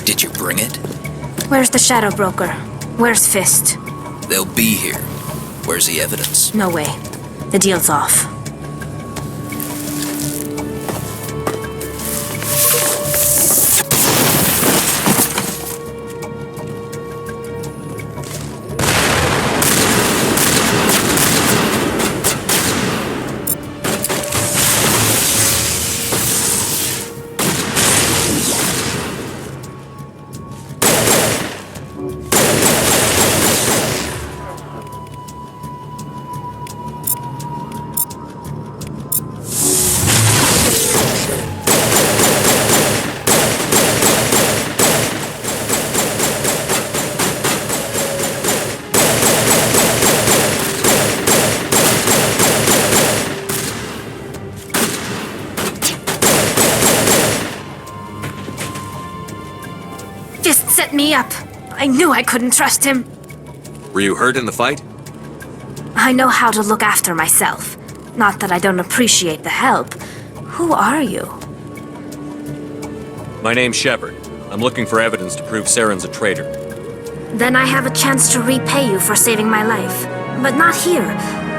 Did you bring it? Where's the Shadow Broker? Where's Fist? They'll be here. Where's the evidence? No way. The deal's off. Set me up. I knew I couldn't trust him. Were you hurt in the fight? I know how to look after myself. Not that I don't appreciate the help. Who are you? My name's Shepard. I'm looking for evidence to prove Saren's a traitor. Then I have a chance to repay you for saving my life. But not here.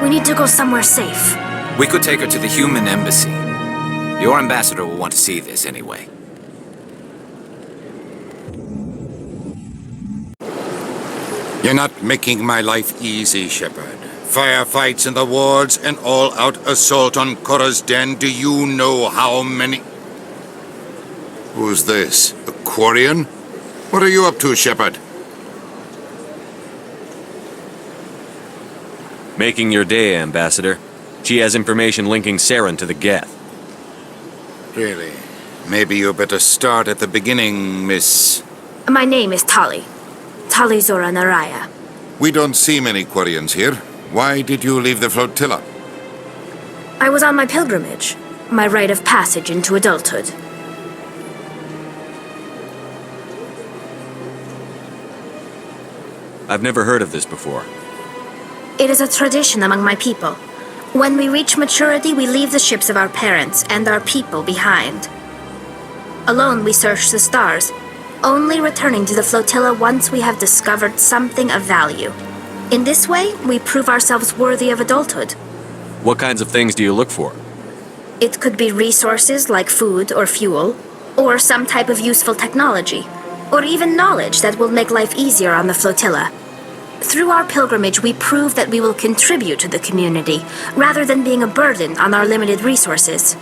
We need to go somewhere safe. We could take her to the human embassy. Your ambassador will want to see this anyway. You're not making my life easy, Shepard. Firefights in the wards, an all-out assault on Korra's den. Do you know how many... Who's this? A Quarian? What are you up to, Shepard? Making your day, Ambassador. She has information linking Saren to the Geth. Really? Maybe you better start at the beginning, Miss... My name is Tali'Zorah Vas. We don't see many Quarians here. Why did you leave the flotilla? I was on my pilgrimage. My rite of passage into adulthood. I've never heard of this before. It is a tradition among my people. When we reach maturity, we leave the ships of our parents and our people behind. Alone, we search the stars, only returning to the flotilla once we have discovered something of value. In this way, we prove ourselves worthy of adulthood. What kinds of things do you look for? It could be resources like food or fuel, or some type of useful technology, or even knowledge that will make life easier on the flotilla. Through our pilgrimage, we prove that we will contribute to the community, rather than being a burden on our limited resources.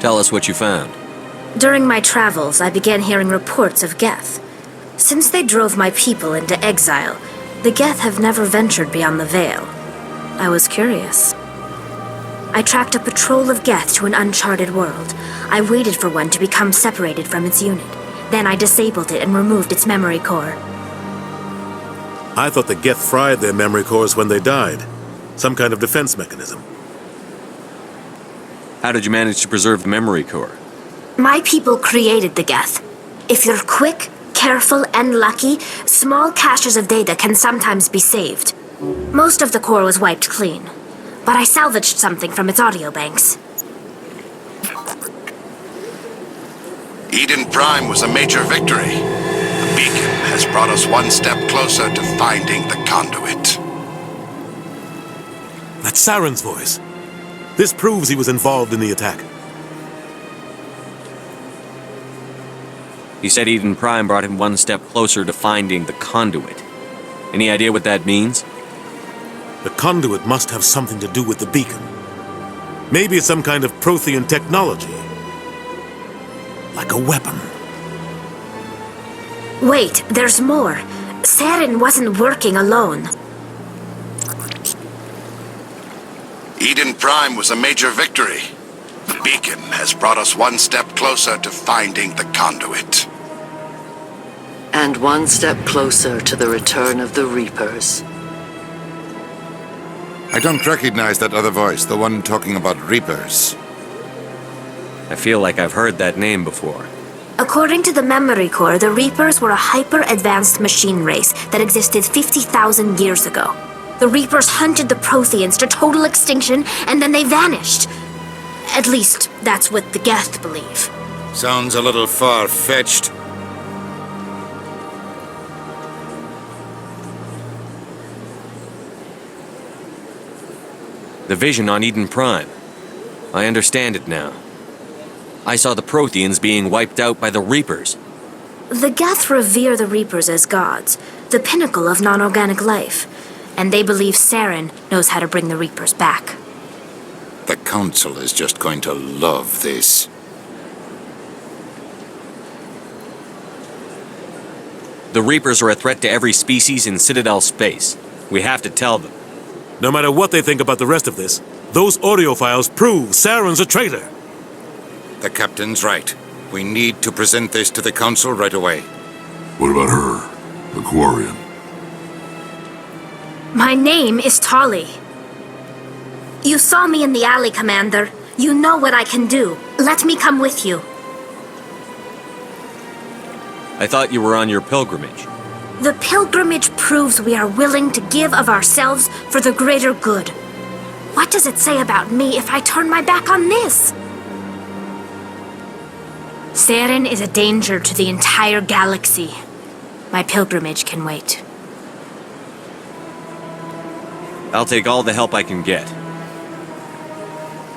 Tell us what you found. During my travels, I began hearing reports of Geth. Since they drove my people into exile, the Geth have never ventured beyond the Veil. I was curious. I tracked a patrol of Geth to an uncharted world. I waited for one to become separated from its unit. Then I disabled it and removed its memory core. I thought the Geth fried their memory cores when they died. Some kind of defense mechanism. How did you manage to preserve the memory core? My people created the Geth. If you're quick, careful, and lucky, small caches of data can sometimes be saved. Most of the core was wiped clean, but I salvaged something from its audio banks. Eden Prime was a major victory. The beacon has brought us one step closer to finding the conduit. That's Saren's voice. This proves he was involved in the attack. He said Eden Prime brought him one step closer to finding the conduit. Any idea what that means? The conduit must have something to do with the beacon. Maybe it's some kind of Prothean technology. Like a weapon. Wait, there's more. Saren wasn't working alone. Eden Prime was a major victory. The beacon has brought us one step closer to finding the conduit. And one step closer to the return of the Reapers. I don't recognize that other voice, the one talking about Reapers. I feel like I've heard that name before. According to the memory core, the Reapers were a hyper-advanced machine race that existed 50,000 years ago. The Reapers hunted the Protheans to total extinction, and then they vanished. At least, that's what the Geth believe. Sounds a little far-fetched. The vision on Eden Prime. I understand it now. I saw the Protheans being wiped out by the Reapers. The Geth revere the Reapers as gods, the pinnacle of non-organic life, and they believe Saren knows how to bring the Reapers back. The Council is just going to love this. The Reapers are a threat to every species in Citadel space. We have to tell them. No matter what they think about the rest of this, those audio files prove Saren's a traitor. The Captain's right. We need to present this to the Council right away. What about her? The Quarian? My name is Tali. You saw me in the alley, Commander. You know what I can do. Let me come with you. I thought you were on your pilgrimage. The pilgrimage proves we are willing to give of ourselves for the greater good. What does it say about me if I turn my back on this? Saren is a danger to the entire galaxy. My pilgrimage can wait. I'll take all the help I can get.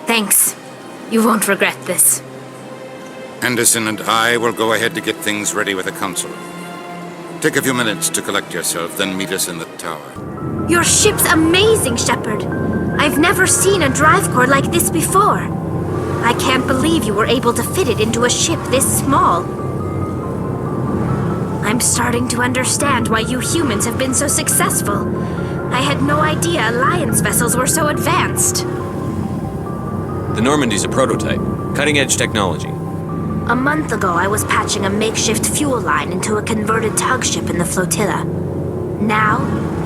Thanks. You won't regret this. Anderson and I will go ahead to get things ready with the Council. Take a few minutes to collect yourself, then meet us in the tower. Your ship's amazing, Shepard. I've never seen a drive core like this before. I can't believe you were able to fit it into a ship this small. I'm starting to understand why you humans have been so successful. I had no idea Alliance vessels were so advanced. The Normandy's a prototype. Cutting-edge technology. A month ago, I was patching a makeshift fuel line into a converted tug ship in the flotilla. Now,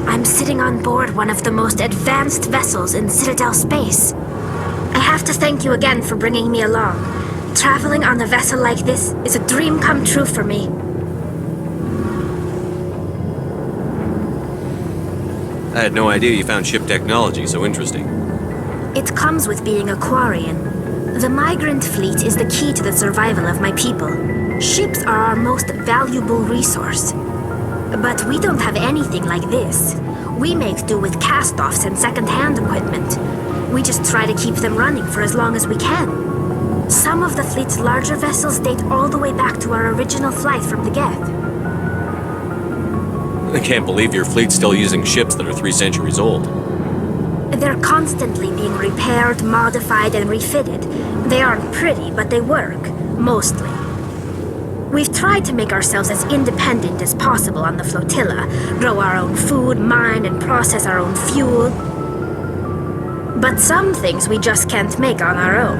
I'm sitting on board one of the most advanced vessels in Citadel space. I have to thank you again for bringing me along. Traveling on a vessel like this is a dream come true for me. I had no idea you found ship technology so interesting. It comes with being a Quarian. The migrant fleet is the key to the survival of my people. Ships are our most valuable resource. But we don't have anything like this. We make do with cast-offs and second-hand equipment. We just try to keep them running for as long as we can. Some of the fleet's larger vessels date all the way back to our original flight from the Geth. I can't believe your fleet's still using ships that are 3 centuries old. They're constantly being repaired, modified, and refitted. They aren't pretty, but they work. Mostly. We've tried to make ourselves as independent as possible on the flotilla, grow our own food, mine, and process our own fuel. But some things we just can't make on our own.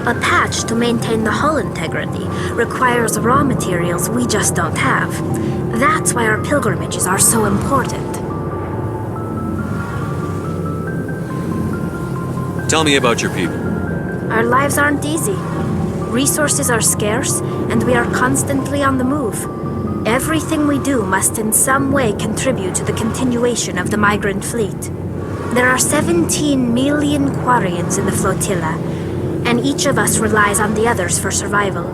A patch to maintain the hull integrity requires raw materials we just don't have. That's why our pilgrimages are so important. Tell me about your people. Our lives aren't easy. Resources are scarce, and we are constantly on the move. Everything we do must in some way contribute to the continuation of the migrant fleet. There are 17 million Quarians in the flotilla, and each of us relies on the others for survival.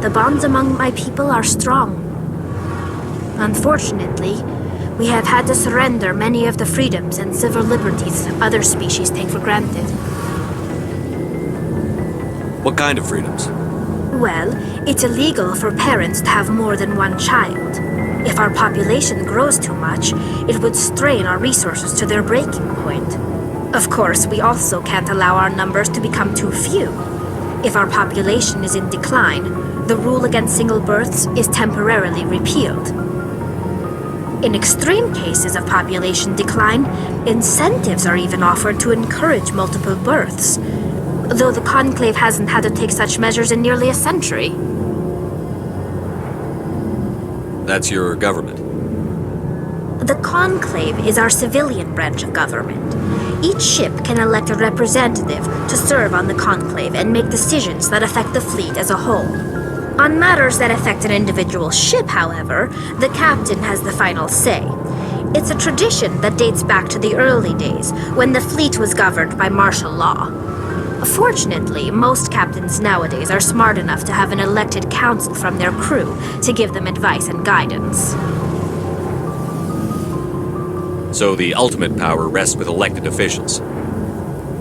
The bonds among my people are strong. Unfortunately, we have had to surrender many of the freedoms and civil liberties other species take for granted. What kind of freedoms? Well, it's illegal for parents to have more than one child. If our population grows too much, it would strain our resources to their breaking point. Of course, we also can't allow our numbers to become too few. If our population is in decline, the rule against single births is temporarily repealed. In extreme cases of population decline, incentives are even offered to encourage multiple births, though the Conclave hasn't had to take such measures in nearly a century. That's your government. The Conclave is our civilian branch of government. Each ship can elect a representative to serve on the Conclave and make decisions that affect the fleet as a whole. On matters that affect an individual ship, however, the captain has the final say. It's a tradition that dates back to the early days, when the fleet was governed by martial law. Fortunately, most captains nowadays are smart enough to have an elected council from their crew to give them advice and guidance. So the ultimate power rests with elected officials.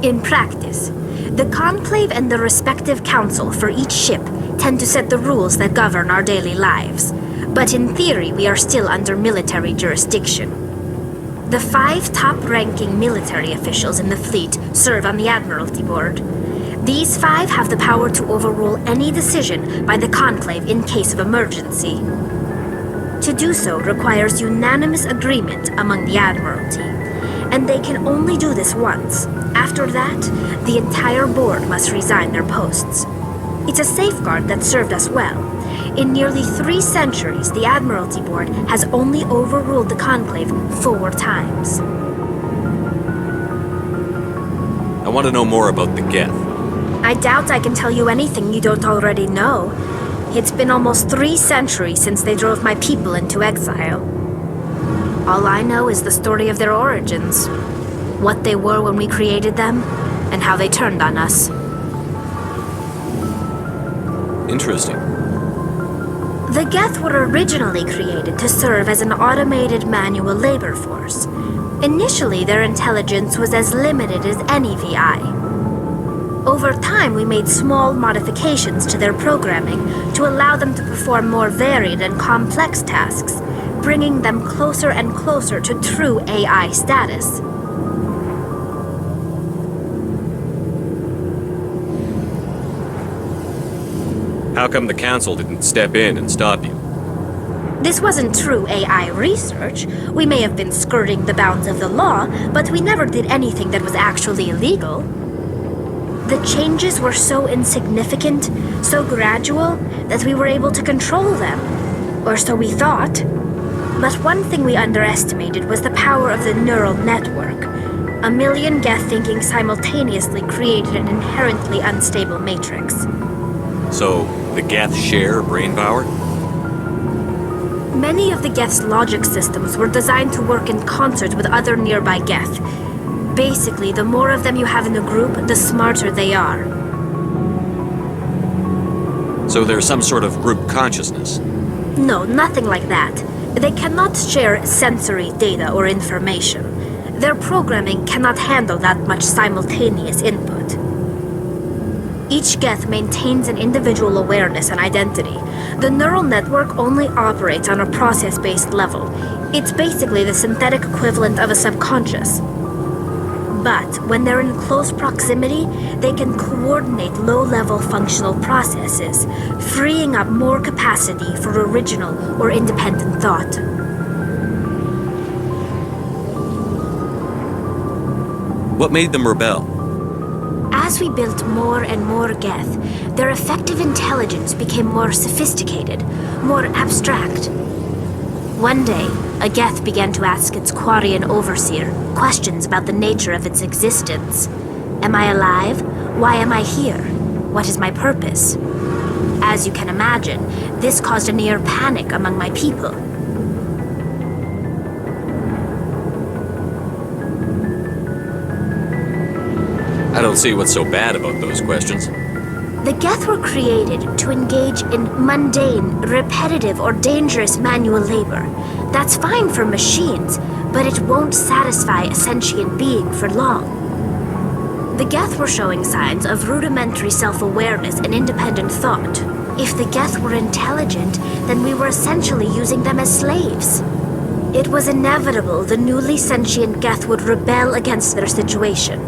In practice, the Conclave and the respective council for each ship tend to set the rules that govern our daily lives. But in theory, we are still under military jurisdiction. The 5 top-ranking military officials in the fleet serve on the Admiralty Board. These 5 have the power to overrule any decision by the Conclave in case of emergency. To do so requires unanimous agreement among the Admiralty, and they can only do this once. After that, the entire board must resign their posts. It's a safeguard that served us well. In nearly 3 centuries, the Admiralty Board has only overruled the Conclave 4 times. I want to know more about the Geth. I doubt I can tell you anything you don't already know. It's been almost 3 centuries since they drove my people into exile. All I know is the story of their origins. What they were when we created them, and how they turned on us. Interesting. The Geth were originally created to serve as an automated manual labor force. Initially, their intelligence was as limited as any VI. Over time, we made small modifications to their programming to allow them to perform more varied and complex tasks, bringing them closer and closer to true AI status. How come the Council didn't step in and stop you? This wasn't true AI research. We may have been skirting the bounds of the law, but we never did anything that was actually illegal. The changes were so insignificant, so gradual, that we were able to control them. Or so we thought. But one thing we underestimated was the power of the neural network. 1 million Geth thinking simultaneously created an inherently unstable matrix. So, the Geth share brain power? Many of the Geth's logic systems were designed to work in concert with other nearby Geth. Basically, the more of them you have in a group, the smarter they are. So there's some sort of group consciousness? No, nothing like that. They cannot share sensory data or information. Their programming cannot handle that much simultaneous input. Each Geth maintains an individual awareness and identity. The neural network only operates on a process-based level. It's basically the synthetic equivalent of a subconscious. But when they're in close proximity, they can coordinate low-level functional processes, freeing up more capacity for original or independent thought. What made them rebel? As we built more and more Geth, their effective intelligence became more sophisticated, more abstract. One day, a Geth began to ask its Quarian overseer questions about the nature of its existence. Am I alive? Why am I here? What is my purpose? As you can imagine, this caused a near panic among my people. I don't see what's so bad about those questions. The Geth were created to engage in mundane, repetitive, or dangerous manual labor. That's fine for machines, but it won't satisfy a sentient being for long. The Geth were showing signs of rudimentary self-awareness and independent thought. If the Geth were intelligent, then we were essentially using them as slaves. It was inevitable the newly sentient Geth would rebel against their situation.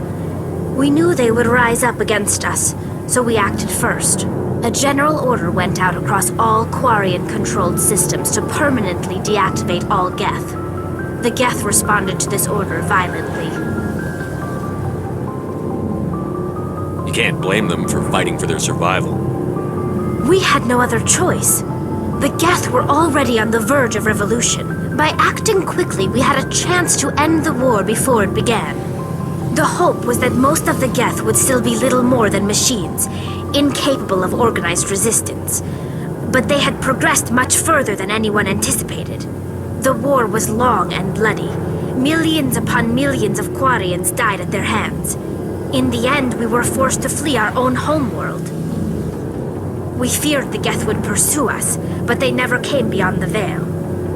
We knew they would rise up against us, so we acted first. A general order went out across all Quarian-controlled systems to permanently deactivate all Geth. The Geth responded to this order violently. You can't blame them for fighting for their survival. We had no other choice. The Geth were already on the verge of revolution. By acting quickly, we had a chance to end the war before it began. The hope was that most of the Geth would still be little more than machines, incapable of organized resistance. But they had progressed much further than anyone anticipated. The war was long and bloody. Millions upon millions of Quarians died at their hands. In the end, we were forced to flee our own homeworld. We feared the Geth would pursue us, but they never came beyond the Veil.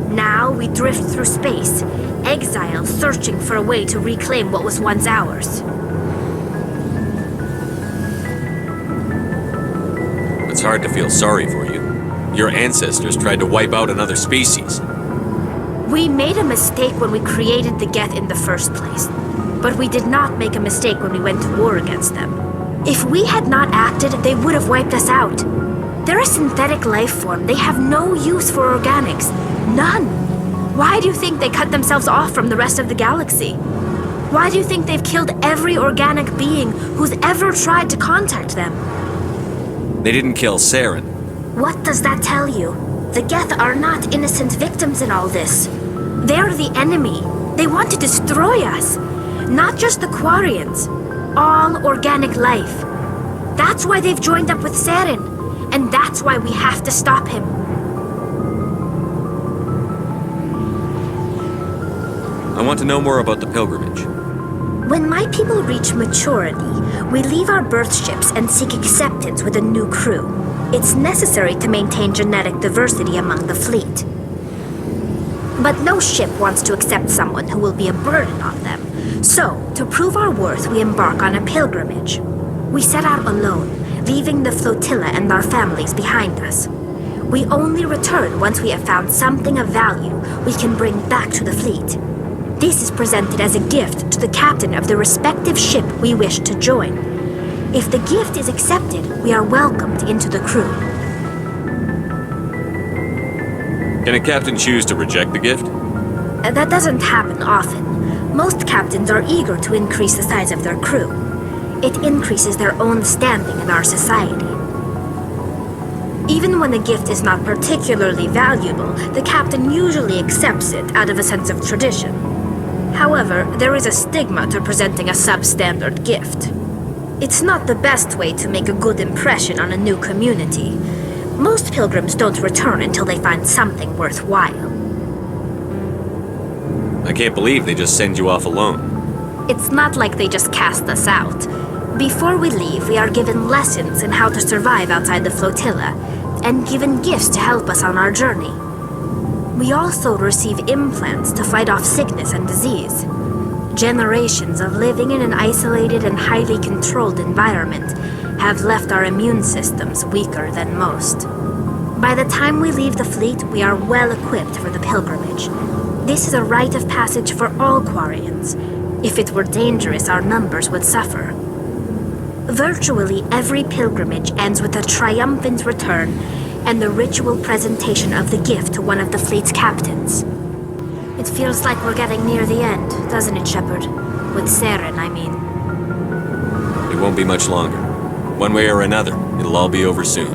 Now we drift through space, exile searching for a way to reclaim what was once ours. It's hard to feel sorry for you. Your ancestors tried to wipe out another species. We made a mistake when we created the Geth in the first place. But we did not make a mistake when we went to war against them. If we had not acted, they would have wiped us out. They're a synthetic life form. They have no use for organics. None. Why do you think they cut themselves off from the rest of the galaxy? Why do you think they've killed every organic being who's ever tried to contact them? They didn't kill Saren. What does that tell you? The Geth are not innocent victims in all this. They're the enemy. They want to destroy us. Not just the Quarians. All organic life. That's why they've joined up with Saren. And that's why we have to stop him. I want to know more about the pilgrimage. When my people reach maturity, we leave our birth ships and seek acceptance with a new crew. It's necessary to maintain genetic diversity among the fleet. But no ship wants to accept someone who will be a burden on them. So, to prove our worth, we embark on a pilgrimage. We set out alone, leaving the flotilla and our families behind us. We only return once we have found something of value we can bring back to the fleet. This is presented as a gift to the captain of the respective ship we wish to join. If the gift is accepted, we are welcomed into the crew. Can a captain choose to reject the gift? That doesn't happen often. Most captains are eager to increase the size of their crew. It increases their own standing in our society. Even when a gift is not particularly valuable, the captain usually accepts it out of a sense of tradition. However, there is a stigma to presenting a substandard gift. It's not the best way to make a good impression on a new community. Most pilgrims don't return until they find something worthwhile. I can't believe they just send you off alone. It's not like they just cast us out. Before we leave, we are given lessons in how to survive outside the flotilla, and given gifts to help us on our journey. We also receive implants to fight off sickness and disease. Generations of living in an isolated and highly controlled environment have left our immune systems weaker than most. By the time we leave the fleet, we are well equipped for the pilgrimage. This is a rite of passage for all Quarians. If it were dangerous, our numbers would suffer. Virtually every pilgrimage ends with a triumphant return and the ritual presentation of the gift to one of the fleet's captains. It feels like we're getting near the end, doesn't it, Shepard? With Saren, I mean. It won't be much longer. One way or another, it'll all be over soon.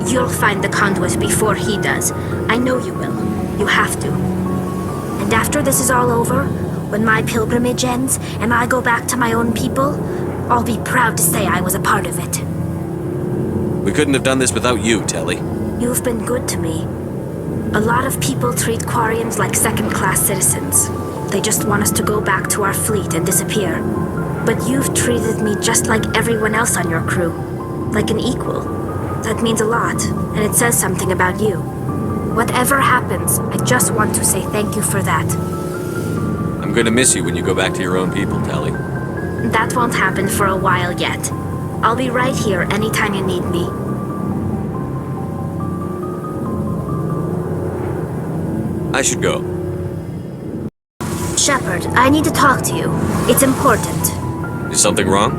You'll find the conduit before he does. I know you will. You have to. And after this is all over, when my pilgrimage ends and I go back to my own people, I'll be proud to say I was a part of it. We couldn't have done this without you, Tali. You've been good to me. A lot of people treat Quarians like second-class citizens. They just want us to go back to our fleet and disappear. But you've treated me just like everyone else on your crew. Like an equal. That means a lot, and it says something about you. Whatever happens, I just want to say thank you for that. I'm gonna miss you when you go back to your own people, Tali. That won't happen for a while yet. I'll be right here anytime you need me. I should go. Shepard, I need to talk to you. It's important. Is something wrong?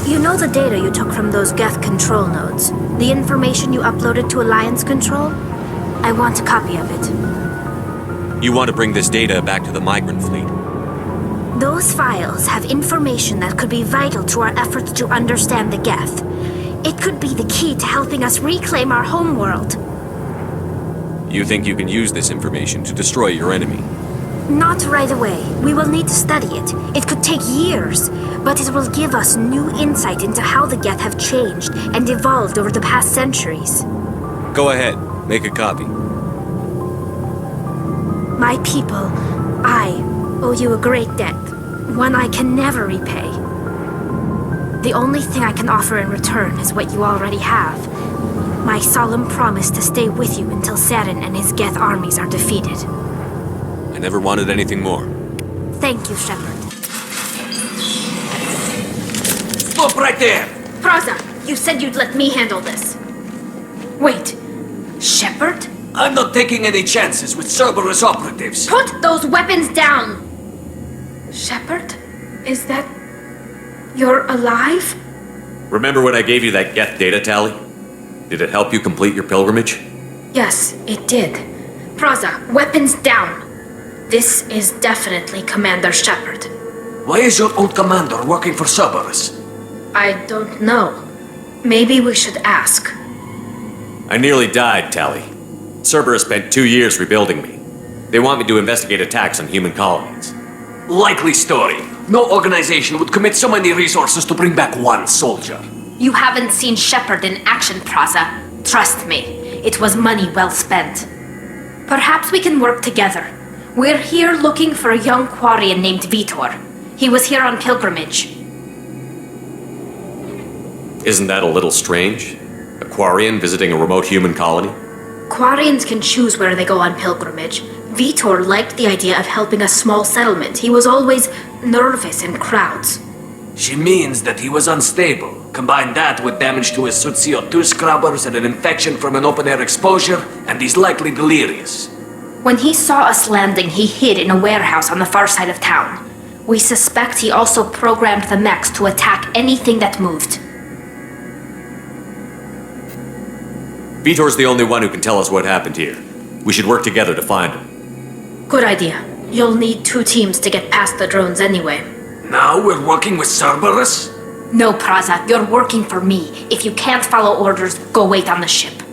You know the data you took from those Geth control nodes? The information you uploaded to Alliance Control? I want a copy of it. You want to bring this data back to the migrant fleet? Those files have information that could be vital to our efforts to understand the Geth. It could be the key to helping us reclaim our homeworld. You think you can use this information to destroy your enemy? Not right away. We will need to study it. It could take years, but it will give us new insight into how the Geth have changed and evolved over the past centuries. Go ahead. Make a copy. My people, I owe you a great debt, one I can never repay. The only thing I can offer in return is what you already have. My solemn promise to stay with you until Saren and his Geth armies are defeated. I never wanted anything more. Thank you, Shepard. Stop right there! Praza, You said you'd let me handle this. Wait, Shepard? I'm not taking any chances with Cerberus operatives. Put those weapons down! Shepard? Is that... You're alive? Remember when I gave you that Geth Data, Tali? Did it help you complete your pilgrimage? Yes, it did. Praza, weapons down! This is definitely Commander Shepard. Why is your old commander working for Cerberus? I don't know. Maybe we should ask. I nearly died, Tali. Cerberus spent 2 years rebuilding me. They want me to investigate attacks on human colonies. Likely story. No organization would commit so many resources to bring back one soldier. You haven't seen Shepard in action, Praza. Trust me, it was money well spent. Perhaps we can work together. We're here looking for a young Quarian named Vitor. He was here on pilgrimage. Isn't that a little strange? A Quarian visiting a remote human colony? Quarians can choose where they go on pilgrimage. Vitor liked the idea of helping a small settlement. He was always nervous in crowds. She means that he was unstable. Combine that with damage to his suit CO2 scrubbers and an infection from an open-air exposure, and he's likely delirious. When he saw us landing, he hid in a warehouse on the far side of town. We suspect he also programmed the mechs to attack anything that moved. Vitor's the only one who can tell us what happened here. We should work together to find him. Good idea. You'll need 2 teams to get past the drones anyway. Now we're working with Cerberus? No, Praza, you're working for me. If you can't follow orders, go wait on the ship.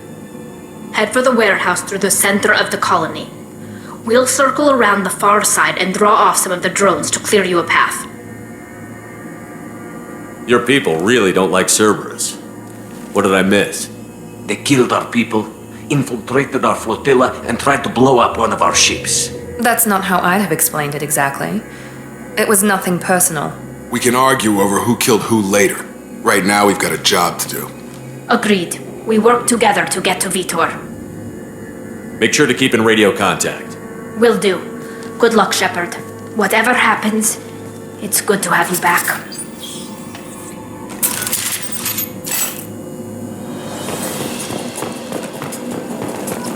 Head for the warehouse through the center of the colony. We'll circle around the far side and draw off some of the drones to clear you a path. Your people really don't like Cerberus. What did I miss? They killed our people, infiltrated our flotilla, and tried to blow up one of our ships. That's not how I'd have explained it exactly. It was nothing personal. We can argue over who killed who later. Right now, we've got a job to do. Agreed. We work together to get to Vitor. Make sure to keep in radio contact. Will do. Good luck, Shepard. Whatever happens, it's good to have you back.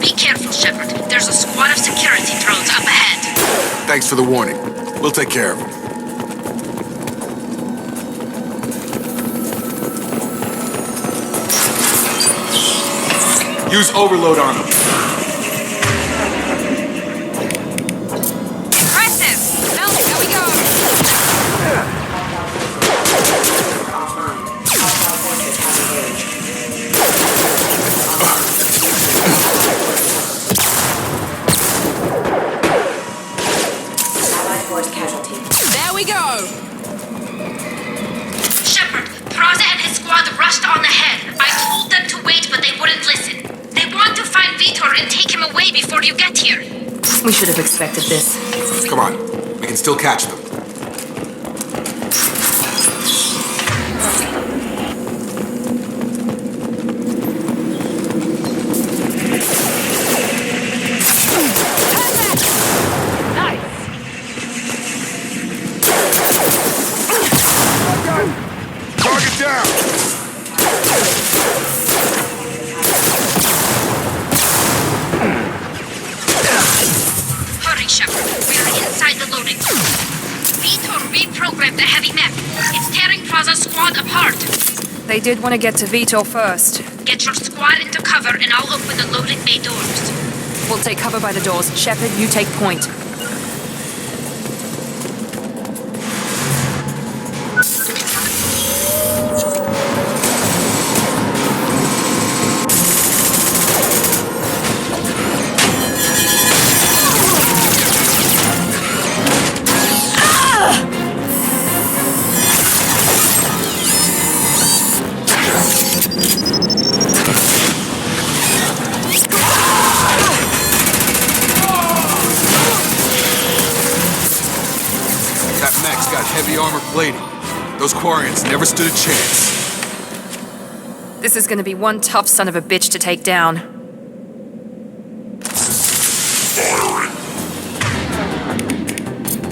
Be careful, Shepard. There's a squad of security drones up ahead. Thanks for the warning. We'll take care of them. Use overload on them. Impressive! Well, here we go! There we go! Shepard, Praza and his squad rushed on ahead. I told them to wait, but they wouldn't listen. They want to find Vitor and take him away before you get here. We should have expected this. Come on. We can still catch them. Target down! Hurry, Shepard. We're inside the loading zone. Vitor reprogrammed the heavy mech. It's tearing Praza's squad apart. They did want to get to Vitor first. Get your squad into cover and I'll open the loading bay doors. We'll take cover by the doors. Shepard, you take point. Heavy armor plating. Those Quarians never stood a chance. This is gonna be one tough son of a bitch to take down.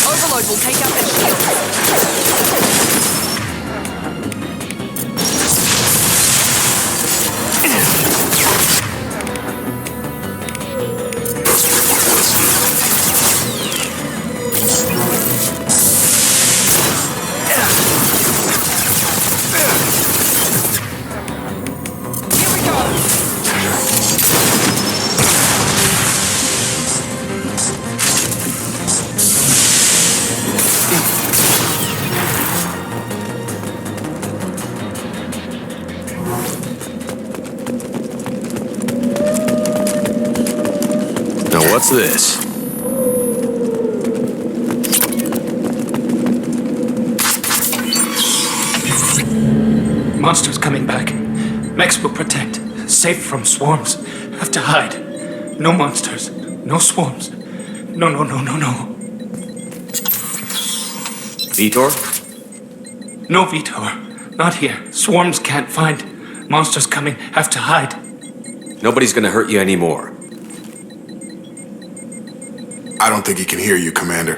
Overload will take out their shields. Now what's this? Monsters coming back. Mechs will protect. Safe from swarms. Have to hide. No monsters. No swarms. No. Vitor? No Vitor. Not here. Swarms can't find. Monsters coming. Have to hide. Nobody's gonna hurt you anymore. I don't think he can hear you, Commander.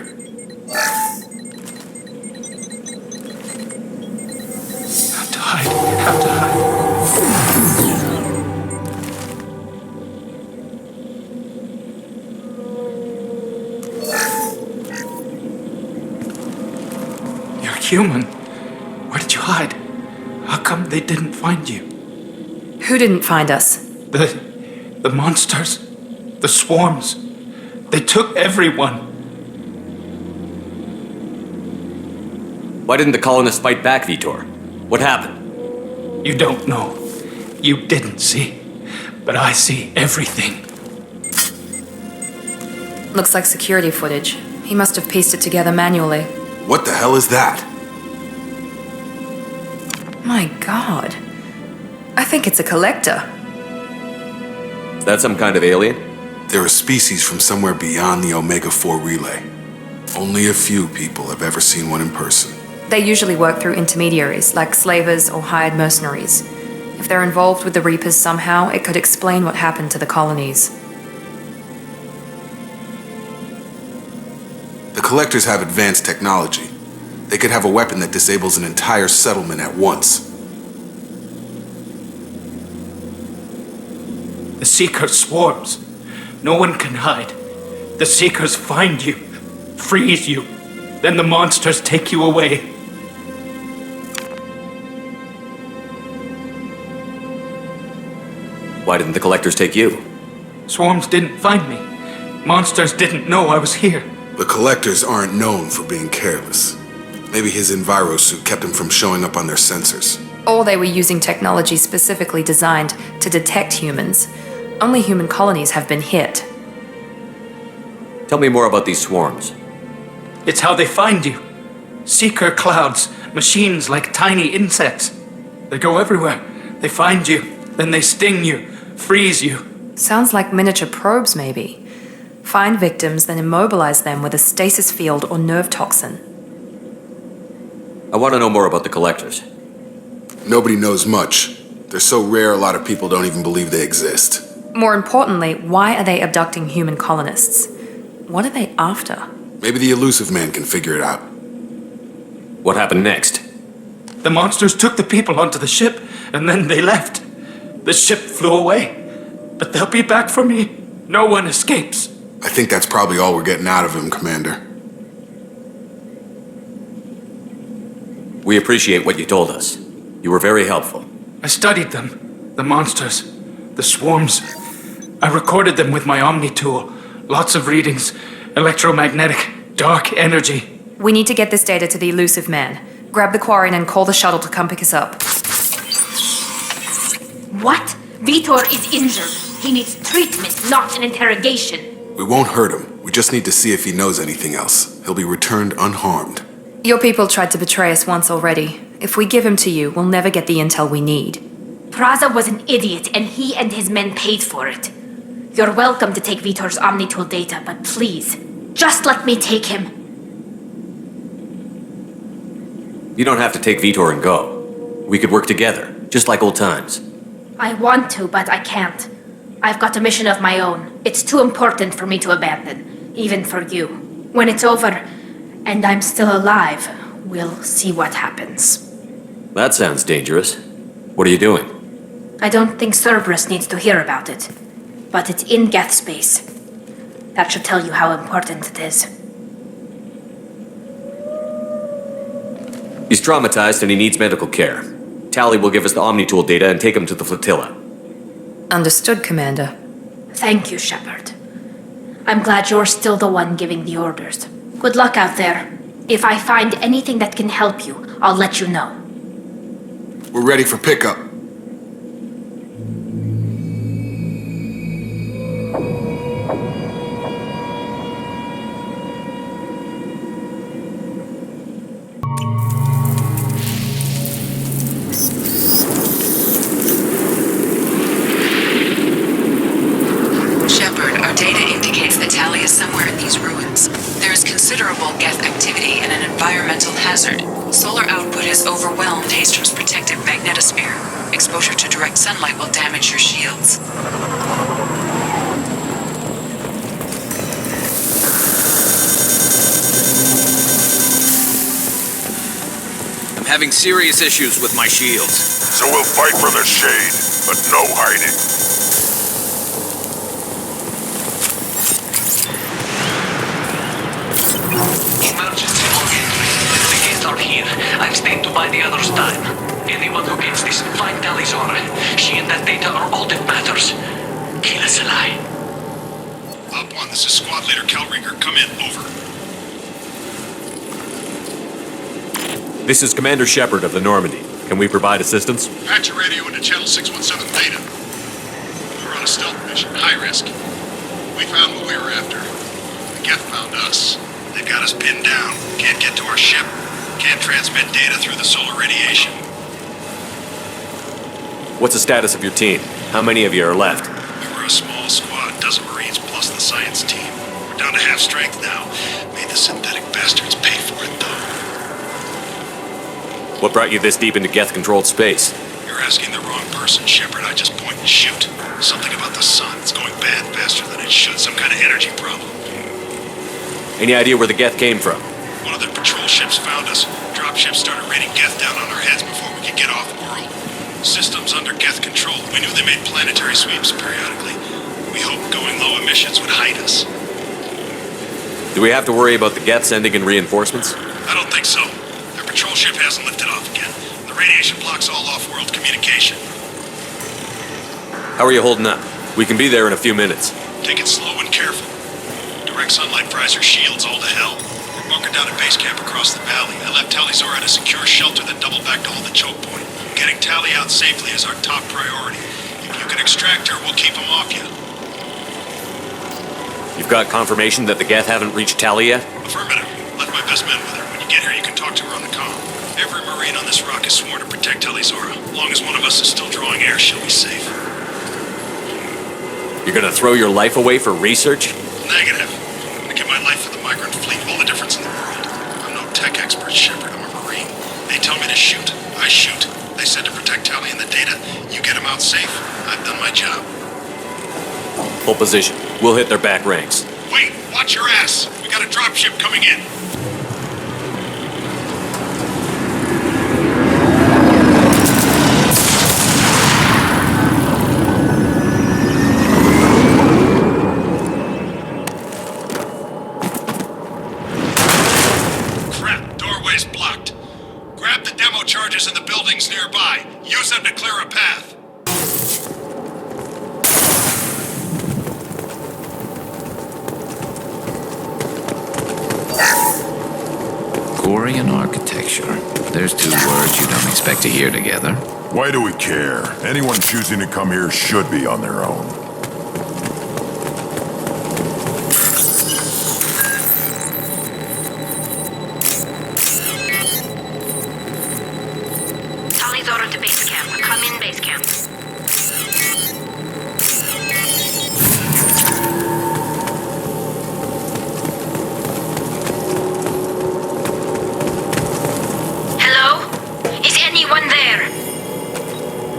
Have to hide. Have to hide. You're human. Where did you hide? How come they didn't find you? Who didn't find us? The monsters. The swarms. They took everyone. Why didn't the colonists fight back, Vitor? What happened? You don't know. You didn't see. But I see everything. Looks like security footage. He must have pieced it together manually. What the hell is that? My god. I think it's a collector. Is that some kind of alien? They're a species from somewhere beyond the Omega-4 relay. Only a few people have ever seen one in person. They usually work through intermediaries, like slavers or hired mercenaries. If they're involved with the Reapers somehow, it could explain what happened to the colonies. The Collectors have advanced technology. They could have a weapon that disables an entire settlement at once. The Seeker swarms. No one can hide. The Seekers find you, freeze you, then the monsters take you away. Why didn't the Collectors take you? Swarms didn't find me. Monsters didn't know I was here. The Collectors aren't known for being careless. Maybe his Enviro suit kept him from showing up on their sensors. Or they were using technology specifically designed to detect humans. Only human colonies have been hit. Tell me more about these swarms. It's how they find you. Seeker clouds, machines like tiny insects. They go everywhere. They find you, then they sting you, freeze you. Sounds like miniature probes, maybe. Find victims, then immobilize them with a stasis field or nerve toxin. I want to know more about the Collectors. Nobody knows much. They're so rare a lot of people don't even believe they exist. More importantly, why are they abducting human colonists? What are they after? Maybe the Elusive Man can figure it out. What happened next? The monsters took the people onto the ship, and then they left. The ship flew away. But they'll be back for me. No one escapes. I think that's probably all we're getting out of him, Commander. We appreciate what you told us. You were very helpful. I studied them. The monsters. The swarms. I recorded them with my Omni tool. Lots of readings. Electromagnetic. Dark energy. We need to get this data to the Elusive Man. Grab the Quarian and call the shuttle to come pick us up. What? Vitor is injured. He needs treatment, not an interrogation. We won't hurt him. We just need to see if he knows anything else. He'll be returned unharmed. Your people tried to betray us once already. If we give him to you, we'll never get the intel we need. Praza was an idiot, and he and his men paid for it. You're welcome to take Vitor's Omnitool data, but please, just let me take him. You don't have to take Vitor and go. We could work together, just like old times. I want to, but I can't. I've got a mission of my own. It's too important for me to abandon, even for you. When it's over, and I'm still alive, we'll see what happens. That sounds dangerous. What are you doing? I don't think Cerberus needs to hear about it, but it's in Geth space. That should tell you how important it is. He's traumatized and he needs medical care. Tali will give us the Omnitool data and take him to the flotilla. Understood, Commander. Thank you, Shepard. I'm glad you're still the one giving the orders. Good luck out there. If I find anything that can help you, I'll let you know. We're ready for pickup. hazard. Solar output has overwhelmed Hastrom's protective magnetosphere. Exposure to direct sunlight will damage your shields. I'm having serious issues with my shields. So we'll fight for the shade, but no hiding. Emergency log entry. The Geth are here. I've stayed to buy the others time. Anyone who gets this, find Tali'Zorah. She and that data are all that matters. Kill us alive. Op 1, this is Squad Leader Kelrieger. Come in, over. This is Commander Shepard of the Normandy. Can we provide assistance? Patch your radio into Channel 617 Theta. We're on a stealth mission, high risk. We found what we were after. The Geth found us. They've got us pinned down. Can't get to our ship. Can't transmit data through the solar radiation. What's the status of your team? How many of you are left? We were a small squad, dozen Marines plus the science team. We're down to half strength now. Made the synthetic bastards pay for it, though. What brought you this deep into Geth-controlled space? You're asking the wrong person, Shepard. I just point and shoot. Something about the sun. It's going bad faster than it should. Some kind of energy problem. Any idea where the Geth came from? One of the patrol ships found us. Dropships started raining Geth down on our heads before we could get off-world. Systems under Geth control. We knew they made planetary sweeps periodically. We hoped going low emissions would hide us. Do we have to worry about the Geth sending in reinforcements? I don't think so. Their patrol ship hasn't lifted off again. The radiation blocks all off-world communication. How are you holding up? We can be there in a few minutes. Take it slow and careful. Direct sunlight fries your shields all to hell. We're bunkered down at base camp across the valley. I left Tali'Zorah at a secure shelter, then doubled back to hold the choke point. Getting Tali out safely is our top priority. If you can extract her, we'll keep them off you. You've got confirmation that the Geth haven't reached Tali yet? Affirmative. Left my best men with her. When you get here, you can talk to her on the comm. Every Marine on this rock is sworn to protect Tali'Zorah. As long as one of us is still drawing air, she'll be safe. You're gonna throw your life away for research? Negative. I'm gonna give my life for the migrant fleet, all the difference in the world. I'm no tech expert, Shepard. I'm a Marine. They tell me to shoot. I shoot. They said to protect Tali and the data. You get them out safe. I've done my job. Hold position. We'll hit their back ranks. Wait! Watch your ass! We got a dropship coming in! Crap! Doorway's blocked. Grab the demo charges in the buildings nearby. Use them to clear a path. Quarian architecture. There's two words you don't expect to hear together. Why do we care? Anyone choosing to come here should be on their own. Tali'Zorah to base camp. Come in base camp.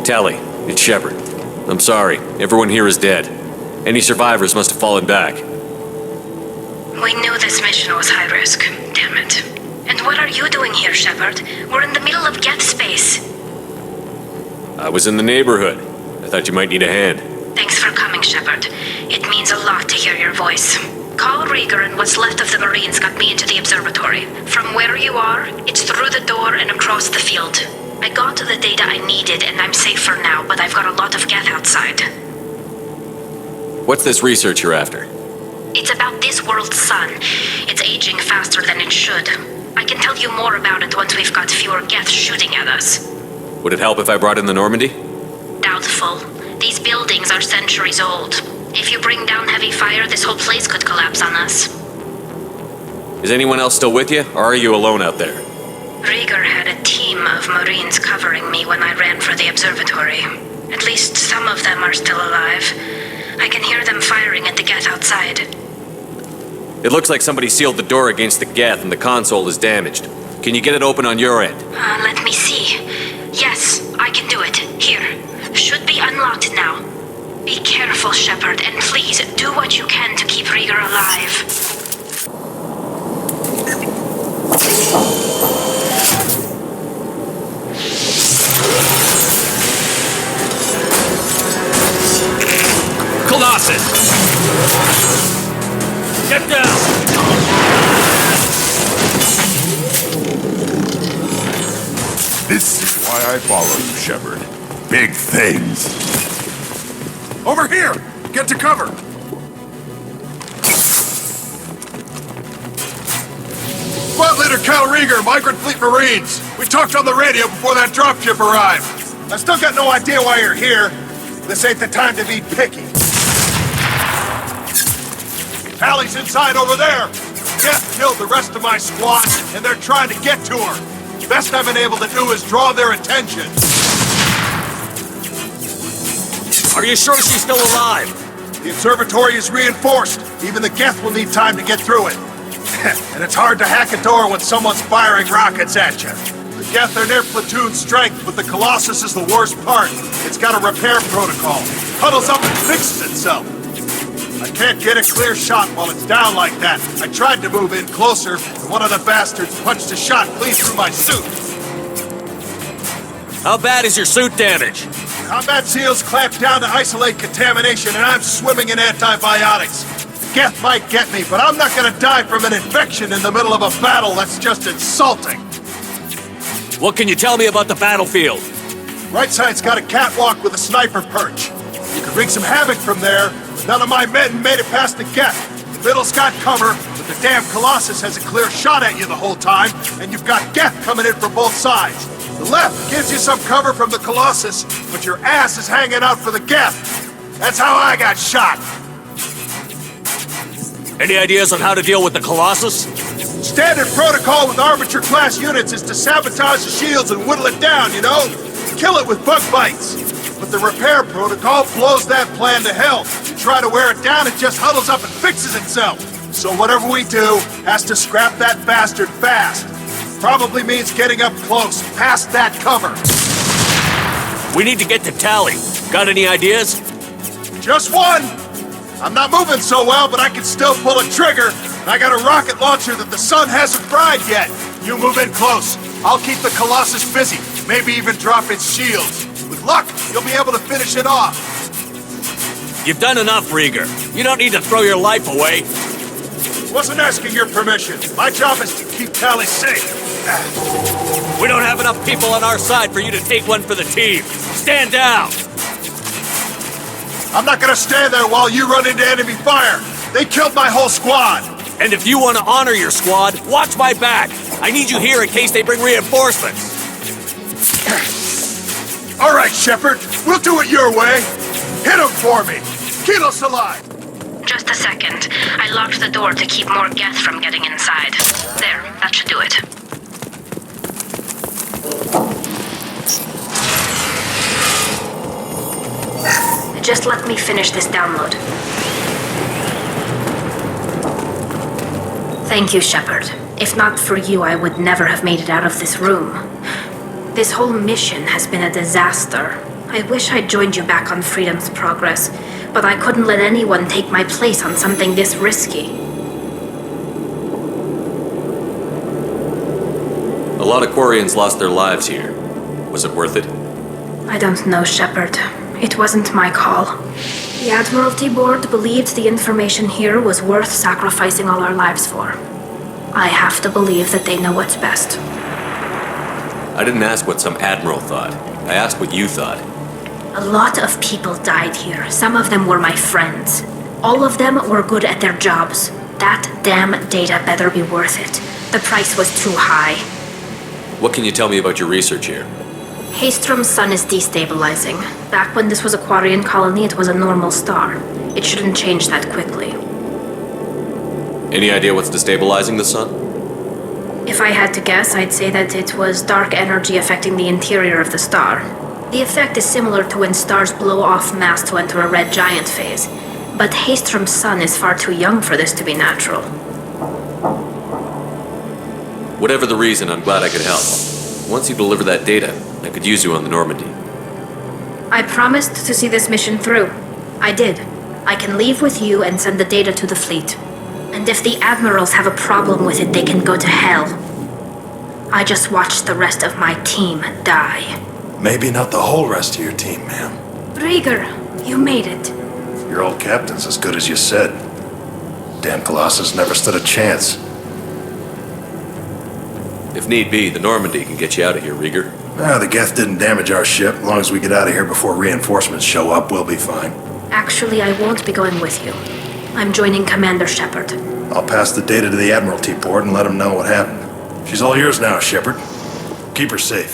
Tali, it's Shepard. I'm sorry. Everyone here is dead. Any survivors must have fallen back. We knew this mission was high risk. Damn it. And what are you doing here, Shepard? We're in the middle of Geth space. I was in the neighborhood. I thought you might need a hand. Thanks for coming, Shepard. It means a lot to hear your voice. Call Rieger and what's left of the Marines got me into the observatory. From where you are, it's through the door and across the field. I got the data I needed and I'm safer now, but I've got a lot of Geth outside. What's this research you're after? It's about this world's sun. It's aging faster than it should. I can tell you more about it once we've got fewer Geth shooting at us. Would it help if I brought in the Normandy? Doubtful. These buildings are centuries old. If you bring down heavy fire, this whole place could collapse on us. Is anyone else still with you, or are you alone out there? Rieger had a team of Marines covering me when I ran for the observatory. At least some of them are still alive. I can hear them firing at the Geth outside. It looks like somebody sealed the door against the Geth and the console is damaged. Can you get it open on your end? Let me see. Yes, I can do it. Here. Should be unlocked now. Be careful, Shepard, and please do what you can to keep Rieger alive. Colossus! Get down! This is why I follow you, Shepard. Big things. Over here! Get to cover! Squad Leader Cal Rieger, Migrant Fleet Marines. We talked on the radio before that dropship arrived. I still got no idea why you're here. This ain't the time to be picky. Tali's inside over there. Geth killed the rest of my squad, and they're trying to get to her. Best I've been able to do is draw their attention. Are you sure she's still alive? The observatory is reinforced. Even the Geth will need time to get through it. And it's hard to hack a door when someone's firing rockets at you. The Geth are near platoon strength, but the Colossus is the worst part. It's got a repair protocol. Huddles up and fixes itself. I can't get a clear shot while it's down like that. I tried to move in closer, and one of the bastards punched a shot clean through my suit. How bad is your suit damage? Combat SEALs clamped down to isolate contamination, and I'm swimming in antibiotics. Geth might get me, but I'm not gonna die from an infection in the middle of a battle. That's just insulting. What can you tell me about the battlefield? Right side's got a catwalk with a sniper perch. You could wreak some havoc from there. None of my men made it past the Geth. The middle's got cover, but the damn Colossus has a clear shot at you the whole time, and you've got Geth coming in from both sides. The left gives you some cover from the Colossus, but your ass is hanging out for the Geth. That's how I got shot. Any ideas on how to deal with the Colossus? Standard protocol with Arbiter-class units is to sabotage the shields and whittle it down, you know? Kill it with bug bites. But the repair protocol blows that plan to hell. You try to wear it down, it just huddles up and fixes itself. So whatever we do has to scrap that bastard fast. Probably means getting up close, past that cover. We need to get to Tali. Got any ideas? Just one! I'm not moving so well, but I can still pull a trigger. And I got a rocket launcher that the sun hasn't fried yet. You move in close. I'll keep the Colossus busy. Maybe even drop its shields. With luck, you'll be able to finish it off. You've done enough, Rieger. You don't need to throw your life away. Wasn't asking your permission. My job is to keep Tali safe. We don't have enough people on our side for you to take one for the team. Stand down! I'm not gonna stand there while you run into enemy fire. They killed my whole squad. And if you want to honor your squad, watch my back. I need you here in case they bring reinforcements. All right, Shepard. We'll do it your way. Hit him for me. Kilos alive. Just a second. I locked the door to keep more Geth from getting inside. There, that should do it. Just let me finish this download. Thank you, Shepard. If not for you, I would never have made it out of this room. This whole mission has been a disaster. I wish I'd joined you back on Freedom's Progress, but I couldn't let anyone take my place on something this risky. A lot of Quarians lost their lives here. Was it worth it? I don't know, Shepard. It wasn't my call. The Admiralty Board believed the information here was worth sacrificing all our lives for. I have to believe that they know what's best. I didn't ask what some admiral thought. I asked what you thought. A lot of people died here. Some of them were my friends. All of them were good at their jobs. That damn data better be worth it. The price was too high. What can you tell me about your research here? Haystrom's sun is destabilizing. Back when this was a Quarian colony, it was a normal star. It shouldn't change that quickly. Any idea what's destabilizing the sun? If I had to guess, I'd say that it was dark energy affecting the interior of the star. The effect is similar to when stars blow off mass to enter a red giant phase. But Haystrom's sun is far too young for this to be natural. Whatever the reason, I'm glad I could help. Once you deliver that data, I could use you on the Normandy. I promised to see this mission through. I did. I can leave with you and send the data to the fleet. And if the admirals have a problem with it, they can go to hell. I just watched the rest of my team die. Maybe not the whole rest of your team, ma'am. Rieger, you made it. Your old captain's as good as you said. Damn Colossus never stood a chance. If need be, the Normandy can get you out of here, Rieger. The Geth didn't damage our ship. As long as we get out of here before reinforcements show up, we'll be fine. Actually, I won't be going with you. I'm joining Commander Shepard. I'll pass the data to the Admiralty board and let them know what happened. She's all yours now, Shepard. Keep her safe.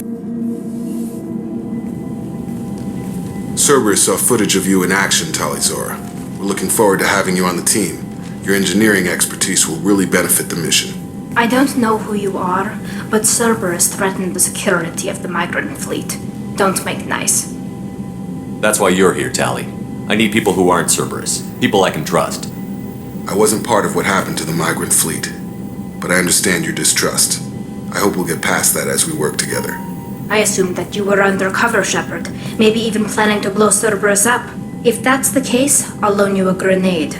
Cerberus saw footage of you in action, Tali'Zorah. We're looking forward to having you on the team. Your engineering expertise will really benefit the mission. I don't know who you are, but Cerberus threatened the security of the migrant fleet. Don't make nice. That's why you're here, Tali. I need people who aren't Cerberus. People I can trust. I wasn't part of what happened to the migrant fleet, but I understand your distrust. I hope we'll get past that as we work together. I assumed that you were undercover, Shepard. Maybe even planning to blow Cerberus up. If that's the case, I'll loan you a grenade.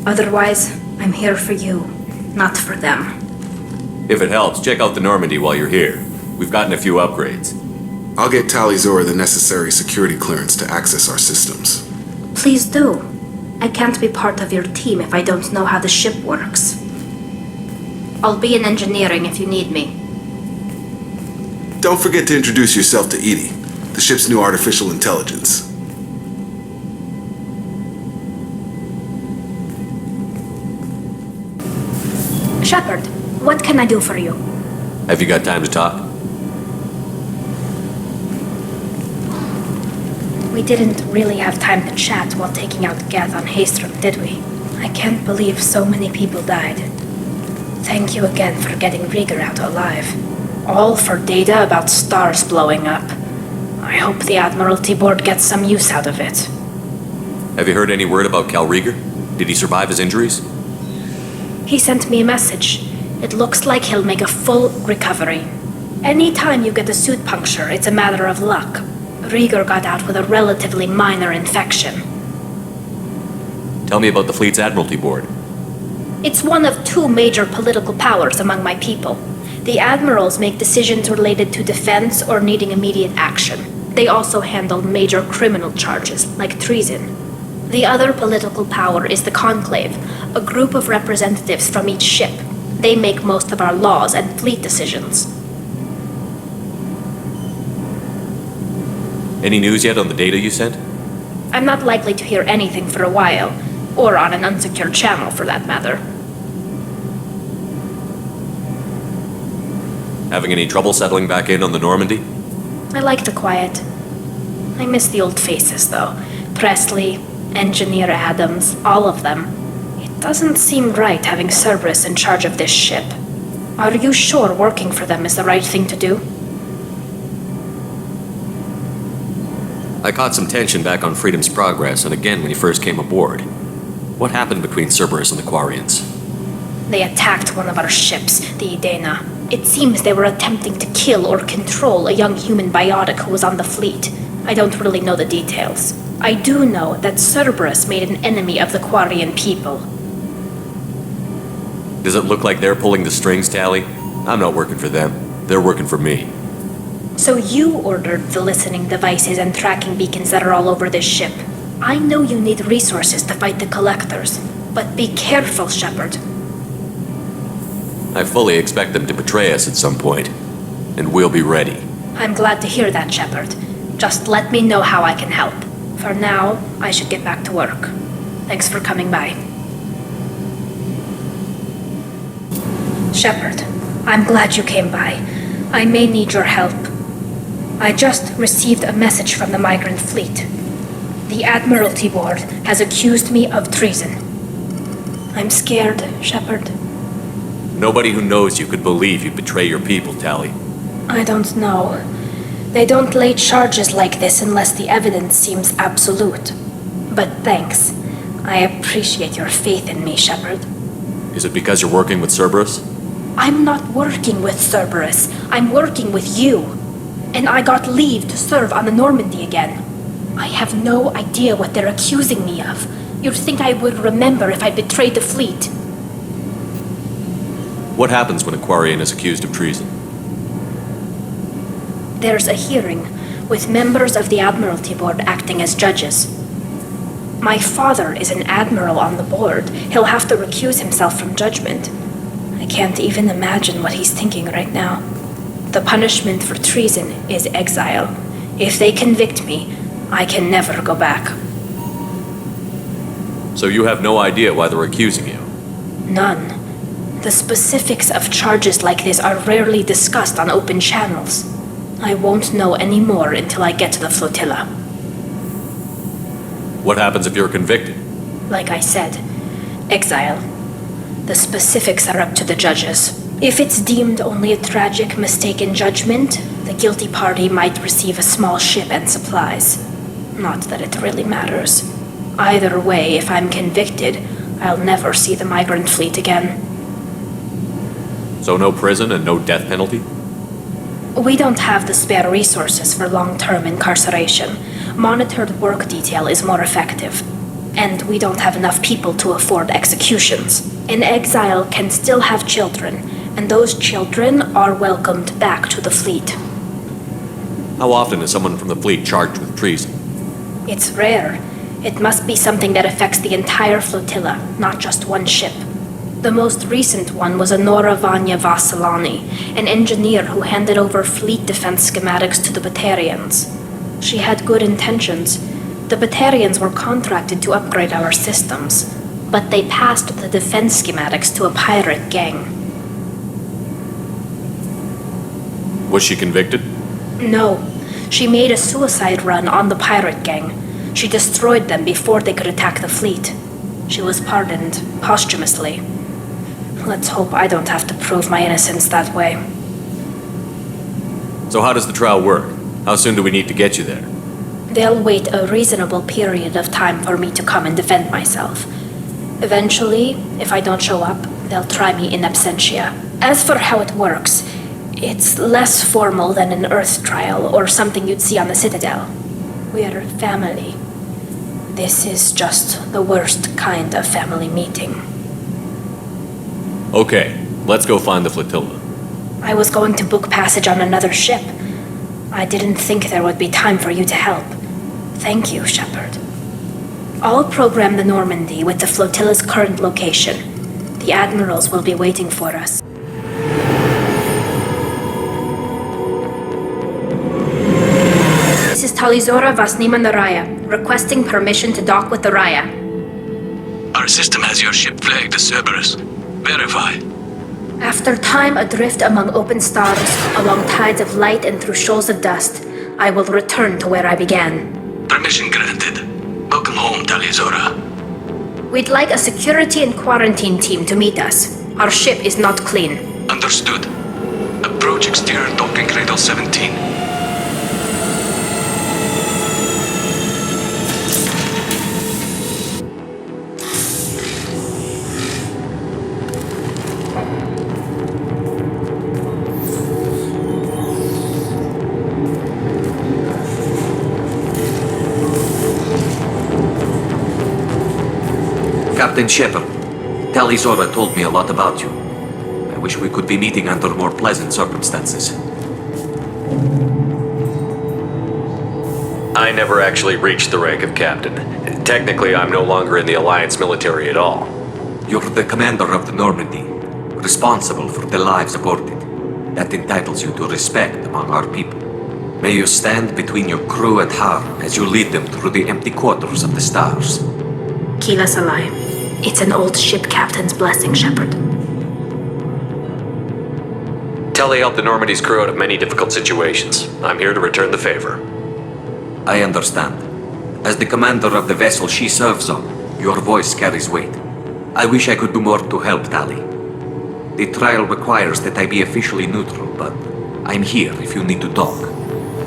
Otherwise, I'm here for you, not for them. If it helps, check out the Normandy while you're here. We've gotten a few upgrades. I'll get Tali'Zorah the necessary security clearance to access our systems. Please do. I can't be part of your team if I don't know how the ship works. I'll be in engineering if you need me. Don't forget to introduce yourself to Edie, the ship's new artificial intelligence. Shepard, what can I do for you? Have you got time to talk? We didn't really have time to chat while taking out Geth on Haystrom, did we? I can't believe so many people died. Thank you again for getting Rieger out alive. All for data about stars blowing up. I hope the Admiralty Board gets some use out of it. Have you heard any word about Cal Rieger? Did he survive his injuries? He sent me a message. It looks like he'll make a full recovery. Anytime you get a suit puncture, it's a matter of luck. Rieger got out with a relatively minor infection. Tell me about the fleet's Admiralty Board. It's one of two major political powers among my people. The admirals make decisions related to defense or needing immediate action. They also handle major criminal charges, like treason. The other political power is the Conclave, a group of representatives from each ship. They make most of our laws and fleet decisions. Any news yet on the data you sent? I'm not likely to hear anything for a while, or on an unsecured channel for that matter. Having any trouble settling back in on the Normandy? I like the quiet. I miss the old faces, though. Presley, Engineer Adams, all of them. It doesn't seem right having Cerberus in charge of this ship. Are you sure working for them is the right thing to do? I caught some tension back on Freedom's Progress and again when you first came aboard. What happened between Cerberus and the Quarians? They attacked one of our ships, the Idena. It seems they were attempting to kill or control a young human biotic who was on the fleet. I don't really know the details. I do know that Cerberus made an enemy of the Quarian people. Does it look like they're pulling the strings, Tali? I'm not working for them. They're working for me. So you ordered the listening devices and tracking beacons that are all over this ship. I know you need resources to fight the Collectors, but be careful, Shepard. I fully expect them to betray us at some point, and we'll be ready. I'm glad to hear that, Shepard. Just let me know how I can help. For now, I should get back to work. Thanks for coming by. Shepard, I'm glad you came by. I may need your help. I just received a message from the migrant fleet. The Admiralty Board has accused me of treason. I'm scared, Shepard. Nobody who knows you could believe you'd betray your people, Tali. I don't know. They don't lay charges like this unless the evidence seems absolute. But thanks. I appreciate your faith in me, Shepard. Is it because you're working with Cerberus? I'm not working with Cerberus. I'm working with you. And I got leave to serve on the Normandy again. I have no idea what they're accusing me of. You'd think I would remember if I betrayed the fleet. What happens when a Quarian is accused of treason? There's a hearing, with members of the Admiralty Board acting as judges. My father is an admiral on the board. He'll have to recuse himself from judgment. I can't even imagine what he's thinking right now. The punishment for treason is exile. If they convict me, I can never go back. So you have no idea why they're accusing you? None. The specifics of charges like this are rarely discussed on open channels. I won't know any more until I get to the flotilla. What happens if you're convicted? Like I said, exile. The specifics are up to the judges. If it's deemed only a tragic mistake in judgment, the guilty party might receive a small ship and supplies. Not that it really matters. Either way, if I'm convicted, I'll never see the migrant fleet again. So no prison and no death penalty? We don't have the spare resources for long-term incarceration. Monitored work detail is more effective. And we don't have enough people to afford executions. An exile can still have children, and those children are welcomed back to the fleet. How often is someone from the fleet charged with treason? It's rare. It must be something that affects the entire flotilla, not just one ship. The most recent one was Normandy Vas Normandy, an engineer who handed over fleet defense schematics to the Batarians. She had good intentions. The Batarians were contracted to upgrade our systems, but they passed the defense schematics to a pirate gang. Was she convicted? No. She made a suicide run on the pirate gang. She destroyed them before they could attack the fleet. She was pardoned posthumously. Let's hope I don't have to prove my innocence that way. So how does the trial work? How soon do we need to get you there? They'll wait a reasonable period of time for me to come and defend myself. Eventually, if I don't show up, they'll try me in absentia. As for how it works, it's less formal than an Earth trial or something you'd see on the Citadel. We're family. This is just the worst kind of family meeting. Okay, let's go find the flotilla. I was going to book passage on another ship. I didn't think there would be time for you to help. Thank you, Shepard. I'll program the Normandy with the flotilla's current location. The admirals will be waiting for us. This is Tali'Zorah Vas Normandy Romance, requesting permission to dock with the Raya. Our system has your ship flagged as Cerberus. Verify. After time adrift among open stars, along tides of light and through shoals of dust, I will return to where I began. Permission granted. Welcome home, Tali'Zorah. We'd like a security and quarantine team to meet us. Our ship is not clean. Understood. Approach exterior docking cradle 17. Captain Shepard, Tali'Zorah told me a lot about you. I wish we could be meeting under more pleasant circumstances. I never actually reached the rank of captain. Technically, I'm no longer in the Alliance military at all. You're the commander of the Normandy, responsible for the lives aborted. That entitles you to respect among our people. May you stand between your crew and harm as you lead them through the empty quarters of the stars. Kila Salai. It's an old ship captain's blessing, Shepard. Tali helped the Normandy's crew out of many difficult situations. I'm here to return the favor. I understand. As the commander of the vessel she serves on, your voice carries weight. I wish I could do more to help Tali. The trial requires that I be officially neutral, but I'm here if you need to talk.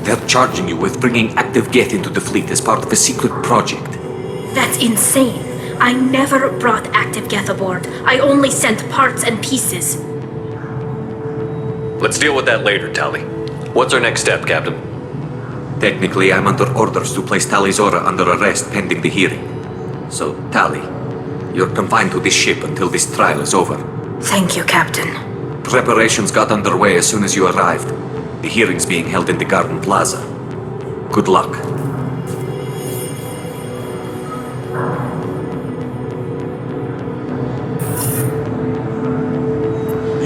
They're charging you with bringing active Geth into the fleet as part of a secret project. That's insane. I never brought active Geth aboard. I only sent parts and pieces. Let's deal with that later, Tali. What's our next step, Captain? Technically, I'm under orders to place Tali'Zorah under arrest pending the hearing. So, Tali, you're confined to this ship until this trial is over. Thank you, Captain. Preparations got underway as soon as you arrived. The hearing's being held in the Garden Plaza. Good luck.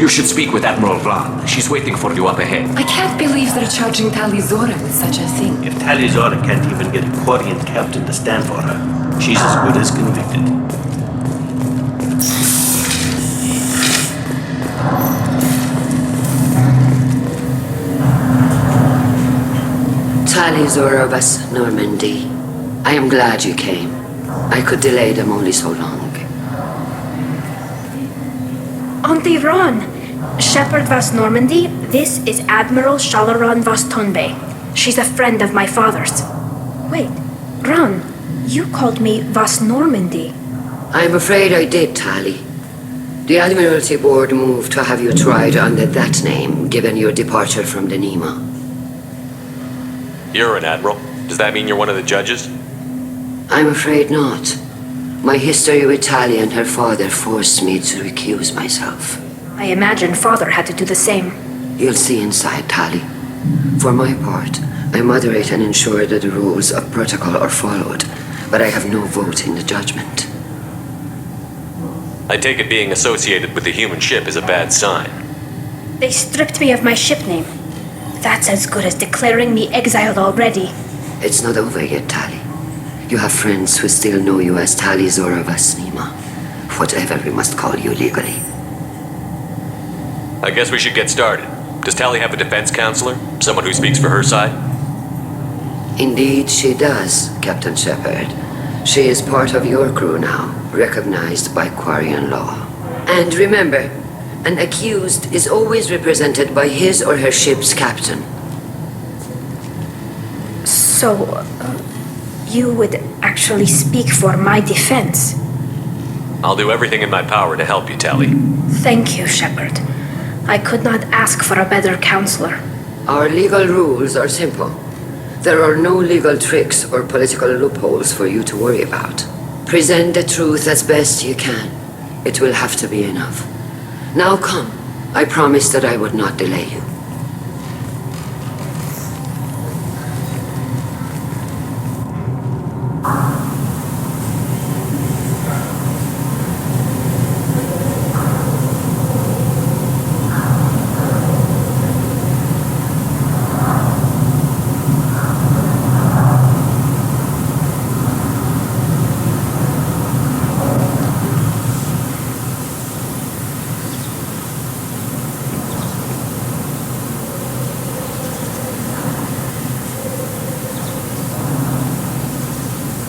You should speak with Admiral Rannoch. She's waiting for you up ahead. I can't believe they're charging Tali'Zorah with such a thing. If Tali'Zorah can't even get a Quarian captain to stand for her, she's as good as convicted. Tali'Zorah Vas Normandy, I am glad you came. I could delay them only so long. Auntie Ron! Shepard Vas Normandy, this is Admiral Shalaran Vas Tonbe. She's a friend of my father's. Wait, Ron, you called me Vas Normandy. I'm afraid I did, Tali. The Admiralty Board moved to have you tried under that name, given your departure from the Nima. You're an Admiral. Does that mean you're one of the judges? I'm afraid not. My history with Tali and her father forced me to recuse myself. I imagine father had to do the same. You'll see inside, Tali. For my part, I moderate and ensure that the rules of protocol are followed, but I have no vote in the judgment. I take it being associated with the human ship is a bad sign. They stripped me of my ship name. That's as good as declaring me exiled already. It's not over yet, Tali. You have friends who still know you as Tali'Zorah Vas Nima, whatever we must call you legally. I guess we should get started. Does Tali have a defense counselor? Someone who speaks for her side? Indeed, she does, Captain Shepard. She is part of your crew now, recognized by Quarian law. And remember, an accused is always represented by his or her ship's captain. So, you would actually speak for my defense? I'll do everything in my power to help you, Tali. Thank you, Shepard. I could not ask for a better counselor. Our legal rules are simple. There are no legal tricks or political loopholes for you to worry about. Present the truth as best you can. It will have to be enough. Now come. I promised that I would not delay you.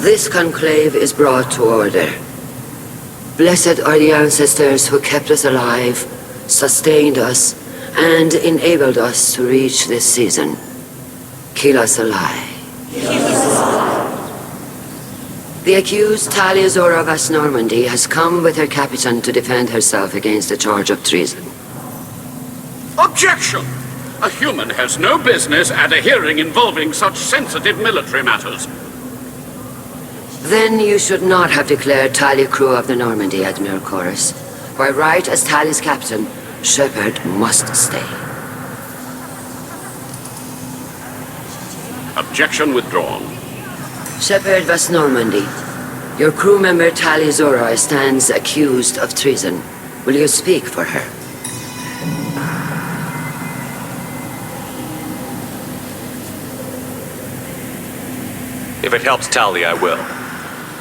This conclave is brought to order. Blessed are the ancestors who kept us alive, sustained us, and enabled us to reach this season. Kila Salai. The accused Tali'Zorah Vas Normandy has come with her captain to defend herself against the charge of treason. Objection! A human has no business at a hearing involving such sensitive military matters. Then you should not have declared Tali crew of the Normandy, Admiral Chorus. By right as Tali's captain, Shepard must stay. Objection withdrawn. Shepard Vas Normandy, your crew member Tali'Zorah stands accused of treason. Will you speak for her? If it helps Tali, I will.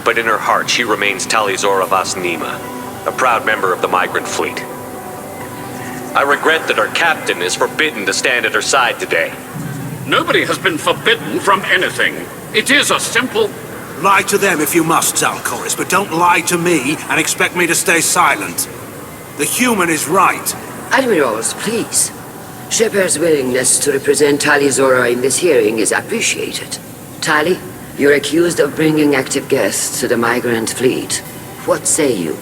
But in her heart, she remains Tali'Zorah Vas Nima, a proud member of the migrant fleet. I regret that her captain is forbidden to stand at her side today. Nobody has been forbidden from anything. It is a simple... Lie to them if you must, Zalcoris, but don't lie to me and expect me to stay silent. The human is right. Admirals, please. Shepard's willingness to represent Tali'Zorah in this hearing is appreciated. Tali, you're accused of bringing active Geth to the migrant fleet. What say you?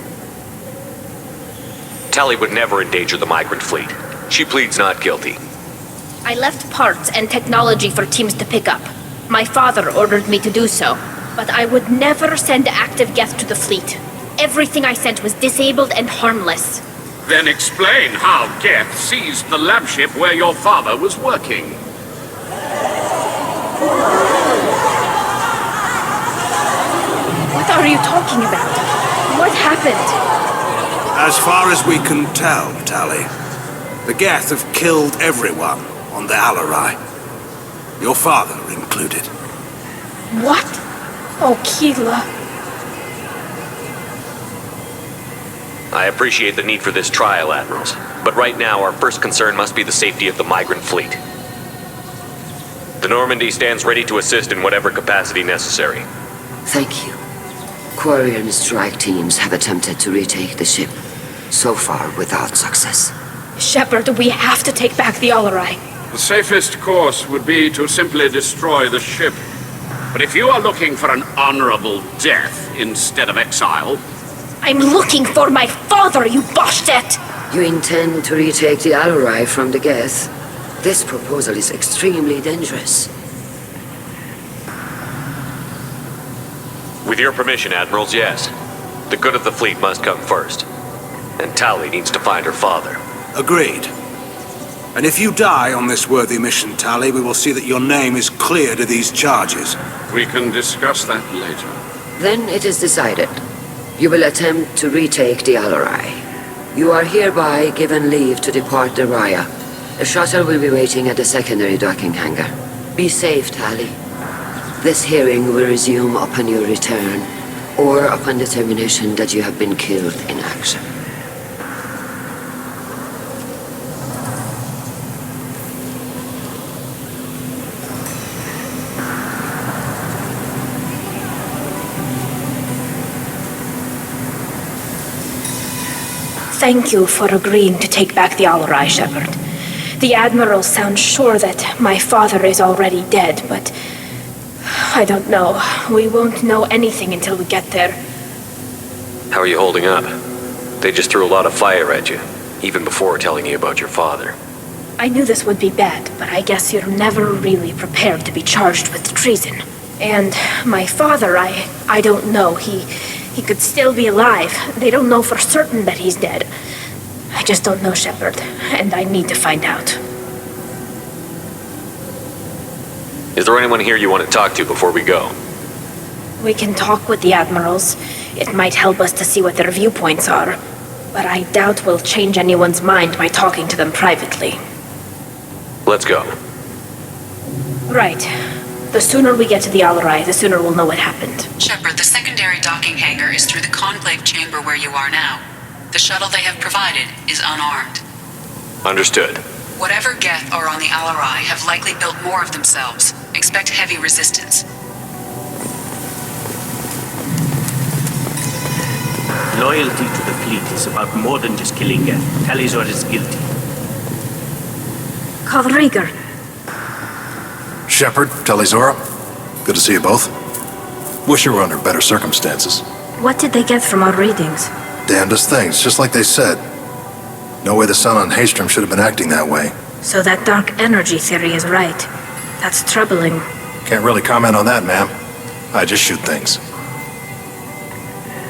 Tali would never endanger the migrant fleet. She pleads not guilty. I left parts and technology for teams to pick up. My father ordered me to do so, but I would never send active Geth to the fleet. Everything I sent was disabled and harmless. Then explain how Geth seized the lab ship where your father was working. What are you talking about? What happened? As far as we can tell, Tali, the Geth have killed everyone on the Alarai. Your father included. What? Oh, Keela. I appreciate the need for this trial, Admirals. But right now, our first concern must be the safety of the migrant fleet. The Normandy stands ready to assist in whatever capacity necessary. Thank you. Quarian strike teams have attempted to retake the ship, so far without success. Shepard, we have to take back the Alarai. The safest course would be to simply destroy the ship. But if you are looking for an honorable death instead of exile... I'm looking for my father, you Boshtet! You intend to retake the Alarai from the Geth? This proposal is extremely dangerous. With your permission, Admirals, yes. The good of the fleet must come first. And Tali needs to find her father. Agreed. And if you die on this worthy mission, Tali, we will see that your name is cleared of these charges. We can discuss that later. Then it is decided. You will attempt to retake the Alarai. You are hereby given leave to depart the Raya. A shuttle will be waiting at the secondary docking hangar. Be safe, Tali. This hearing will resume upon your return, or upon determination that you have been killed in action. Thank you for agreeing to take back the Alarai, Shepard. The Admiral sounds sure that my father is already dead, but... I don't know. We won't know anything until we get there. How are you holding up? They just threw a lot of fire at you, even before telling you about your father. I knew this would be bad, but I guess you're never really prepared to be charged with treason. And my father, I don't know. He could still be alive. They don't know for certain that he's dead. I just don't know, Shepard, and I need to find out. Is there anyone here you want to talk to before we go? We can talk with the Admirals. It might help us to see what their viewpoints are. But I doubt we'll change anyone's mind by talking to them privately. Let's go. Right. The sooner we get to the Alarai, the sooner we'll know what happened. Shepard, the secondary docking hangar is through the conclave chamber where you are now. The shuttle they have provided is unarmed. Understood. Whatever Geth are on the Alarai have likely built more of themselves. Expect heavy resistance. Loyalty to the fleet is about more than just killing Geth. Tali'Zorah is guilty. Kalrieger. Shepard, Tali'Zorah, good to see you both. Wish you were under better circumstances. What did they get from our readings? Damnedest things, just like they said. No way the sun on Haystrom should have been acting that way. So that dark energy theory is right. That's troubling. Can't really comment on that, ma'am. I just shoot things.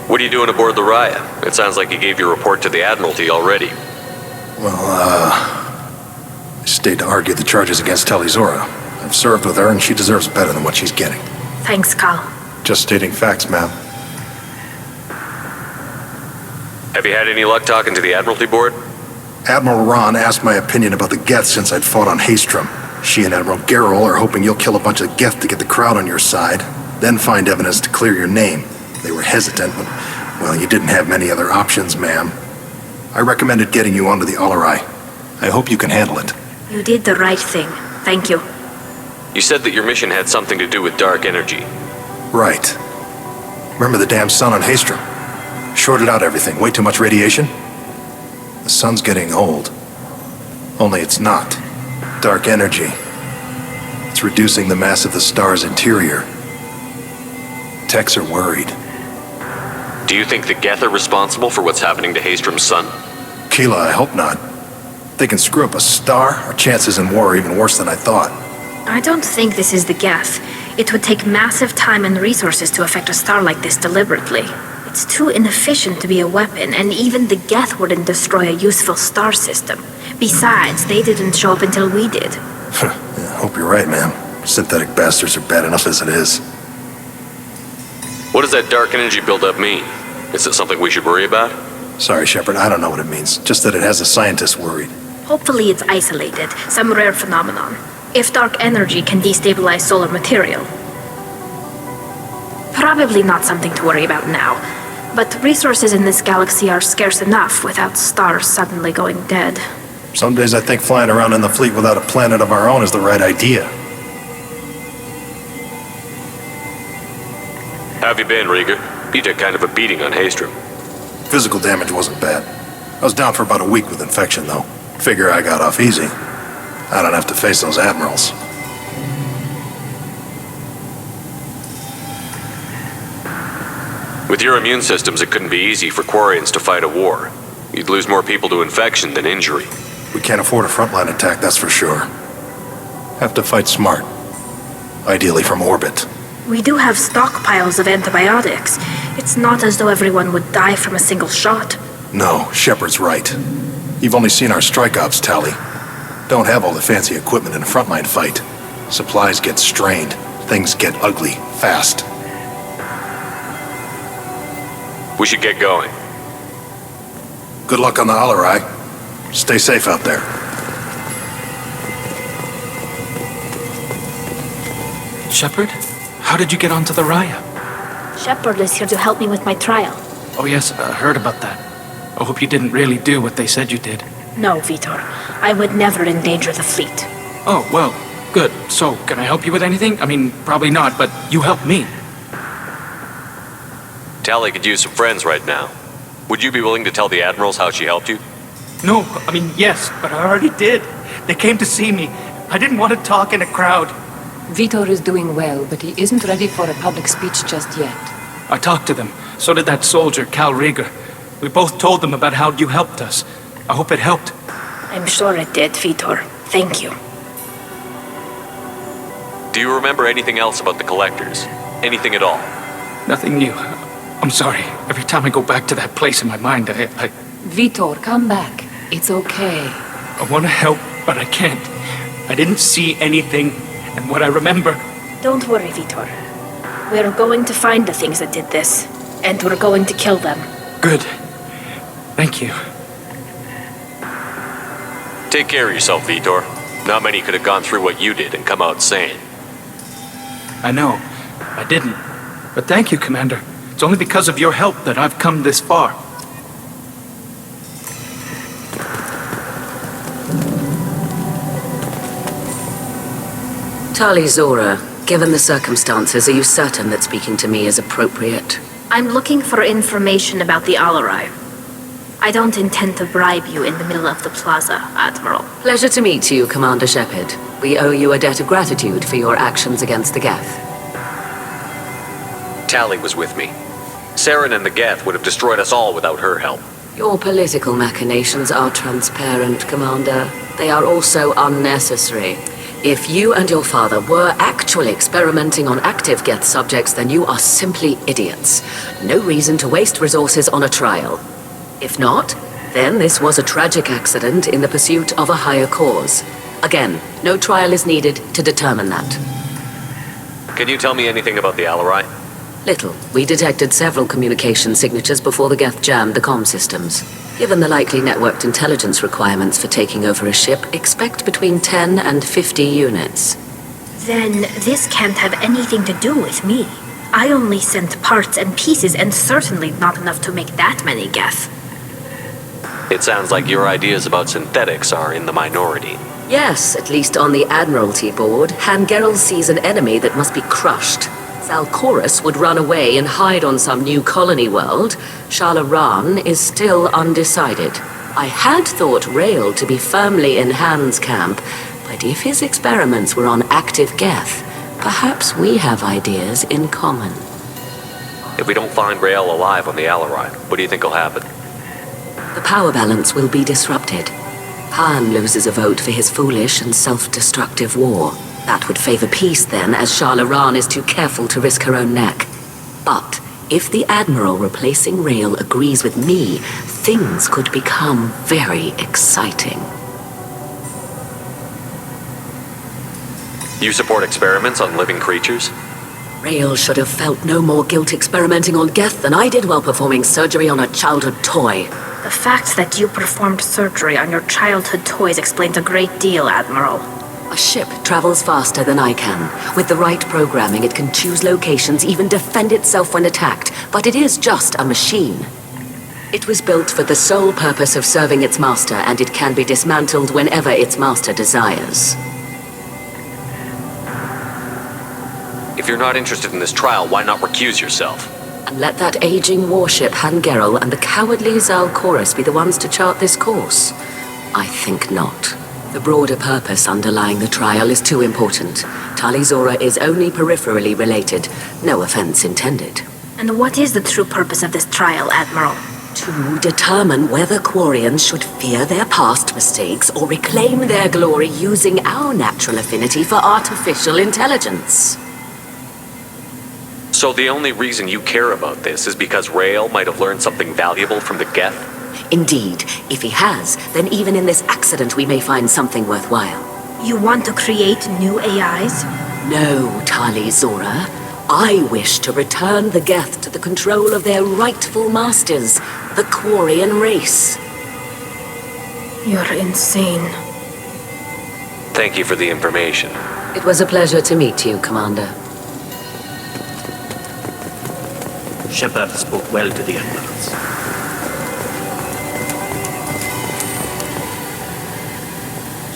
What are you doing aboard the Raya? It sounds like you gave your report to the Admiralty already. Well, I stayed to argue the charges against Tali'Zorah. I've served with her, and she deserves better than what she's getting. Thanks, Kal. Just stating facts, ma'am. Have you had any luck talking to the Admiralty board? Admiral Ron asked my opinion about the Geth since I'd fought on Haystrom. She and Admiral Garrel are hoping you'll kill a bunch of Geth to get the crowd on your side, then find evidence to clear your name. They were hesitant, but, well, you didn't have many other options, ma'am. I recommended getting you onto the Alarai. I hope you can handle it. You did the right thing. Thank you. You said that your mission had something to do with dark energy. Right. Remember the damn sun on Haystrom? Shorted out everything. Way too much radiation? The sun's getting old. Only it's not. Dark energy. It's reducing the mass of the star's interior. Techs are worried. Do you think the Geth are responsible for what's happening to Haystrom's sun? Keela, I hope not. they can screw up a star, our chances in war are even worse than I thought. I don't think this is the Geth. It would take massive time and resources to affect a star like this deliberately. It's too inefficient to be a weapon, and even the Geth wouldn't destroy a useful star system. Besides, they didn't show up until we did. Yeah, hope you're right, man. Synthetic bastards are bad enough as it is. What does that dark energy buildup mean? Is it something we should worry about? Sorry, Shepard, I don't know what it means. Just that it has the scientists worried. Hopefully it's isolated, some rare phenomenon. If dark energy can destabilize solar material. Probably not something to worry about now. But resources in this galaxy are scarce enough without stars suddenly going dead. Some days I think flying around in the fleet without a planet of our own is the right idea. How have you been, Rieger? You took kind of a beating on Haystrom. Physical damage wasn't bad. I was down for about a week with infection, though. Figure I got off easy. I don't have to face those admirals. With your immune systems, it couldn't be easy for Quarians to fight a war. You'd lose more people to infection than injury. We can't afford a frontline attack, that's for sure. Have to fight smart. Ideally from orbit. We do have stockpiles of antibiotics. It's not as though everyone would die from a single shot. No, Shepard's right. You've only seen our strike ops, Tali. Don't have all the fancy equipment in a frontline fight. Supplies get strained. Things get ugly, fast. We should get going. Good luck on the Alarai. Stay safe out there. Shepard? How did you get onto the Raya? Shepard is here to help me with my trial. Oh yes, I heard about that. I hope you didn't really do what they said you did. No, Vitor. I would never endanger the fleet. Oh, well, good. So, can I help you with anything? I mean, probably not, but you helped me. Tali could use some friends right now. Would you be willing to tell the admirals how she helped you? No, I mean, yes, but I already did. They came to see me. I didn't want to talk in a crowd. Vitor is doing well, but he isn't ready for a public speech just yet. I talked to them. So did that soldier, Cal Rieger. We both told them about how you helped us. I hope it helped. I'm sure it did, Vitor. Thank you. Do you remember anything else about the Collectors? Anything at all? Nothing new. I'm sorry. Every time I go back to that place in my mind, I Vitor, come back. It's okay. I want to help, but I can't. I didn't see anything, and what I remember... Don't worry, Vitor. We're going to find the things that did this, and we're going to kill them. Good. Thank you. Take care of yourself, Vitor. Not many could have gone through what you did and come out sane. I know. I didn't. But thank you, Commander. It's only because of your help that I've come this far. Tali'Zorah, given the circumstances, are you certain that speaking to me is appropriate? I'm looking for information about the Alarai. I don't intend to bribe you in the middle of the plaza, Admiral. Pleasure to meet you, Commander Shepard. We owe you a debt of gratitude for your actions against the Geth. Tali was with me. Saren and the Geth would have destroyed us all without her help. Your political machinations are transparent, Commander. They are also unnecessary. If you and your father were actually experimenting on active Geth subjects, then you are simply idiots. No reason to waste resources on a trial. If not, then this was a tragic accident in the pursuit of a higher cause. Again, no trial is needed to determine that. Can you tell me anything about the Alarai? Little. We detected several communication signatures before the Geth jammed the comm systems. Given the likely networked intelligence requirements for taking over a ship, expect between 10 and 50 units. Then this can't have anything to do with me. I only sent parts and pieces, and certainly not enough to make that many Geth. It sounds like your ideas about synthetics are in the minority. Yes, at least on the Admiralty board, Hangerel sees an enemy that must be crushed. Zalcorus would run away and hide on some new colony world. Shalaran is still undecided. I had thought Rael to be firmly in Han's camp, but if his experiments were on active Geth, perhaps we have ideas in common. If we don't find Rael alive on the Alarai, what do you think will happen? The power balance will be disrupted. Khan loses a vote for his foolish and self-destructive war. That would favor peace then, as Shah Laran is too careful to risk her own neck. But if the Admiral replacing Rael agrees with me, things could become very exciting. You support experiments on living creatures? Rael should have felt no more guilt experimenting on Geth than I did while performing surgery on a childhood toy. The fact that you performed surgery on your childhood toys explains a great deal, Admiral. A ship travels faster than I can. With the right programming, it can choose locations, even defend itself when attacked. But it is just a machine. It was built for the sole purpose of serving its master, and it can be dismantled whenever its master desires. If you're not interested in this trial, why not recuse yourself? And let that aging warship Hangerel and the cowardly Zal Chorus be the ones to chart this course? I think not. The broader purpose underlying the trial is too important. Tali'Zorah is only peripherally related. No offense intended. And what is the true purpose of this trial, Admiral? To determine whether Quarians should fear their past mistakes or reclaim their glory using our natural affinity for artificial intelligence. So the only reason you care about this is because Rael might have learned something valuable from the Geth? Indeed. If he has, then even in this accident we may find something worthwhile. You want to create new AIs? No, Tali'Zorah. I wish to return the Geth to the control of their rightful masters, the Quarian race. You're insane. Thank you for the information. It was a pleasure to meet you, Commander. Shepard spoke well to the Admirals.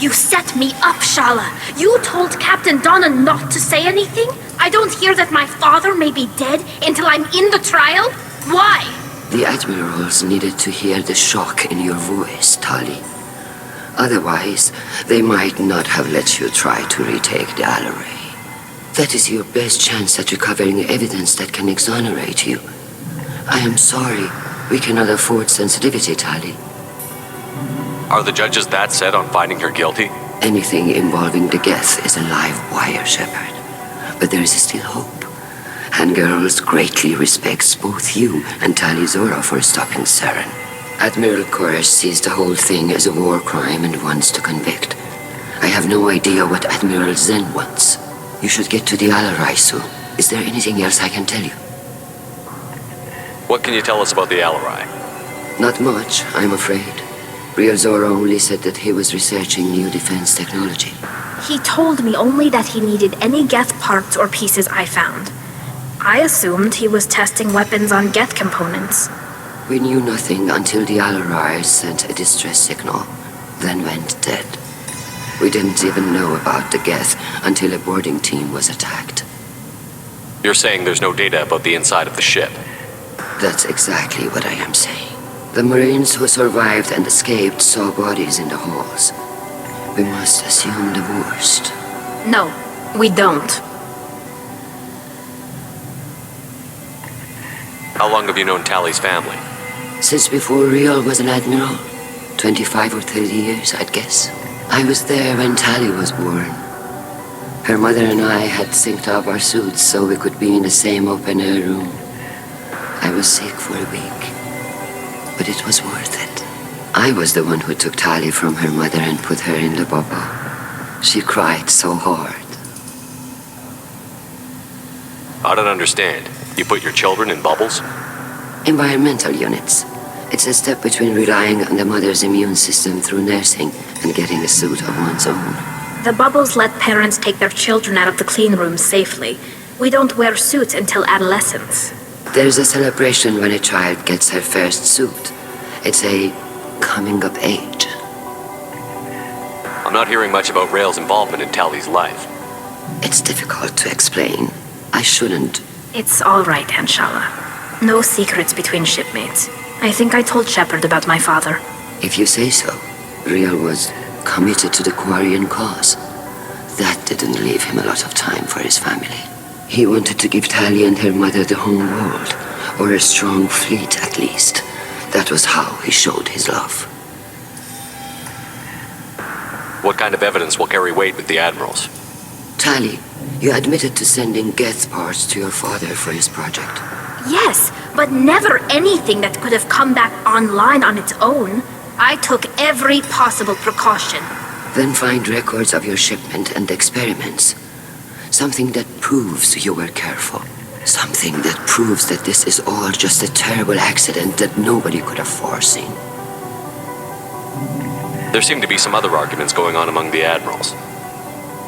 You set me up, Shala. You told Captain Donna not to say anything? I don't hear that my father may be dead until I'm in the trial? Why? The Admirals needed to hear the shock in your voice, Tali. Otherwise, they might not have let you try to retake the Alarai. That is your best chance at recovering evidence that can exonerate you. I am sorry. We cannot afford sensitivity, Tali. Are the judges that set on finding her guilty? Anything involving the Geth is a live wire, Shepard. But there is still hope. Hangirls greatly respects both you and Tali'Zorah for stopping Saren. Admiral Koresh sees the whole thing as a war crime and wants to convict. I have no idea what Admiral Zen wants. You should get to the Alarai soon. Is there anything else I can tell you? What can you tell us about the Alarai? Not much, I'm afraid. Tali'Zorah only said that he was researching new defense technology. He told me only that he needed any Geth parts or pieces I found. I assumed he was testing weapons on Geth components. We knew nothing until the Alarai sent a distress signal, then went dead. We didn't even know about the Geth until a boarding team was attacked. You're saying there's no data about the inside of the ship? That's exactly what I am saying. The Marines who survived and escaped saw bodies in the halls. We must assume the worst. No, we don't. How long have you known Tali's family? Since before Rael was an admiral. 25 or 30 years, I'd guess. I was there when Tali was born. Her mother and I had synced up our suits so we could be in the same open-air room. I was sick for a week, but it was worth it. I was the one who took Tali from her mother and put her in the bubble. She cried so hard. I don't understand. You put your children in bubbles? Environmental units. It's a step between relying on the mother's immune system through nursing and getting a suit of one's own. The bubbles let parents take their children out of the clean rooms safely. We don't wear suits until adolescence. There's a celebration when a child gets her first suit. It's a coming of age. I'm not hearing much about Rael's involvement in Tali's life. It's difficult to explain. I shouldn't. It's all right, Anshala. No secrets between shipmates. I think I told Shepard about my father. If you say so. Rael was committed to the Quarian cause. That didn't leave him a lot of time for his family. He wanted to give Tali and her mother the home world, or a strong fleet at least. That was how he showed his love. kind of evidence will carry weight with the admirals. Tali, you admitted to sending Geth parts to your father for his project. Yes, but never anything that could have come back online on its own. I took every possible precaution. Then find records of your shipment and experiments. Something that proves you were careful. Something that proves that this is all just a terrible accident that nobody could have foreseen. There seem to be some other arguments going on among the admirals.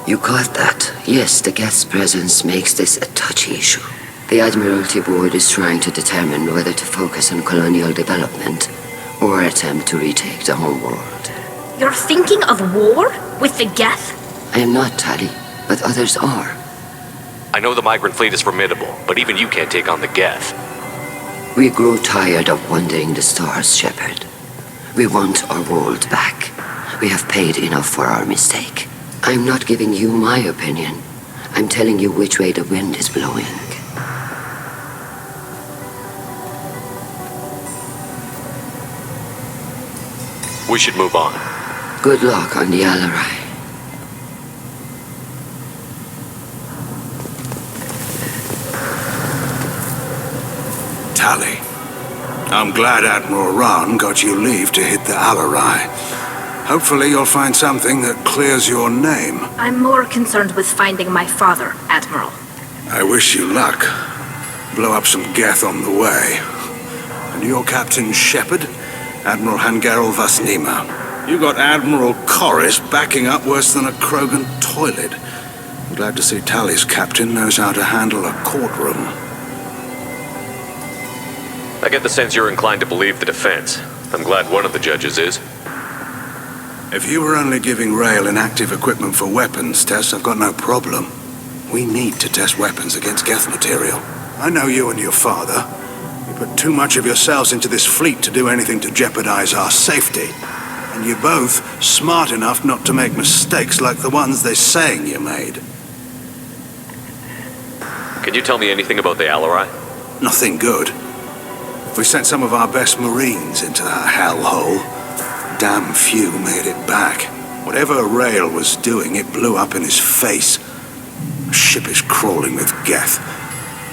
You caught that. Yes, the Geth's presence makes this a touchy issue. The Admiralty Board is trying to determine whether to focus on colonial development or attempt to retake the homeworld. You're thinking of war? With the Geth? I am not, Tali, but others are. I know the migrant fleet is formidable, but even you can't take on the Geth. We grow tired of wandering the stars, Shepard. We want our world back. We have paid enough for our mistake. I'm not giving you my opinion. I'm telling you which way the wind is blowing. We should move on. Good luck on the Alarai. Tali, I'm glad Admiral Rahn got you leave to hit the Alarai. Hopefully you'll find something that clears your name. I'm more concerned with finding my father, Admiral. I wish you luck. Blow up some Geth on the way. And your Captain Shepard? Admiral Hangarel Vas Normandy. You got Admiral Corris backing up worse than a Krogan toilet. I'm glad to see Tali's captain knows how to handle a courtroom. I get the sense you're inclined to believe the defense. I'm glad one of the judges is. If you were only giving Rail inactive equipment for weapons tests, I've got no problem. We need to test weapons against Geth material. I know you and your father. You put too much of yourselves into this fleet to do anything to jeopardize our safety. And you're both smart enough not to make mistakes like the ones they're saying you made. Can you tell me anything about the Alarai? Nothing good. We sent some of our best Marines into that hellhole. Damn few made it back. Whatever Rail was doing, it blew up in his face. The ship is crawling with Geth.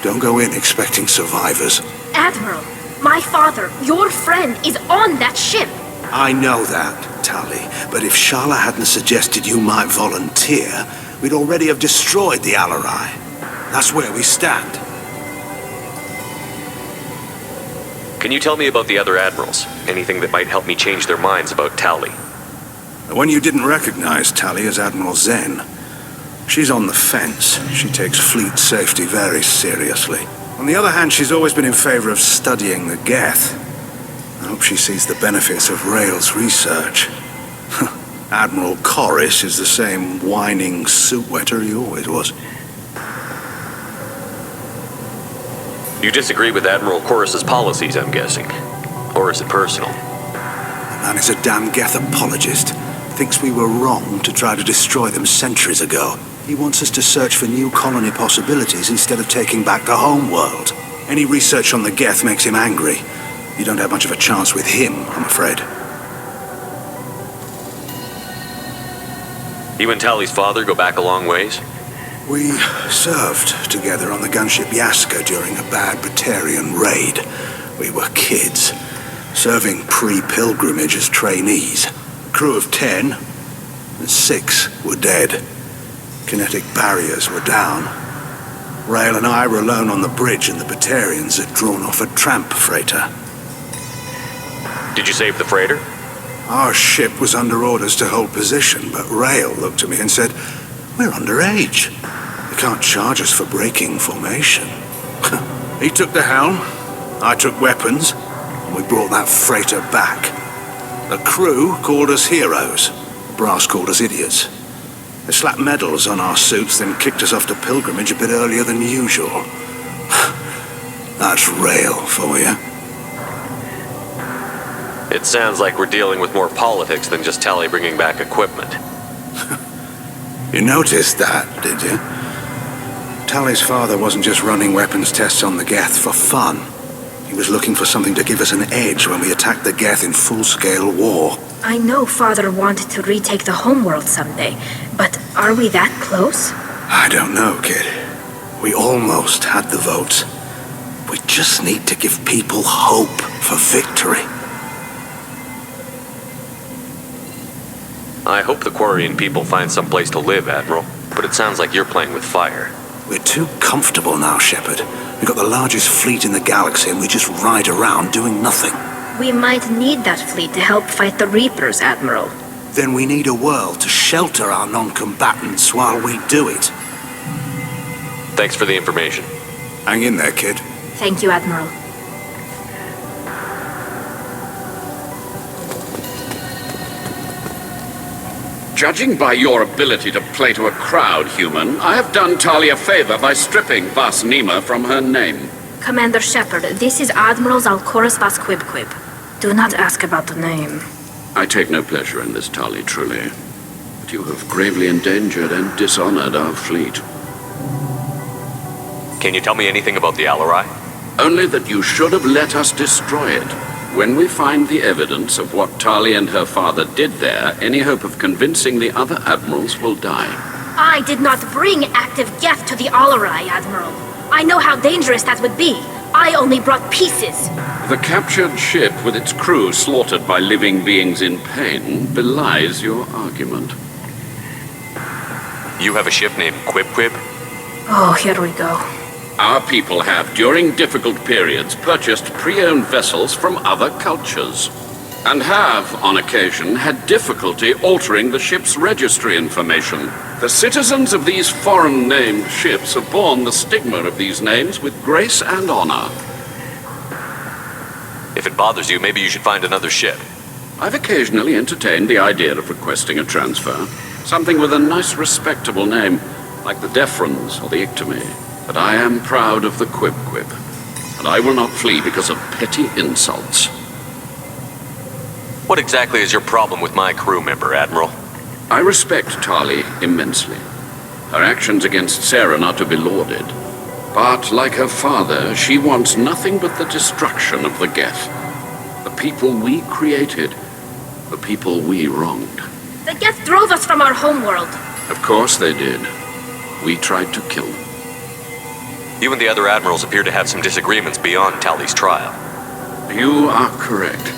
Don't go in expecting survivors. Admiral, my father, your friend, is on that ship. I know that, Tali, but if Shala hadn't suggested you might volunteer, we'd already have destroyed the Alarai. That's where we stand. Can you tell me about the other admirals? Anything that might help me change their minds about Tali? The one you didn't recognize, Tali, is Admiral Zen. She's on the fence. She takes fleet safety very seriously. On the other hand, she's always been in favor of studying the Geth. I hope she sees the benefits of Rail's research. Admiral Corris is the same whining suit-wetter he always was. You disagree with Admiral Corris's policies, I'm guessing. Or is it personal? The man is a damn Geth apologist. Thinks we were wrong to try to destroy them centuries ago. He wants us to search for new colony possibilities instead of taking back the home world. Any research on the Geth makes him angry. You don't have much of a chance with him, I'm afraid. You and Tali's father go back a long ways? We served together on the gunship Yaska during a bad Batarian raid. We were kids, serving pre-pilgrimage as trainees. A crew of 10, and 6 were dead. Kinetic barriers were down. Rail and I were alone on the bridge, and the Batarians had drawn off a tramp freighter. Did you save the freighter? Our ship was under orders to hold position, but Rail looked at me and said, "We're underage. They can't charge us for breaking formation." He took the helm, I took weapons, and we brought that freighter back. The crew called us heroes. The brass called us idiots. They slapped medals on our suits, then kicked us off to pilgrimage a bit earlier than usual. That's Rail for you. It sounds like we're dealing with more politics than just Tali bringing back equipment. You noticed that, did you? Tali's father wasn't just running weapons tests on the Geth for fun. He was looking for something to give us an edge when we attacked the Geth in full-scale war. I know Father wanted to retake the homeworld someday, but are we that close? I don't know, kid. We almost had the votes. We just need to give people hope for victory. I hope the Quarian people find some place to live, Admiral. But it sounds like you're playing with fire. We're too comfortable now, Shepard. We've got the largest fleet in the galaxy and we just ride around doing nothing. We might need that fleet to help fight the Reapers, Admiral. Then we need a world to shelter our non-combatants while we do it. Thanks for the information. Hang in there, kid. Thank you, Admiral. Judging by your ability to play to a crowd, human, I have done Talia a favor by stripping Vas Nima from her name. Commander Shepard, this is Admiral Zalcorus Vas Quibquib. Do not ask about the name. I take no pleasure in this, Tali, truly. But you have gravely endangered and dishonored our fleet. Can you tell me anything about the Alarai? Only that you should have let us destroy it. When we find the evidence of what Tali and her father did there, any hope of convincing the other admirals will die. I did not bring active Geth to the Alarai, Admiral. I know how dangerous that would be. I only brought pieces. The captured ship with its crew slaughtered by living beings in pain belies your argument. You have a ship named Quib? Oh, here we go. Our people have, during difficult periods, purchased pre-owned vessels from other cultures, and have, on occasion, had difficulty altering the ship's registry information. The citizens of these foreign-named ships have borne the stigma of these names with grace and honor. If it bothers you, maybe you should find another ship. I've occasionally entertained the idea of requesting a transfer. Something with a nice, respectable name, like the Defrons or the Ictomy. But I am proud of the Quib, and I will not flee because of petty insults. What exactly is your problem with my crew member, Admiral? I respect Tali immensely. Her actions against Sarah are not to be lauded. But, like her father, she wants nothing but the destruction of the Geth. The people we created, the people we wronged. The Geth drove us from our homeworld. Of course they did. We tried to kill them. You and the other admirals appear to have some disagreements beyond Tali's trial. You are correct.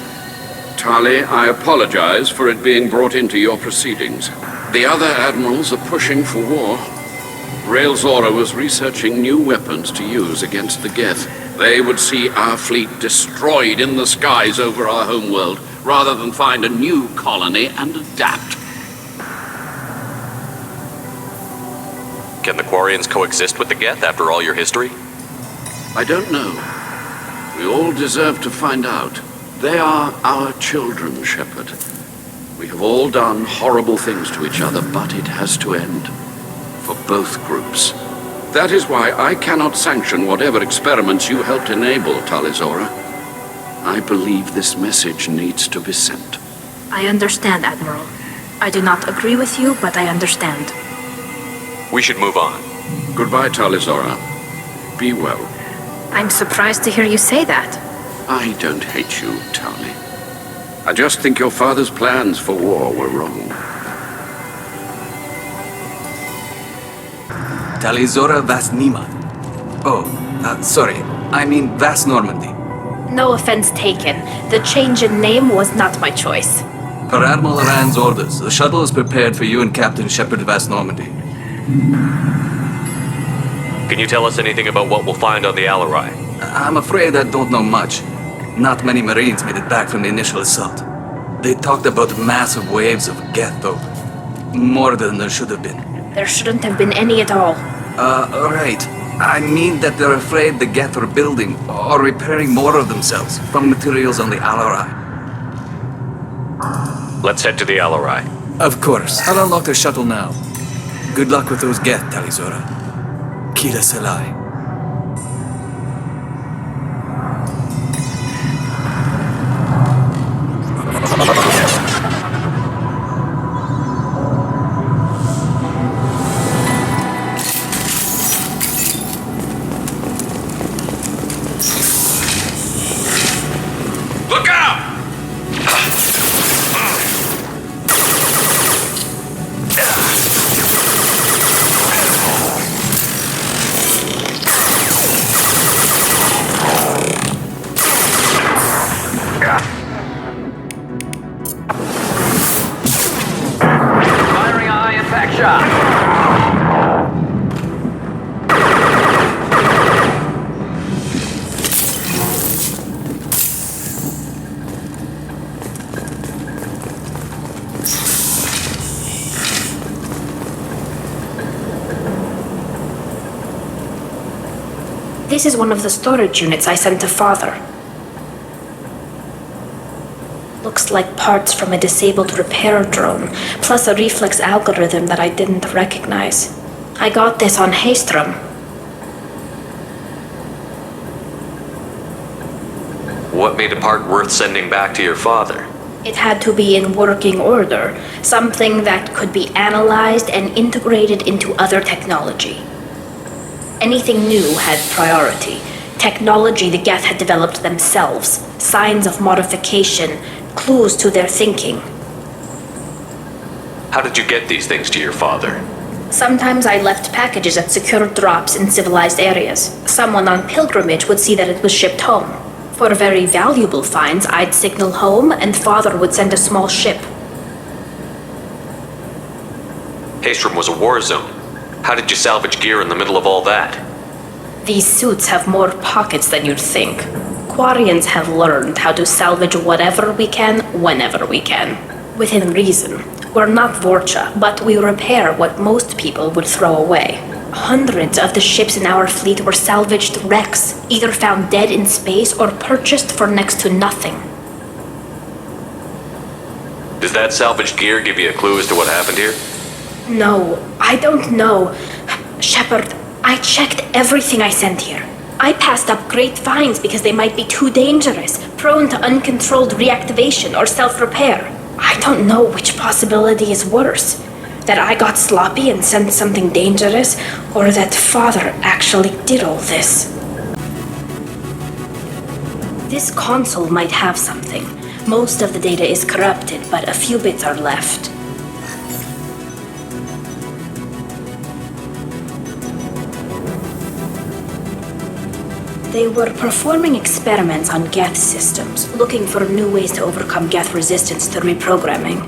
Tali, I apologize for it being brought into your proceedings. The other admirals are pushing for war. Rael'Zorah was researching new weapons to use against the Geth. They would see our fleet destroyed in the skies over our homeworld, rather than find a new colony and adapt. Can the Quarians coexist with the Geth after all your history? I don't know. We all deserve to find out. They are our children, Shepard. We have all done horrible things to each other, but it has to end. For both groups. That is why I cannot sanction whatever experiments you helped enable, Tali'Zorah. I believe this message needs to be sent. I understand, Admiral. I do not agree with you, but I understand. We should move on. Goodbye, Tali'Zorah. Be well. I'm surprised to hear you say that. I don't hate you, Tali. I just think your father's plans for war were wrong. Tali'Zorah Vas Nima. Sorry. I mean Vas Normandy. No offense taken. The change in name was not my choice. Per Admiral Rand's orders, the shuttle is prepared for you and Captain Shepard Vas Normandy. Can you tell us anything about what we'll find on the Alarai? I'm afraid I don't know much. Not many Marines made it back from the initial assault. They talked about massive waves of Geth, though. More than there should have been. There shouldn't have been any at all. Right. I mean that they're afraid the Geth are building or repairing more of themselves from materials on the Alarai. Let's head to the Alarai. Of course. I'll unlock the shuttle now. Good luck with those Geth, Tali'Zorah. Kila Salai. This is one of the storage units I sent to Father. Looks like parts from a disabled repair drone, plus a reflex algorithm that I didn't recognize. I got this on Haestrom. What made a part worth sending back to your father? It had to be in working order, something that could be analyzed and integrated into other technology. Anything new had priority. Technology the Geth had developed themselves, signs of modification, clues to their thinking. How did you get these things to your father? Sometimes I left packages at secure drops in civilized areas. Someone on pilgrimage would see that it was shipped home. For very valuable finds, I'd signal home and Father would send a small ship. Haestrom was a war zone. How did you salvage gear in the middle of all that? These suits have more pockets than you'd think. Quarians have learned how to salvage whatever we can, whenever we can. Within reason. We're not Vorcha, but we repair what most people would throw away. Hundreds of the ships in our fleet were salvaged wrecks, either found dead in space or purchased for next to nothing. Does that salvaged gear give you a clue as to what happened here? No, I don't know. Shepard, I checked everything I sent here. I passed up great finds because they might be too dangerous, prone to uncontrolled reactivation or self-repair. I don't know which possibility is worse. That I got sloppy and sent something dangerous, or that Father actually did all this. This console might have something. Most of the data is corrupted, but a few bits are left. They were performing experiments on Geth systems, looking for new ways to overcome Geth resistance to reprogramming.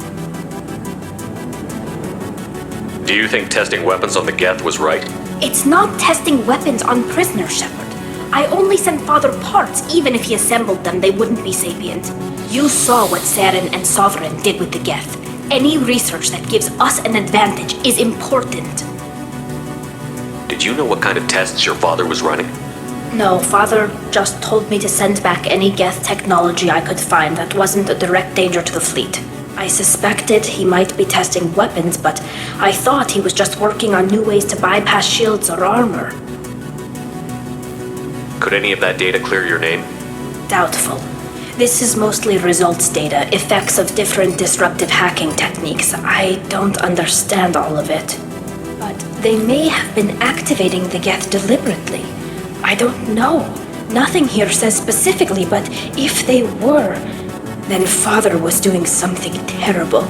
Do you think testing weapons on the Geth was right? It's not testing weapons on prisoners, Shepard. I only sent Father parts. Even if he assembled them, they wouldn't be sapient. You saw what Saren and Sovereign did with the Geth. Any research that gives us an advantage is important. Did you know what kind of tests your father was running? No, Father just told me to send back any Geth technology I could find that wasn't a direct danger to the fleet. I suspected he might be testing weapons, but I thought he was just working on new ways to bypass shields or armor. Could any of that data clear your name? Doubtful. This is mostly results data, effects of different disruptive hacking techniques. I don't understand all of it. But they may have been activating the Geth deliberately. I don't know. Nothing here says specifically, but if they were, then Father was doing something terrible.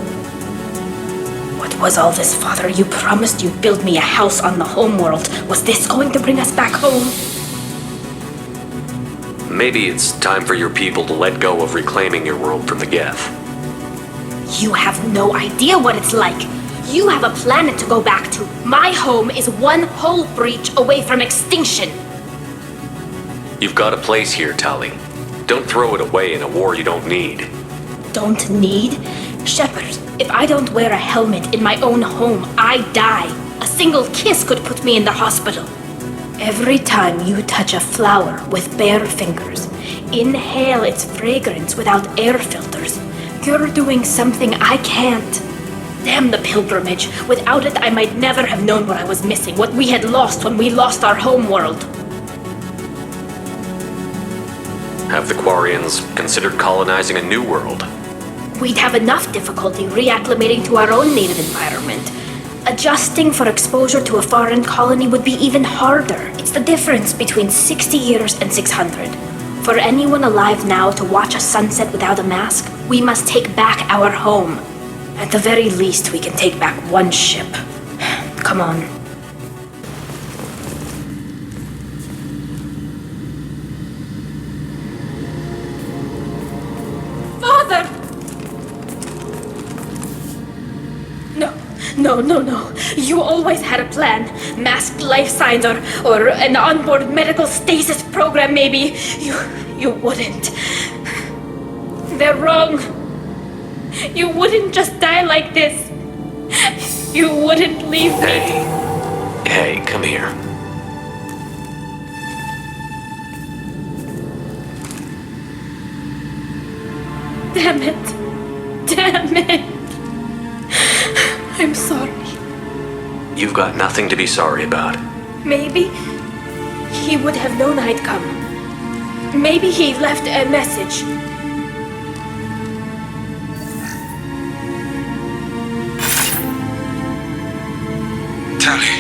What was all this, Father? You promised you'd build me a house on the homeworld. Was this going to bring us back home? Maybe it's time for your people to let go of reclaiming your world from the Geth. You have no idea what it's like. You have a planet to go back to. My home is one hull breach away from extinction. You've got a place here, Tali. Don't throw it away in a war you don't need. Don't need? Shepard, if I don't wear a helmet in my own home, I die. A single kiss could put me in the hospital. Every time you touch a flower with bare fingers, inhale its fragrance without air filters, you're doing something I can't. Damn the pilgrimage. Without it, I might never have known what I was missing, what we had lost when we lost our homeworld. Have the Quarians considered colonizing a new world? We'd have enough difficulty reacclimating to our own native environment. Adjusting for exposure to a foreign colony would be even harder. It's the difference between 60 years and 600. For anyone alive now to watch a sunset without a mask, we must take back our home. At the very least, we can take back one ship. Come on. Father! No. You always had a plan. Masked life signs or an onboard medical stasis program, maybe. You wouldn't. They're wrong. You wouldn't just die like this. You wouldn't leave me. Hey, come here. Damn it. Damn it. I'm sorry. You've got nothing to be sorry about. Maybe he would have known I'd come. Maybe he left a message. Tali,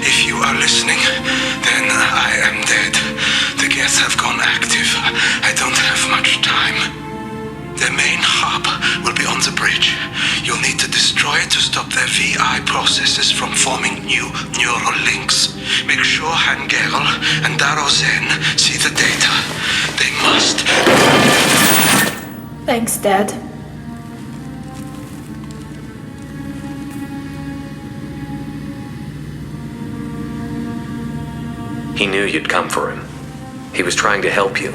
if you are listening, then I am dead. The Geth have gone active. I don't have much time. The main hub will be on the bridge. You'll need to destroy it to stop their VI processes from forming new neural links. Make sure Hangerl and Darozen see the data. They must. Thanks, Dad. He knew you'd come for him. He was trying to help you.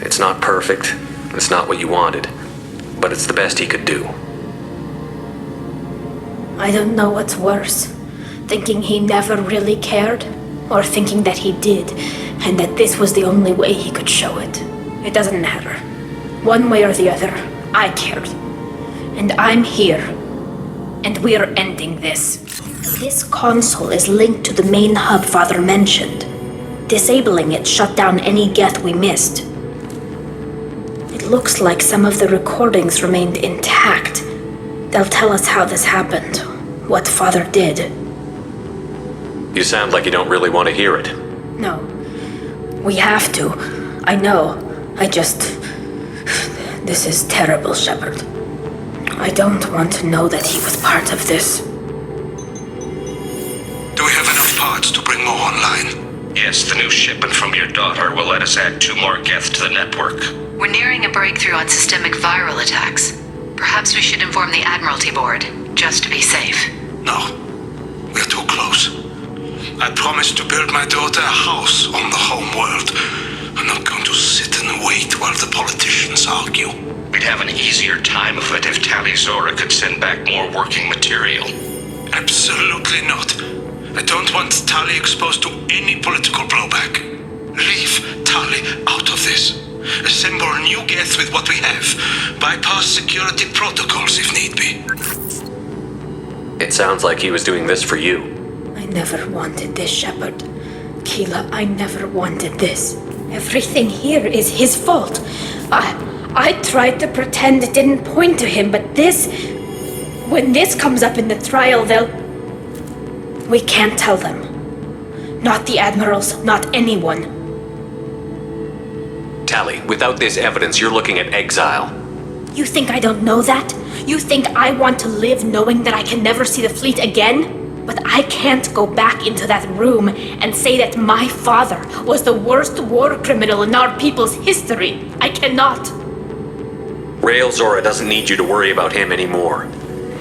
It's not perfect. It's not what you wanted. But it's the best he could do. I don't know what's worse. Thinking he never really cared, or thinking that he did, and that this was the only way he could show it. It doesn't matter. One way or the other, I cared. And I'm here. And we're ending this. This console is linked to the main hub Father mentioned. Disabling it shut down any Geth we missed. It looks like some of the recordings remained intact. They'll tell us how this happened, what Father did. You sound like you don't really want to hear it. No. We have to. I know. This is terrible, Shepard. I don't want to know that he was part of this. Do we have enough parts to bring more online? Yes, the new shipment from your daughter will let us add 2 more Geth to the network. We're nearing a breakthrough on systemic viral attacks. Perhaps we should inform the Admiralty Board, just to be safe. No. We're too close. I promised to build my daughter a house on the home world. I'm not going to sit and wait while the politicians argue. We'd have an easier time of it if Tali'Zorah could send back more working material. Absolutely not. I don't want Tali exposed to any political blowback. Leave Tali out of this. Assemble new Geth with what we have. Bypass security protocols if need be. It sounds like he was doing this for you. I never wanted this, Shepard. Keela, I never wanted this. Everything here is his fault. I tried to pretend it didn't point to him, but this... When this comes up in the trial, we can't tell them. Not the admirals, not anyone. Tali, without this evidence, you're looking at exile. You think I don't know that? You think I want to live knowing that I can never see the fleet again? But I can't go back into that room and say that my father was the worst war criminal in our people's history. I cannot. Tali'Zorah doesn't need you to worry about him anymore.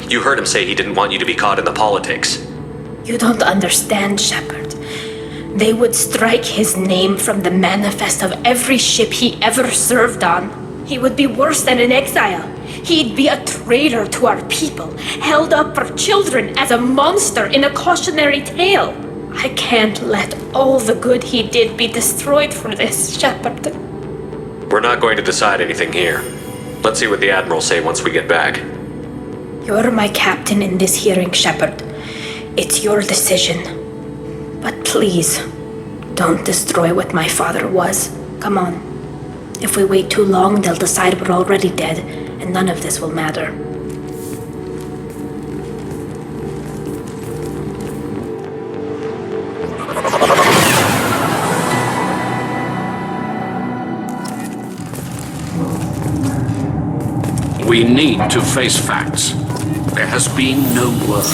You heard him say he didn't want you to be caught in the politics. You don't understand, Shepard. They would strike his name from the manifest of every ship he ever served on. He would be worse than an exile. He'd be a traitor to our people, held up for children as a monster in a cautionary tale. I can't let all the good he did be destroyed for this, Shepard. We're not going to decide anything here. Let's see what the Admirals say once we get back. You're my captain in this hearing, Shepard. It's your decision. But please, don't destroy what my father was. Come on. If we wait too long, they'll decide we're already dead, and none of this will matter. We need to face facts. There has been no word.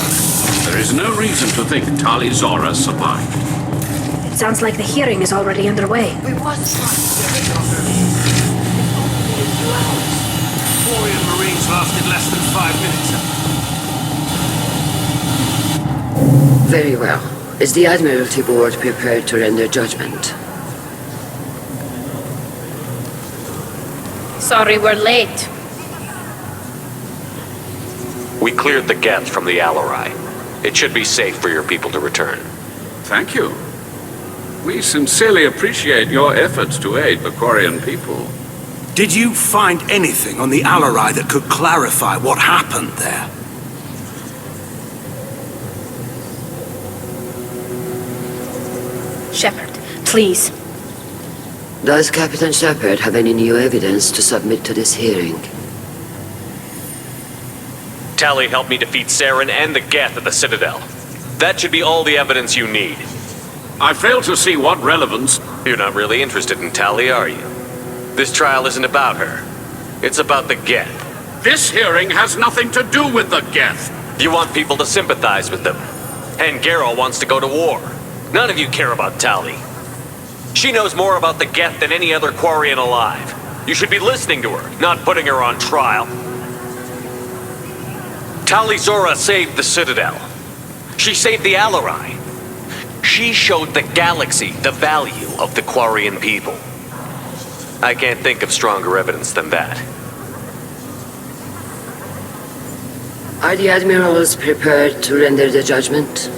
There is no reason to think Tali'Zorah survived. It sounds like the hearing is already underway. Quarian Marines lasted less than 5 minutes. Very well. Is the Admiralty Board prepared to render judgment? Sorry we're late. We cleared the Geth from the Alarai. It should be safe for your people to return. Thank you. We sincerely appreciate your efforts to aid the Quarian people. Did you find anything on the Alarai that could clarify what happened there? Shepard, please. Does Captain Shepard have any new evidence to submit to this hearing? Tali helped me defeat Saren and the Geth at the Citadel. That should be all the evidence you need. I fail to see what relevance... You're not really interested in Tali, are you? This trial isn't about her. It's about the Geth. This hearing has nothing to do with the Geth. You want people to sympathize with them. And Geralt wants to go to war. None of you care about Tali. She knows more about the Geth than any other Quarian alive. You should be listening to her, not putting her on trial. Tali'Zorah saved the Citadel. She saved the Alarai. She showed the galaxy the value of the Quarian people. I can't think of stronger evidence than that. Are the admirals prepared to render the judgment?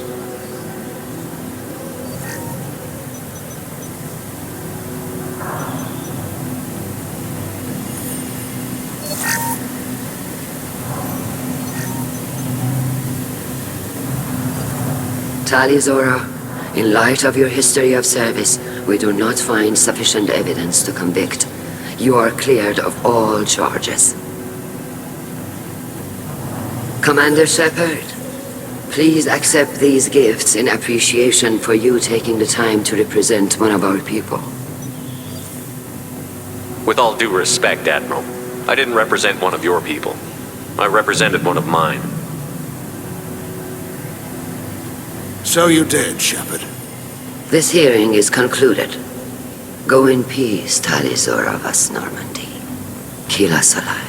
Tali'Zorah, in light of your history of service, we do not find sufficient evidence to convict. You are cleared of all charges. Commander Shepard, please accept these gifts in appreciation for you taking the time to represent one of our people. With all due respect, Admiral, I didn't represent one of your people. I represented one of mine. So you did, Shepard. This hearing is concluded. Go in peace, Tali'Zorah Vas Normandy. Kila Salai.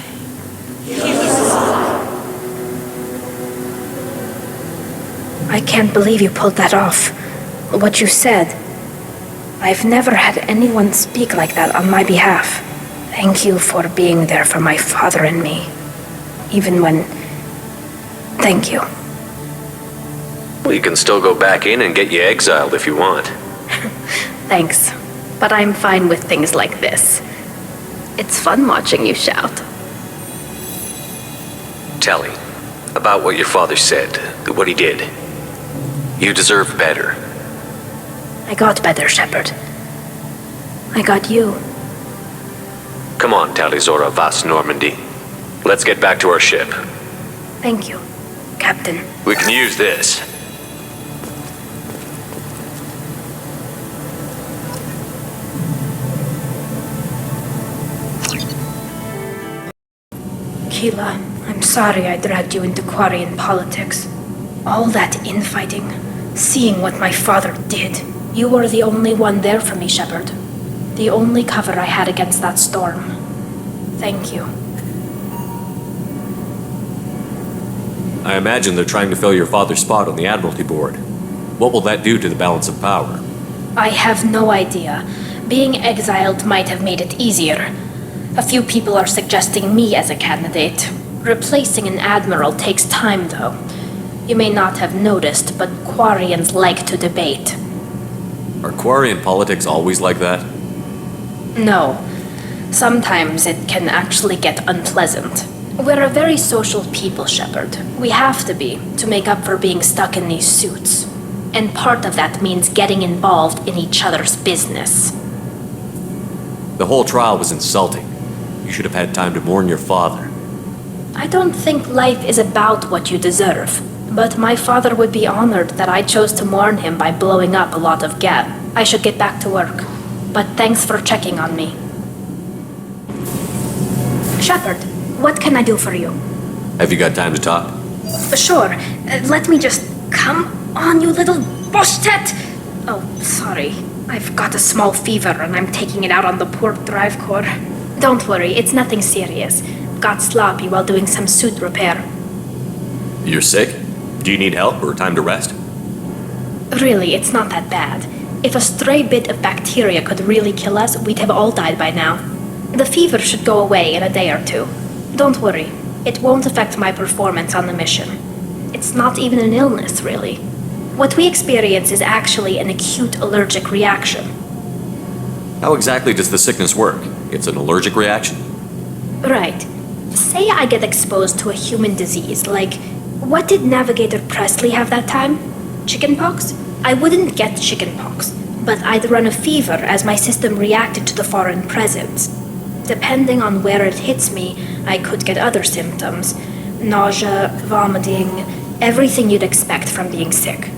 I can't believe you pulled that off. What you said. I've never had anyone speak like that on my behalf. Thank you for being there for my father and me. Even when... Thank you. We can still go back in and get you exiled if you want. Thanks. But I'm fine with things like this. It's fun watching you shout. Tali, about what your father said, what he did. You deserve better. I got better, Shepard. I got you. Come on, Tali'Zorah Vas Normandy. Let's get back to our ship. Thank you, Captain. We can use this. Keela, I'm sorry I dragged you into Quarian politics. All that infighting, seeing what my father did. You were the only one there for me, Shepard. The only cover I had against that storm. Thank you. I imagine they're trying to fill your father's spot on the Admiralty Board. What will that do to the balance of power? I have no idea. Being exiled might have made it easier. A few people are suggesting me as a candidate. Replacing an admiral takes time, though. You may not have noticed, but Quarians like to debate. Are Quarian politics always like that? No. Sometimes it can actually get unpleasant. We're a very social people, Shepard. We have to be, to make up for being stuck in these suits. And part of that means getting involved in each other's business. The whole trial was insulting. You should have had time to mourn your father. I don't think life is about what you deserve. But my father would be honored that I chose to mourn him by blowing up a lot of Geth. I should get back to work. But thanks for checking on me. Shepard, what can I do for you? Have you got time to talk? Sure. Let me just... Come on, you little bushtet! Oh, sorry. I've got a small fever and I'm taking it out on the poor drive core. Don't worry, it's nothing serious. Got sloppy while doing some suit repair. You're sick? Do you need help or time to rest? Really, it's not that bad. If a stray bit of bacteria could really kill us, we'd have all died by now. The fever should go away in a day or two. Don't worry, it won't affect my performance on the mission. It's not even an illness, really. What we experience is actually an acute allergic reaction. How exactly does the sickness work? It's an allergic reaction? Right. Say I get exposed to a human disease, like, what did Navigator Presley have that time? Chickenpox? I wouldn't get chickenpox, but I'd run a fever as my system reacted to the foreign presence. Depending on where it hits me, I could get other symptoms. Nausea, vomiting, everything you'd expect from being sick.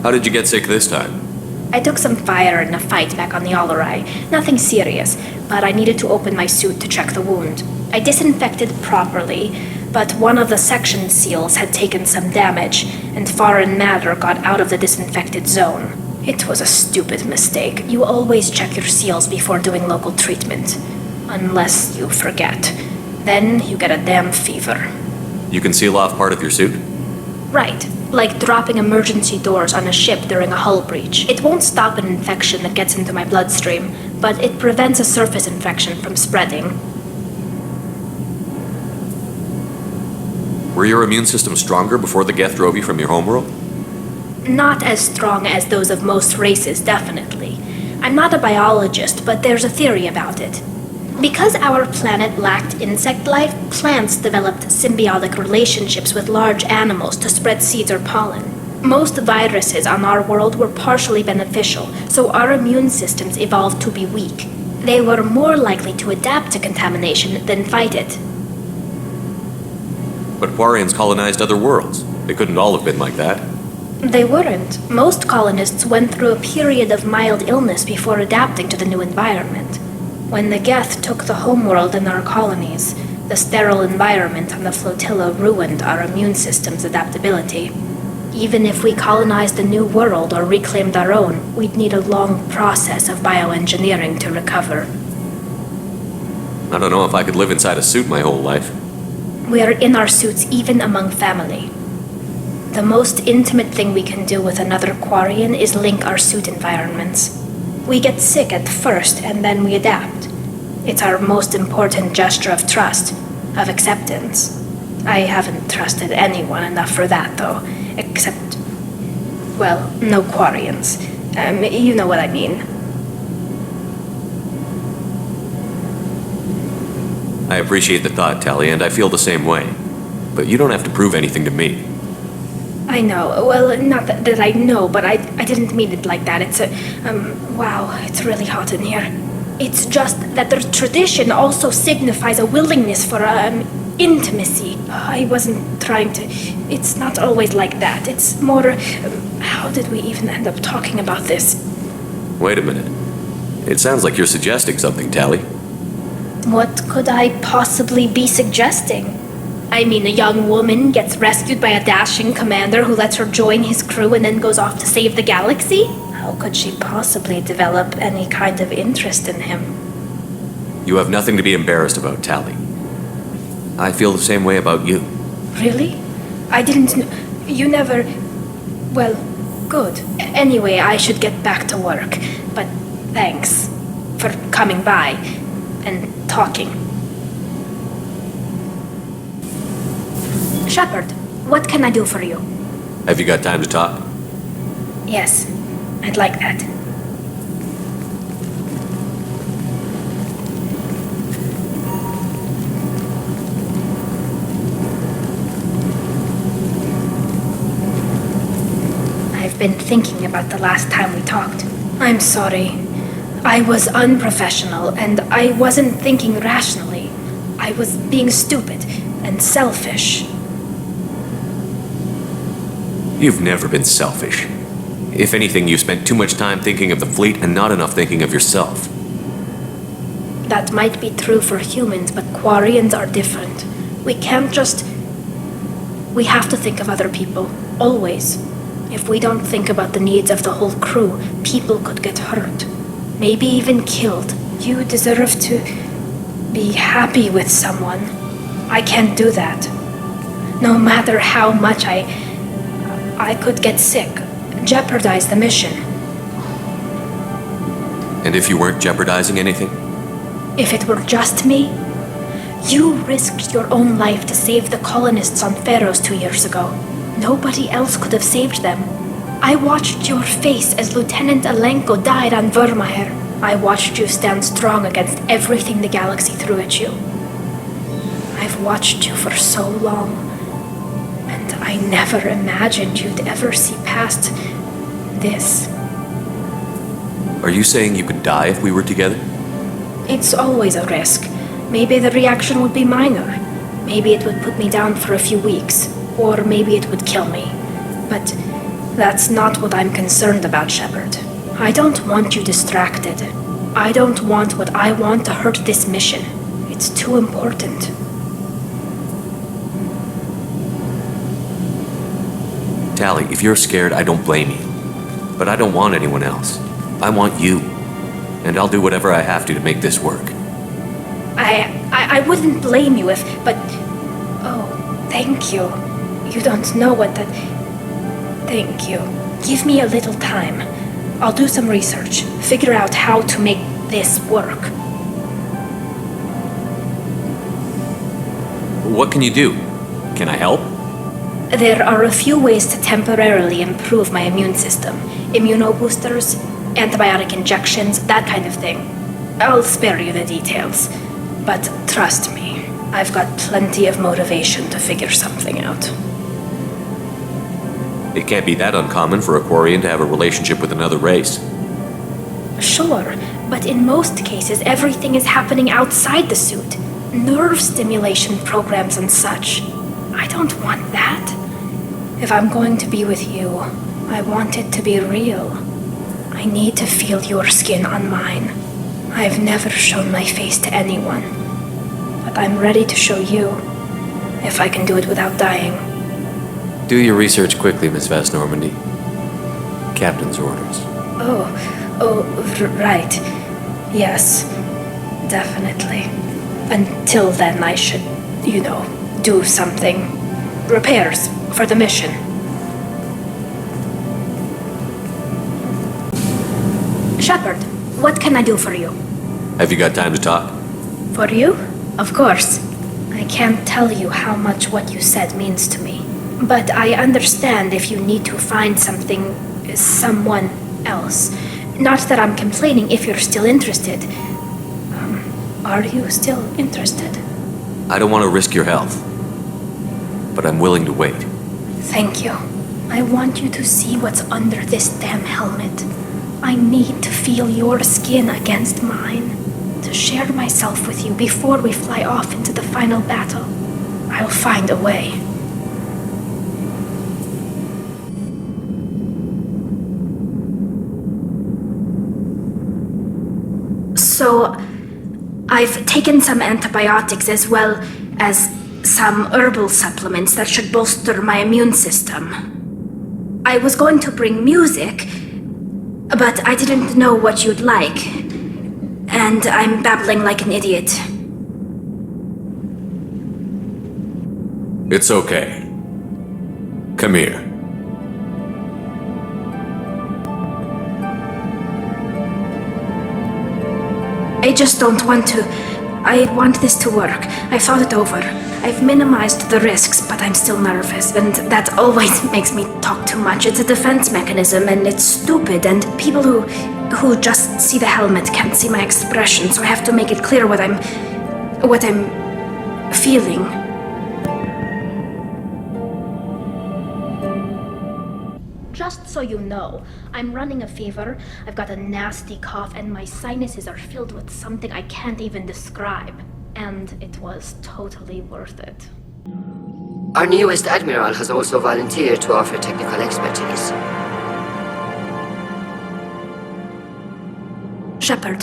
How did you get sick this time? I took some fire in a fight back on the Allerai. Nothing serious, but I needed to open my suit to check the wound. I disinfected properly, but one of the section seals had taken some damage, and foreign matter got out of the disinfected zone. It was a stupid mistake. You always check your seals before doing local treatment. Unless you forget. Then you get a damn fever. You can seal off part of your suit? Right. Like dropping emergency doors on a ship during a hull breach. It won't stop an infection that gets into my bloodstream, but it prevents a surface infection from spreading. Were your immune system stronger before the Geth drove you from your homeworld? Not as strong as those of most races, definitely. I'm not a biologist, but there's a theory about it. Because our planet lacked insect life, plants developed symbiotic relationships with large animals to spread seeds or pollen. Most viruses on our world were partially beneficial, so our immune systems evolved to be weak. They were more likely to adapt to contamination than fight it. But Quarians colonized other worlds. They couldn't all have been like that. They weren't. Most colonists went through a period of mild illness before adapting to the new environment. When the Geth took the homeworld and our colonies, the sterile environment on the flotilla ruined our immune system's adaptability. Even if we colonized a new world or reclaimed our own, we'd need a long process of bioengineering to recover. I don't know if I could live inside a suit my whole life. We are in our suits even among family. The most intimate thing we can do with another Quarian is link our suit environments. We get sick at first, and then we adapt. It's our most important gesture of trust, of acceptance. I haven't trusted anyone enough for that, though. Except, well, no Quarians. You know what I mean. I appreciate the thought, Tali, and I feel the same way. But you don't have to prove anything to me. I know. Well, not that I know, but I didn't mean it like that. It's wow, it's really hot in here. It's just that the tradition also signifies a willingness for, intimacy. I wasn't trying to... It's not always like that. It's more... how did we even end up talking about this? Wait a minute. It sounds like you're suggesting something, Tali. What could I possibly be suggesting? I mean, a young woman gets rescued by a dashing commander who lets her join his crew and then goes off to save the galaxy? How could she possibly develop any kind of interest in him? You have nothing to be embarrassed about, Tali. I feel the same way about you. Really? I didn't know. You never... Well, good. Anyway, I should get back to work. But thanks for coming by and talking. Shepard, what can I do for you? Have you got time to talk? Yes, I'd like that. I've been thinking about the last time we talked. I'm sorry. I was unprofessional, and I wasn't thinking rationally. I was being stupid and selfish. You've never been selfish. If anything, you spent too much time thinking of the fleet and not enough thinking of yourself. That might be true for humans, but Quarians are different. We can't just... We have to think of other people, always. If we don't think about the needs of the whole crew, people could get hurt. Maybe even killed. You deserve to be happy with someone. I can't do that. No matter how much I could get sick, jeopardize the mission. And if you weren't jeopardizing anything? If it were just me? You risked your own life to save the colonists on Pharaohs 2 years ago. Nobody else could have saved them. I watched your face as Lieutenant Alenko died on Vermeer. I watched you stand strong against everything the galaxy threw at you. I've watched you for so long, and I never imagined you'd ever see past this. Are you saying you could die if we were together? It's always a risk. Maybe the reaction would be minor. Maybe it would put me down for a few weeks, or maybe it would kill me. But that's not what I'm concerned about, Shepard. I don't want you distracted. I don't want what I want to hurt this mission. It's too important. Tali, if you're scared, I don't blame you. But I don't want anyone else. I want you. And I'll do whatever I have to make this work. I wouldn't blame you if, but... Oh, thank you. You don't know what that... Thank you. Give me a little time. I'll do some research, figure out how to make this work. What can you do? Can I help? There are a few ways to temporarily improve my immune system. Immunoboosters, antibiotic injections, that kind of thing. I'll spare you the details. But trust me, I've got plenty of motivation to figure something out. It can't be that uncommon for a Quarian to have a relationship with another race. Sure, but in most cases everything is happening outside the suit. Nerve stimulation programs and such. I don't want that. If I'm going to be with you, I want it to be real. I need to feel your skin on mine. I've never shown my face to anyone, but I'm ready to show you, if I can do it without dying. Do your research quickly, Miss Vas Normandy. Captain's orders. Right. Yes, definitely. Until then, I should, do something. Repairs for the mission. Shepard, what can I do for you? Have you got time to talk? For you? Of course. I can't tell you how much what you said means to me. But I understand if you need to find someone else. Not that I'm complaining if you're still interested. Are you still interested? I don't want to risk your health, but I'm willing to wait. Thank you. I want you to see what's under this damn helmet. I need to feel your skin against mine, to share myself with you before we fly off into the final battle. I'll find a way. So, I've taken some antibiotics as well as some herbal supplements that should bolster my immune system. I was going to bring music, but I didn't know what you'd like. And I'm babbling like an idiot. It's okay. Come here. I just don't want to. I want this to work. I've thought it over. I've minimized the risks, but I'm still nervous, and that always makes me talk too much. It's a defense mechanism, and it's stupid, and people who just see the helmet can't see my expression, so I have to make it clear what I'm feeling. Just so you know, I'm running a fever, I've got a nasty cough, and my sinuses are filled with something I can't even describe. And it was totally worth it. Our newest admiral has also volunteered to offer technical expertise. Shepard.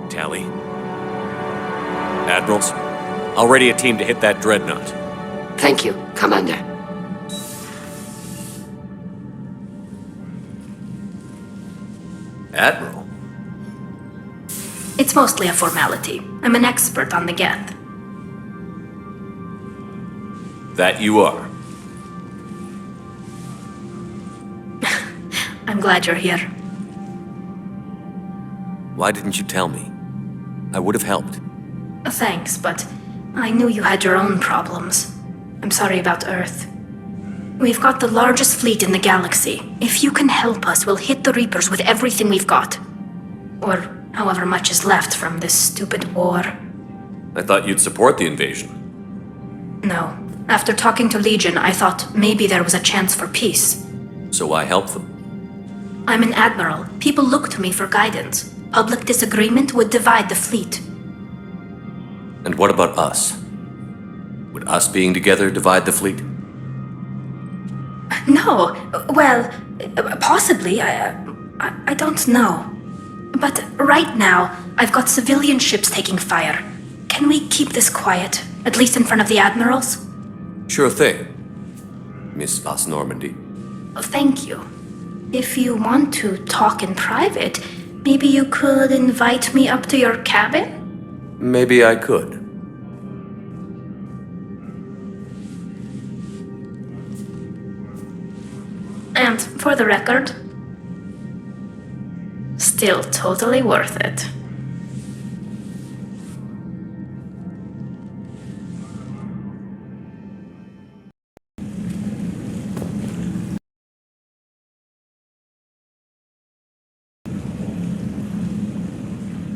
Tali. Admirals, I'll ready a team to hit that Dreadnought. Thank you, Commander. Admiral? It's mostly a formality. I'm an expert on the Geth. That you are. I'm glad you're here. Why didn't you tell me? I would have helped. Thanks, but I knew you had your own problems. I'm sorry about Earth. We've got the largest fleet in the galaxy. If you can help us, we'll hit the Reapers with everything we've got. Or however much is left from this stupid war. I thought you'd support the invasion. No. After talking to Legion, I thought maybe there was a chance for peace. So why help them? I'm an admiral. People look to me for guidance. Public disagreement would divide the fleet. And what about us? Would us being together divide the fleet? No. Well, possibly. I don't know. But right now, I've got civilian ships taking fire. Can we keep this quiet, at least in front of the admirals? Sure thing, Miss Vas Normandy. Thank you. If you want to talk in private, maybe you could invite me up to your cabin? Maybe I could. And for the record, still totally worth it.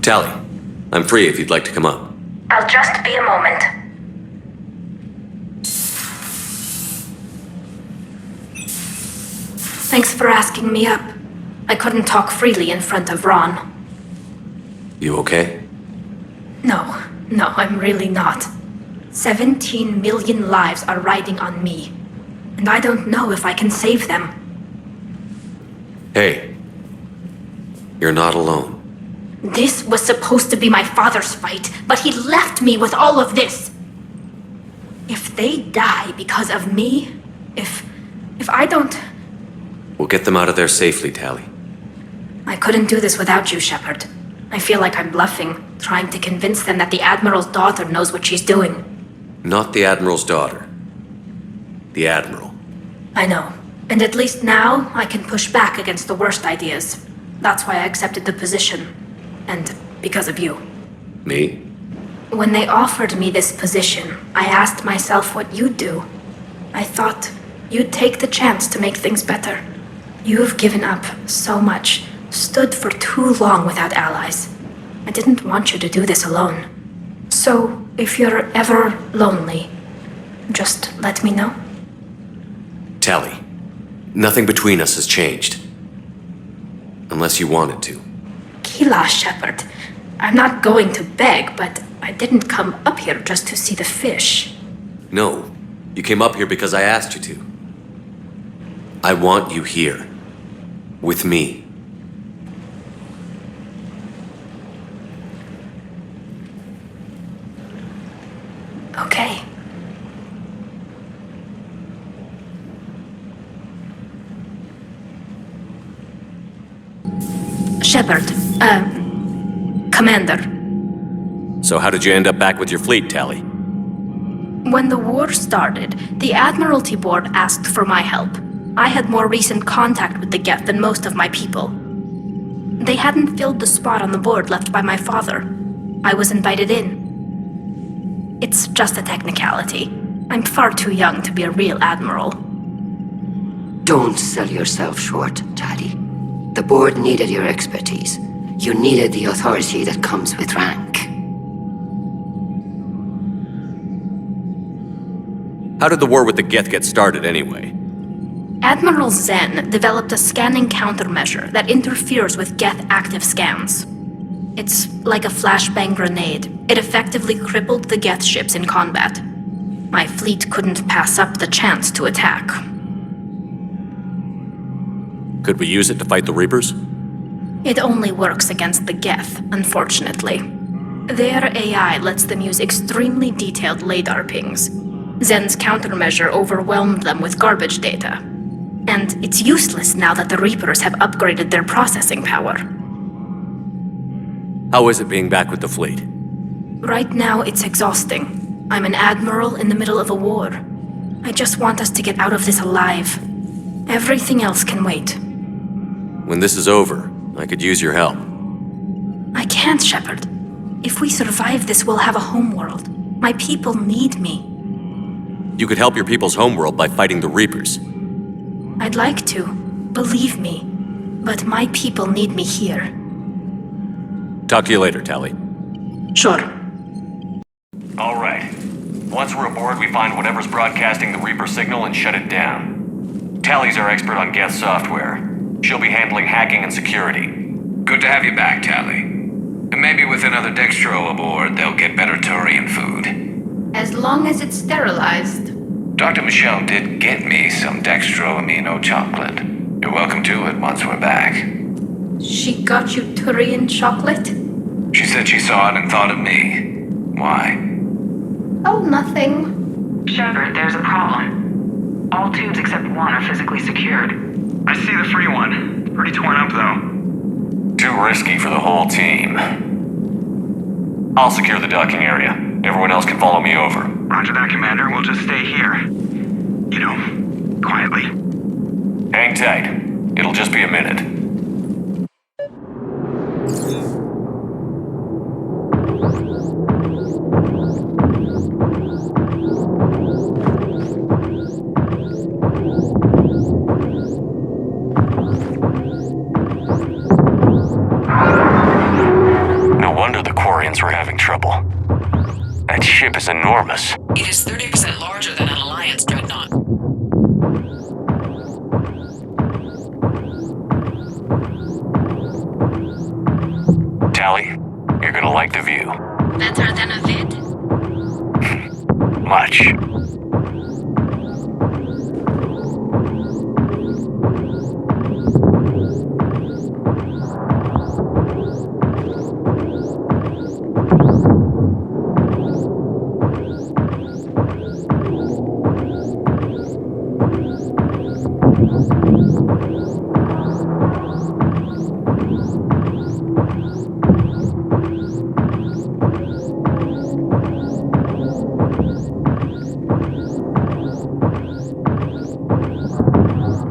Tali, I'm free if you'd like to come up. I'll just be a moment. Thanks for asking me up. I couldn't talk freely in front of Ron. You okay? No, I'm really not. 17 million lives are riding on me. And I don't know if I can save them. Hey, you're not alone. This was supposed to be my father's fight, but he left me with all of this. If they die because of me, if I don't... We'll get them out of there safely, Tali. I couldn't do this without you, Shepard. I feel like I'm bluffing, trying to convince them that the Admiral's daughter knows what she's doing. Not the Admiral's daughter. The Admiral. I know. And at least now, I can push back against the worst ideas. That's why I accepted the position. And because of you. Me? When they offered me this position, I asked myself what you'd do. I thought you'd take the chance to make things better. You've given up so much, stood for too long without allies. I didn't want you to do this alone. So, if you're ever lonely, just let me know. Tali, nothing between us has changed. Unless you want it to. Kila, Shepard. I'm not going to beg, but I didn't come up here just to see the fish. No, you came up here because I asked you to. I want you here. With me. Okay. Shepard, Commander. So how did you end up back with your fleet, Tali? When the war started, the Admiralty Board asked for my help. I had more recent contact with the Geth than most of my people. They hadn't filled the spot on the board left by my father. I was invited in. It's just a technicality. I'm far too young to be a real admiral. Don't sell yourself short, Tali. The board needed your expertise. You needed the authority that comes with rank. How did the war with the Geth get started anyway? Admiral Zen developed a scanning countermeasure that interferes with Geth active scans. It's like a flashbang grenade. It effectively crippled the Geth ships in combat. My fleet couldn't pass up the chance to attack. Could we use it to fight the Reapers? It only works against the Geth, unfortunately. Their AI lets them use extremely detailed LADAR pings. Zen's countermeasure overwhelmed them with garbage data. And it's useless now that the Reapers have upgraded their processing power. How is it being back with the fleet? Right now, it's exhausting. I'm an admiral in the middle of a war. I just want us to get out of this alive. Everything else can wait. When this is over, I could use your help. I can't, Shepard. If we survive this, we'll have a homeworld. My people need me. You could help your people's homeworld by fighting the Reapers. I'd like to, believe me. But my people need me here. Talk to you later, Tali. Sure. All right. Once we're aboard, we find whatever's broadcasting the Reaper signal and shut it down. Tali's our expert on Geth software. She'll be handling hacking and security. Good to have you back, Tali. And maybe with another Dextro aboard, they'll get better Turian food. As long as it's sterilized. Dr. Michelle did get me some Dextro amino chocolate. You're welcome to it once we're back. She got you Turian chocolate? She said she saw it and thought of me. Why? Oh, nothing. Shepard, there's a problem. All tubes except one are physically secured. I see the free one. Pretty torn up, though. Too risky for the whole team. I'll secure the docking area. Everyone else can follow me over. Roger that, Commander. We'll just stay here. You know, quietly. Hang tight. It'll just be a minute. No wonder the Quarians were having trouble. That ship is enormous. It is 30% larger than an Alliance Dreadnought. Tali, you're gonna like the view. Better than a vid? Much.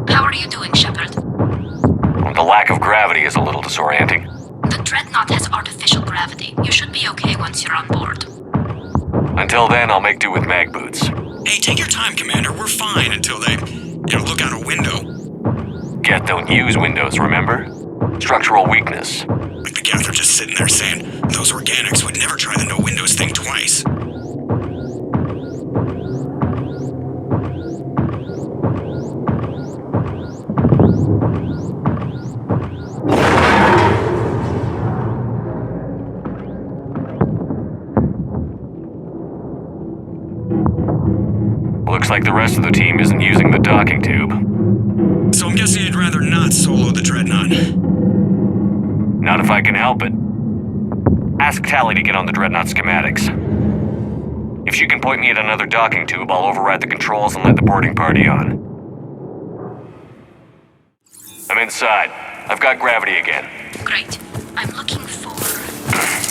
How are you doing, Shepard? The lack of gravity is a little disorienting. The Dreadnought has artificial gravity. You should be okay once you're on board. Until then, I'll make do with mag boots. Hey, take your time, Commander. We're fine until they, look out a window. Geth don't use windows, remember? Structural weakness. Like the Geth are just sitting there saying, those organics would never try the no windows thing twice. Looks like the rest of the team isn't using the docking tube. So I'm guessing you'd rather not solo the Dreadnought. Not if I can help it. Ask Tali to get on the Dreadnought schematics. If she can point me at another docking tube, I'll override the controls and let the boarding party on. I'm inside. I've got gravity again. Great. I'm looking for...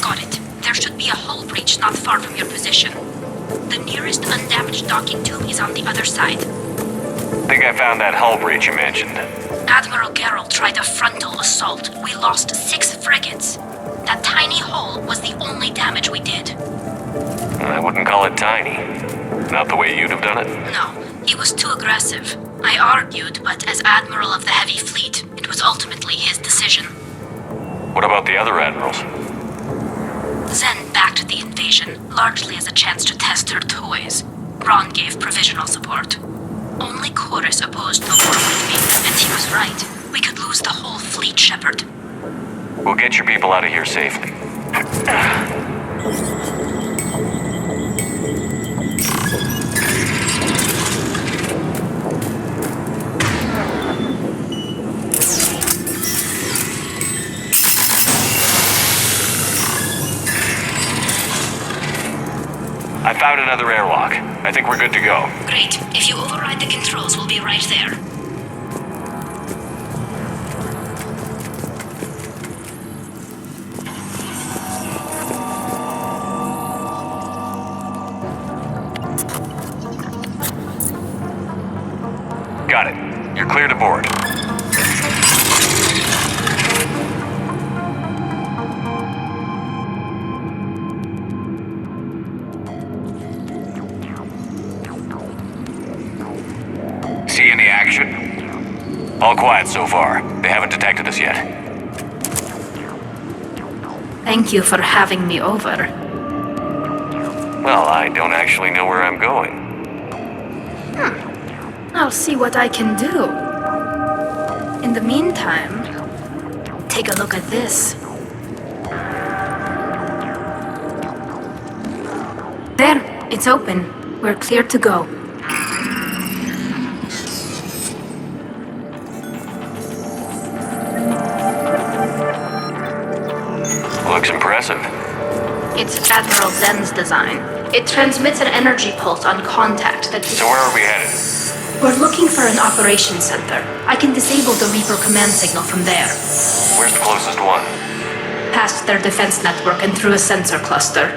Got it. There should be a hull breach not far from your position. The nearest undamaged docking tube is on the other side. Think I found that hull breach you mentioned. Admiral Geralt tried a frontal assault. We lost 6 frigates. That tiny hull was the only damage we did. I wouldn't call it tiny. Not the way you'd have done it. No, he was too aggressive. I argued, but as Admiral of the Heavy Fleet, it was ultimately his decision. What about the other admirals? Zen backed the invasion, largely as a chance to test her toys. Ron gave provisional support. Only Chorus opposed the war with me, and he was right. We could lose the whole fleet, Shepard. We'll get your people out of here safely. I found another airlock. I think we're good to go. Great. If you override the controls, we'll be right there. Got it. You're clear to board. See any action? All quiet so far. They haven't detected us yet. Thank you for having me over. Well, I don't actually know where I'm going. I'll see what I can do. In the meantime, take a look at this. There, it's open. We're clear to go. Looks impressive. It's Admiral Zen's design. It transmits an energy pulse on contact that... So where are we headed? We're looking for an operations center. I can disable the Reaper command signal from there. Where's the closest one? Past their defense network and through a sensor cluster.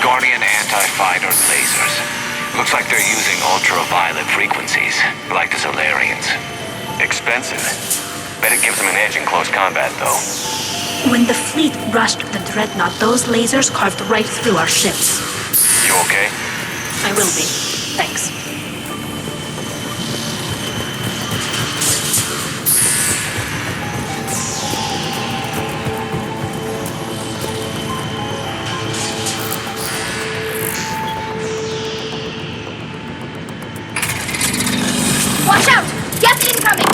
Guardian anti-fighter lasers. Looks like they're using ultraviolet frequencies, like the Solarians. Expensive. Bet it gives them an edge in close combat, though. When the fleet rushed the Dreadnought, those lasers carved right through our ships. You okay? I will be. Thanks. Watch out! Geth incoming!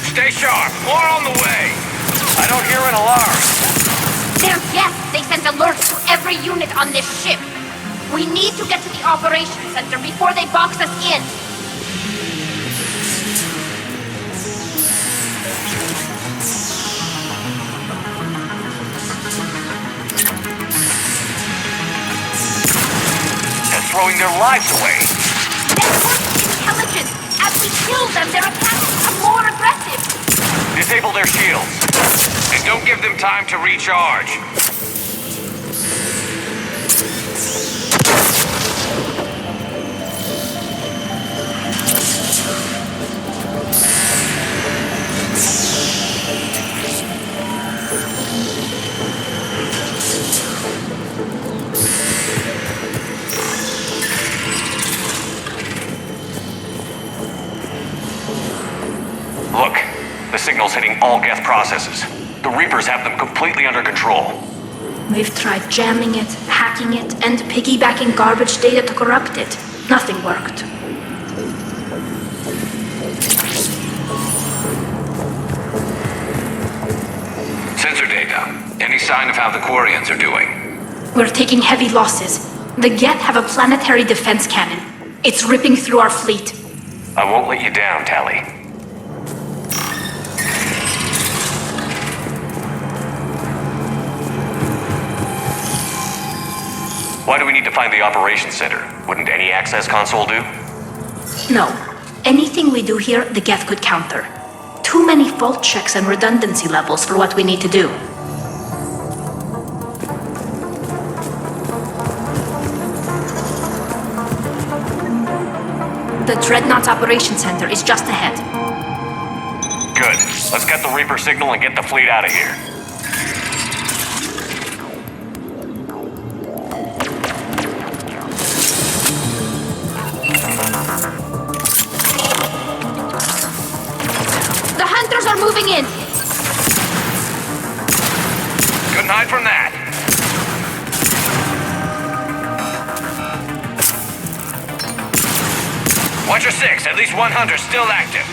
Stay sharp. More on the way. I don't hear an alarm. They're Geth! They sent alerts to every unit on this ship! We need to get to the operations center before they box us in! They're throwing their lives away. Network intelligence! As we kill them, their attacks become more aggressive! Disable their shields. And don't give them time to recharge. Look, the signal's hitting all Geth processes. The Reapers have them completely under control. We've tried jamming it, hacking it, and piggybacking garbage data to corrupt it. Nothing worked. Sensor data. Any sign of how the Quarians are doing? We're taking heavy losses. The Geth have a planetary defense cannon. It's ripping through our fleet. I won't let you down, Tali. Why do we need to find the operations center? Wouldn't any access console do? No. Anything we do here, the Geth could counter. Too many fault checks and redundancy levels for what we need to do. The Dreadnought Operations Center is just ahead. Good. Let's get the Reaper signal and get the fleet out of here. The hunters are moving in! Couldn't hide from that. Watch your six. At least one hunter still active.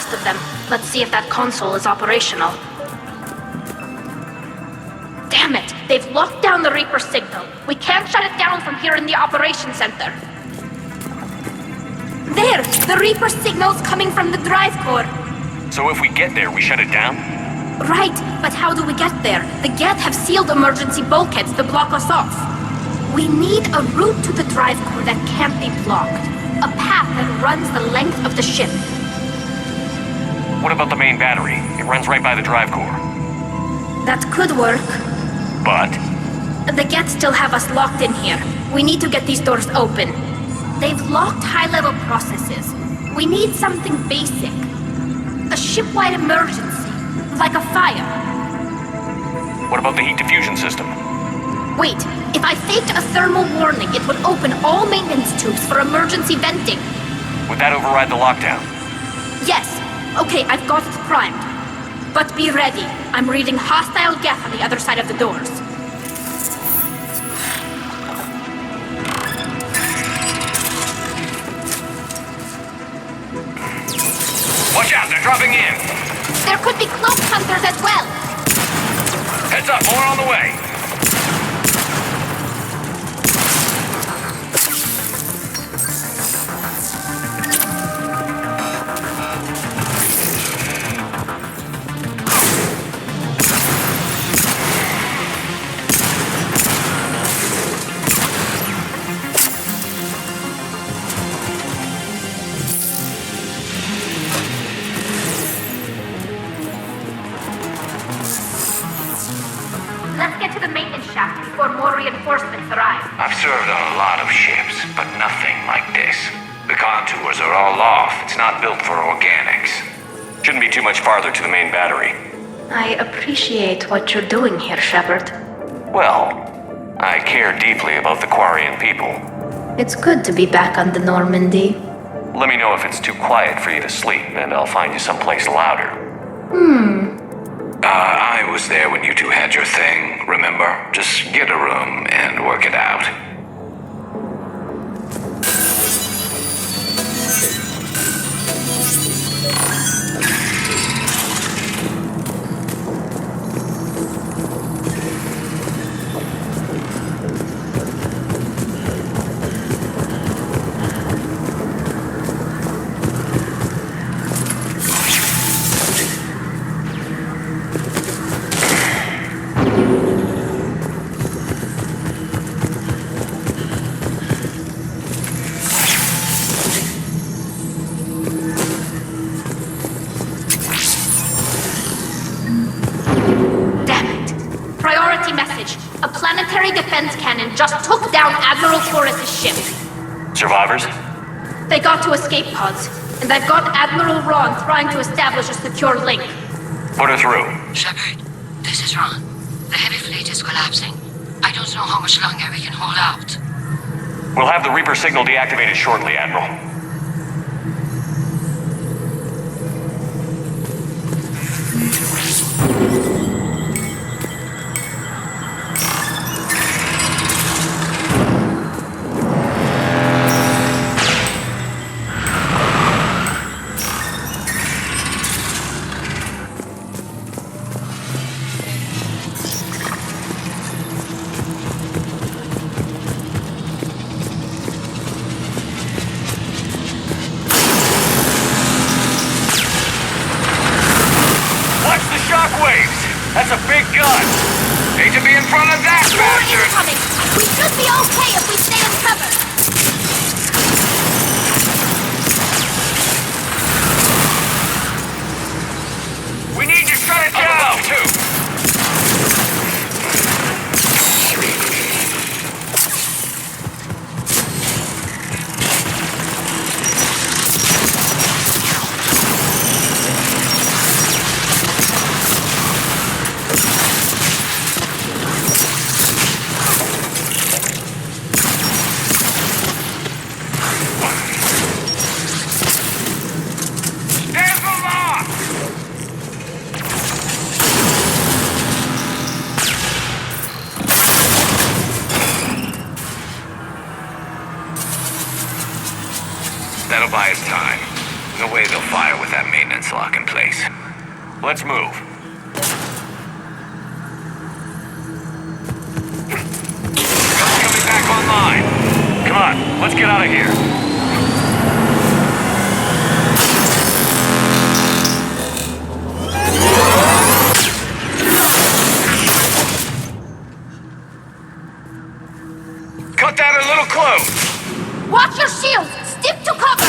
last of them. Let's see if that console is operational. Damn it! They've locked down the Reaper signal. We can't shut it down from here in the operations center. There! The Reaper signal's coming from the drive core. So if we get there, we shut it down? Right, but how do we get there? The Geth have sealed emergency bulkheads to block us off. We need a route to the drive core that can't be blocked. A path that runs the length of the ship. What about the main battery? It runs right by the drive core. That could work. But? The Geth still have us locked in here. We need to get these doors open. They've locked high-level processes. We need something basic. A ship-wide emergency, like a fire. What about the heat diffusion system? Wait, if I faked a thermal warning, it would open all maintenance tubes for emergency venting. Would that override the lockdown? Yes. Okay, I've got it primed. But be ready. I'm reading hostile Geth on the other side of the doors. Watch out, they're dropping in! There could be cloak hunters as well! Heads up, more on the way! Reinforcements arrive. I've served on a lot of ships, but nothing like this. The contours are all off. It's not built for organics. Shouldn't be too much farther to the main battery. I appreciate what you're doing here, Shepard. Well, I care deeply about the Quarian people. It's good to be back on the Normandy. Let me know if it's too quiet for you to sleep, and I'll find you someplace louder. I was there when you two had your thing, remember? Just get a room and work it out. Defense cannon just took down Admiral Torres' ship. Survivors? They got to escape pods, and I've got Admiral Ron trying to establish a secure link. Put her through. Shepard, this is Ron. The heavy fleet is collapsing. I don't know how much longer we can hold out. We'll have the Reaper signal deactivated shortly, Admiral. That's a big gun! Need to be in front of that bastard! More incoming! We should be okay if we stay in cover! We need to shut it down! Too. Let's move. Coming back online. Come on, let's get out of here. Cut that a little close. Watch your shields! Stick to cover!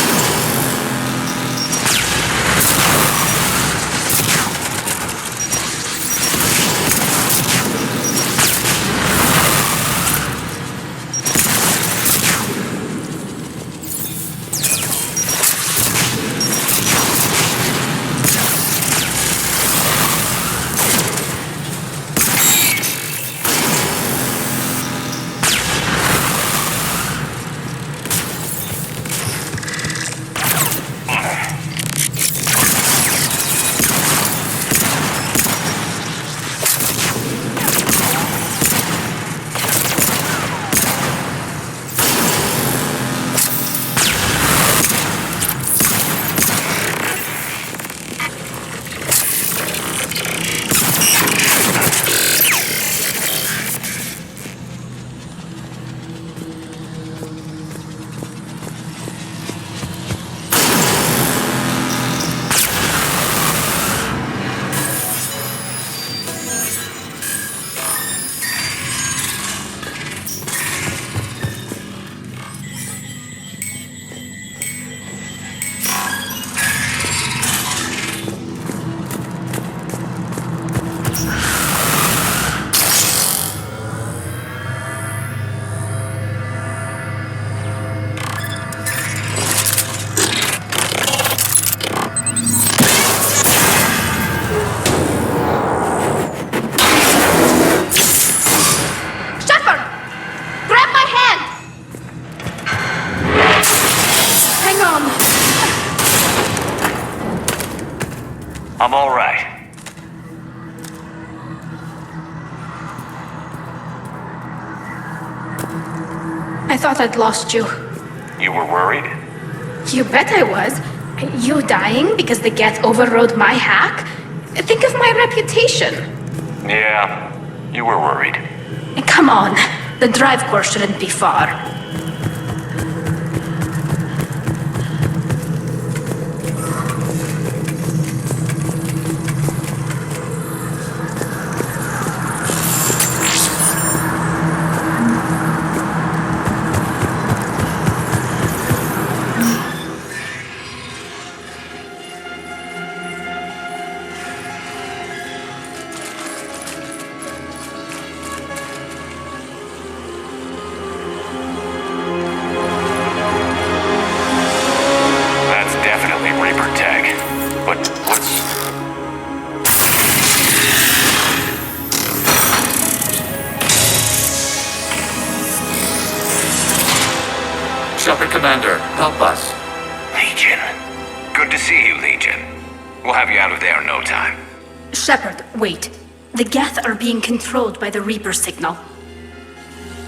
I'm all right. I thought I'd lost you. You were worried? You bet I was. You dying because the Geth overrode my hack? Think of my reputation. Yeah, you were worried. Come on, the drive core shouldn't be far. Shepard, Commander, help us. Legion. Good to see you, Legion. We'll have you out of there in no time. Shepard, wait. The Geth are being controlled by the Reaper signal.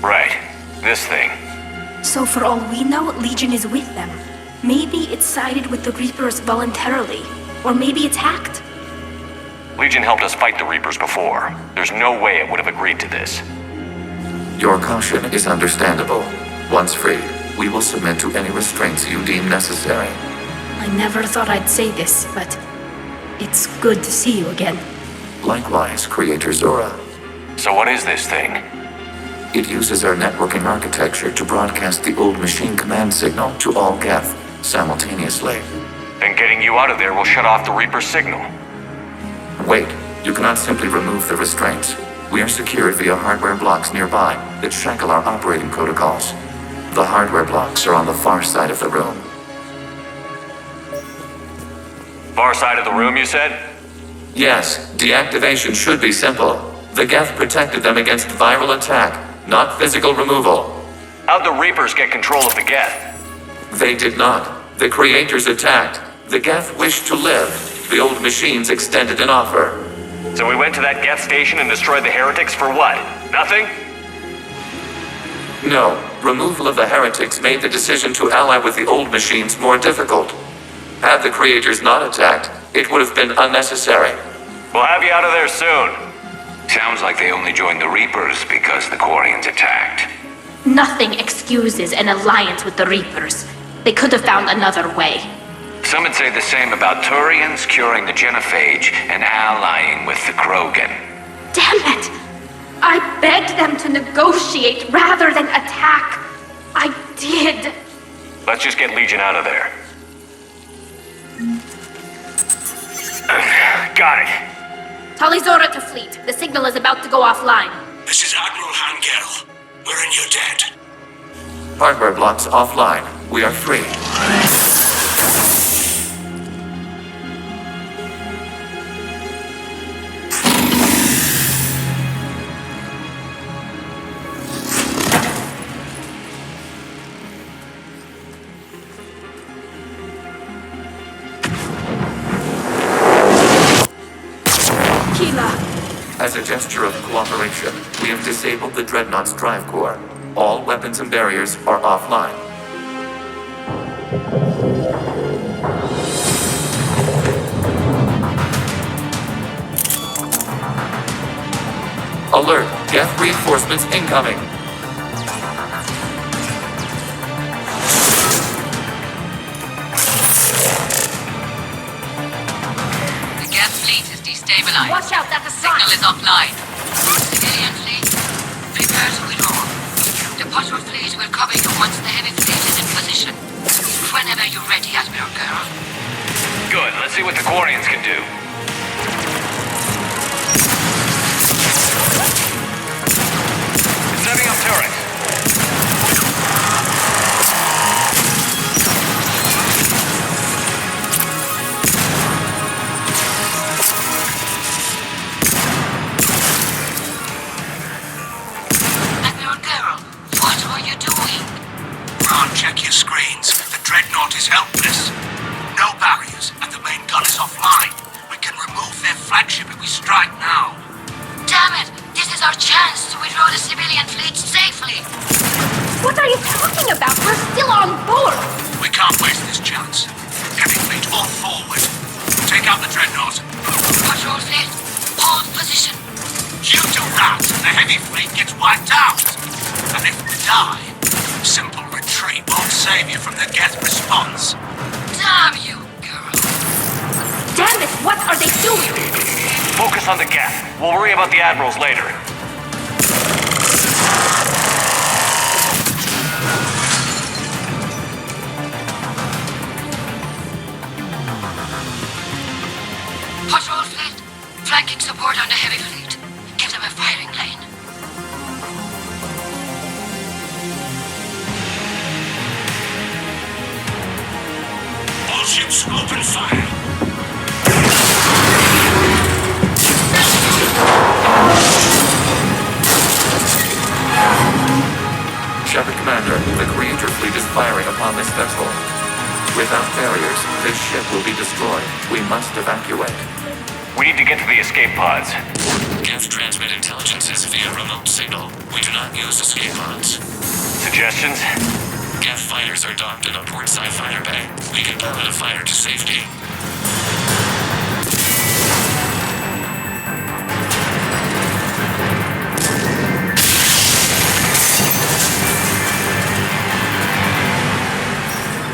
Right. This thing. So for all we know, Legion is with them. Maybe it sided with the Reapers voluntarily. Or maybe it's hacked. Legion helped us fight the Reapers before. There's no way it would have agreed to this. Your caution is understandable. Once freed, we will submit to any restraints you deem necessary. I never thought I'd say this, but it's good to see you again. Likewise, Creator Zora. So what is this thing? It uses our networking architecture to broadcast the old machine command signal to all Geth simultaneously. Then getting you out of there will shut off the Reaper signal. Wait, you cannot simply remove the restraints. We are secured via hardware blocks nearby that shackle our operating protocols. The hardware blocks are on the far side of the room. Far side of the room, you said? Yes, deactivation should be simple. The Geth protected them against viral attack, not physical removal. How'd the Reapers get control of the Geth? They did not. The Creators attacked. The Geth wished to live. The old machines extended an offer. So we went to that Geth station and destroyed the heretics for what? Nothing? No. Removal of the heretics made the decision to ally with the old machines more difficult. Had the Creators not attacked, it would have been unnecessary. We'll have you out of there soon. Sounds like they only joined the Reapers because the Quarians attacked. Nothing excuses an alliance with the Reapers. They could have found another way. Some would say the same about Turians curing the genophage and allying with the Krogan. Damn it! I begged them to negotiate rather than attack. I did. Let's just get Legion out of there. Got it. Tali'Zorah to fleet. The signal is about to go offline. This is Admiral Hangel. We're in your debt. Hardware blocks offline. We are free. As a gesture of cooperation, we have disabled the Dreadnought's drive core. All weapons and barriers are offline. Alert! Geth reinforcements incoming! The Geth fleet is destabilized. Watch out, that's a Signal is offline. Civilian fleet, prepare to withdraw. The patrol fleet will cover you once the heavy fleet is in position. Whenever you're ready, Admiral Girl. Good, let's see what the Quarians can do. Setting up turrets. Admiral Girl, what are you doing? Ron, check your screens. The Dreadnought is helpless. No barriers, and the main gun is offline. We can remove their flagship if we strike now. Damn it! This is our chance to withdraw the civilian fleet safely. What are you talking about? We're still on board. We can't waste this chance. Heavy fleet all forward. Take out the Dreadnought. Patrol fleet, hold position. You do that, and the heavy fleet gets wiped out. And if we die, simple retreat won't save you from the Geth response. Damn you, girl. Damn it, what are they doing? Focus on the Geth. We'll worry about the admirals later. Patrol fleet, flanking support on the heavy fleet. Give them a firing lane. All ships open fire. Shepard Commander, the Creator fleet is firing upon this vessel. Without barriers, this ship will be destroyed. We must evacuate. We need to get to the escape pods. Geth transmit intelligences via remote signal. We do not use escape pods. Suggestions? Geth fighters are docked in a portside fighter bay. We can pilot a fighter to safety.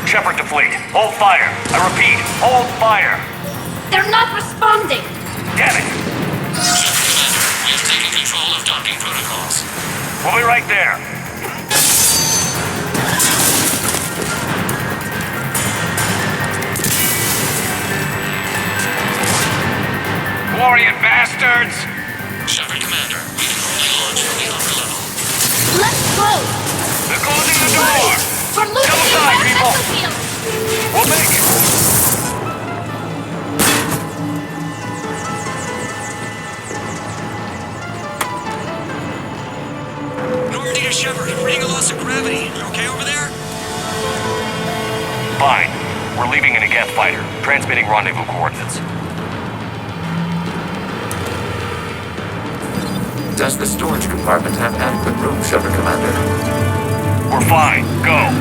Shepard to fleet. Hold fire. I repeat, hold fire. They're not responding. Damn it. Shepard Commander, we have taken control of docking protocols. We'll be right there. Quarian bastards! Shepard Commander, we can only launch from the upper level. Let's close. They're closing the door! We're losing Double the time, people! battlefield. We'll make it! Normandy to Shepard, reading a loss of gravity. You okay over there? Fine. We're leaving in a Geth fighter, transmitting rendezvous coordinates. Does the storage compartment have adequate room, Shepard Commander? We're fine. Go.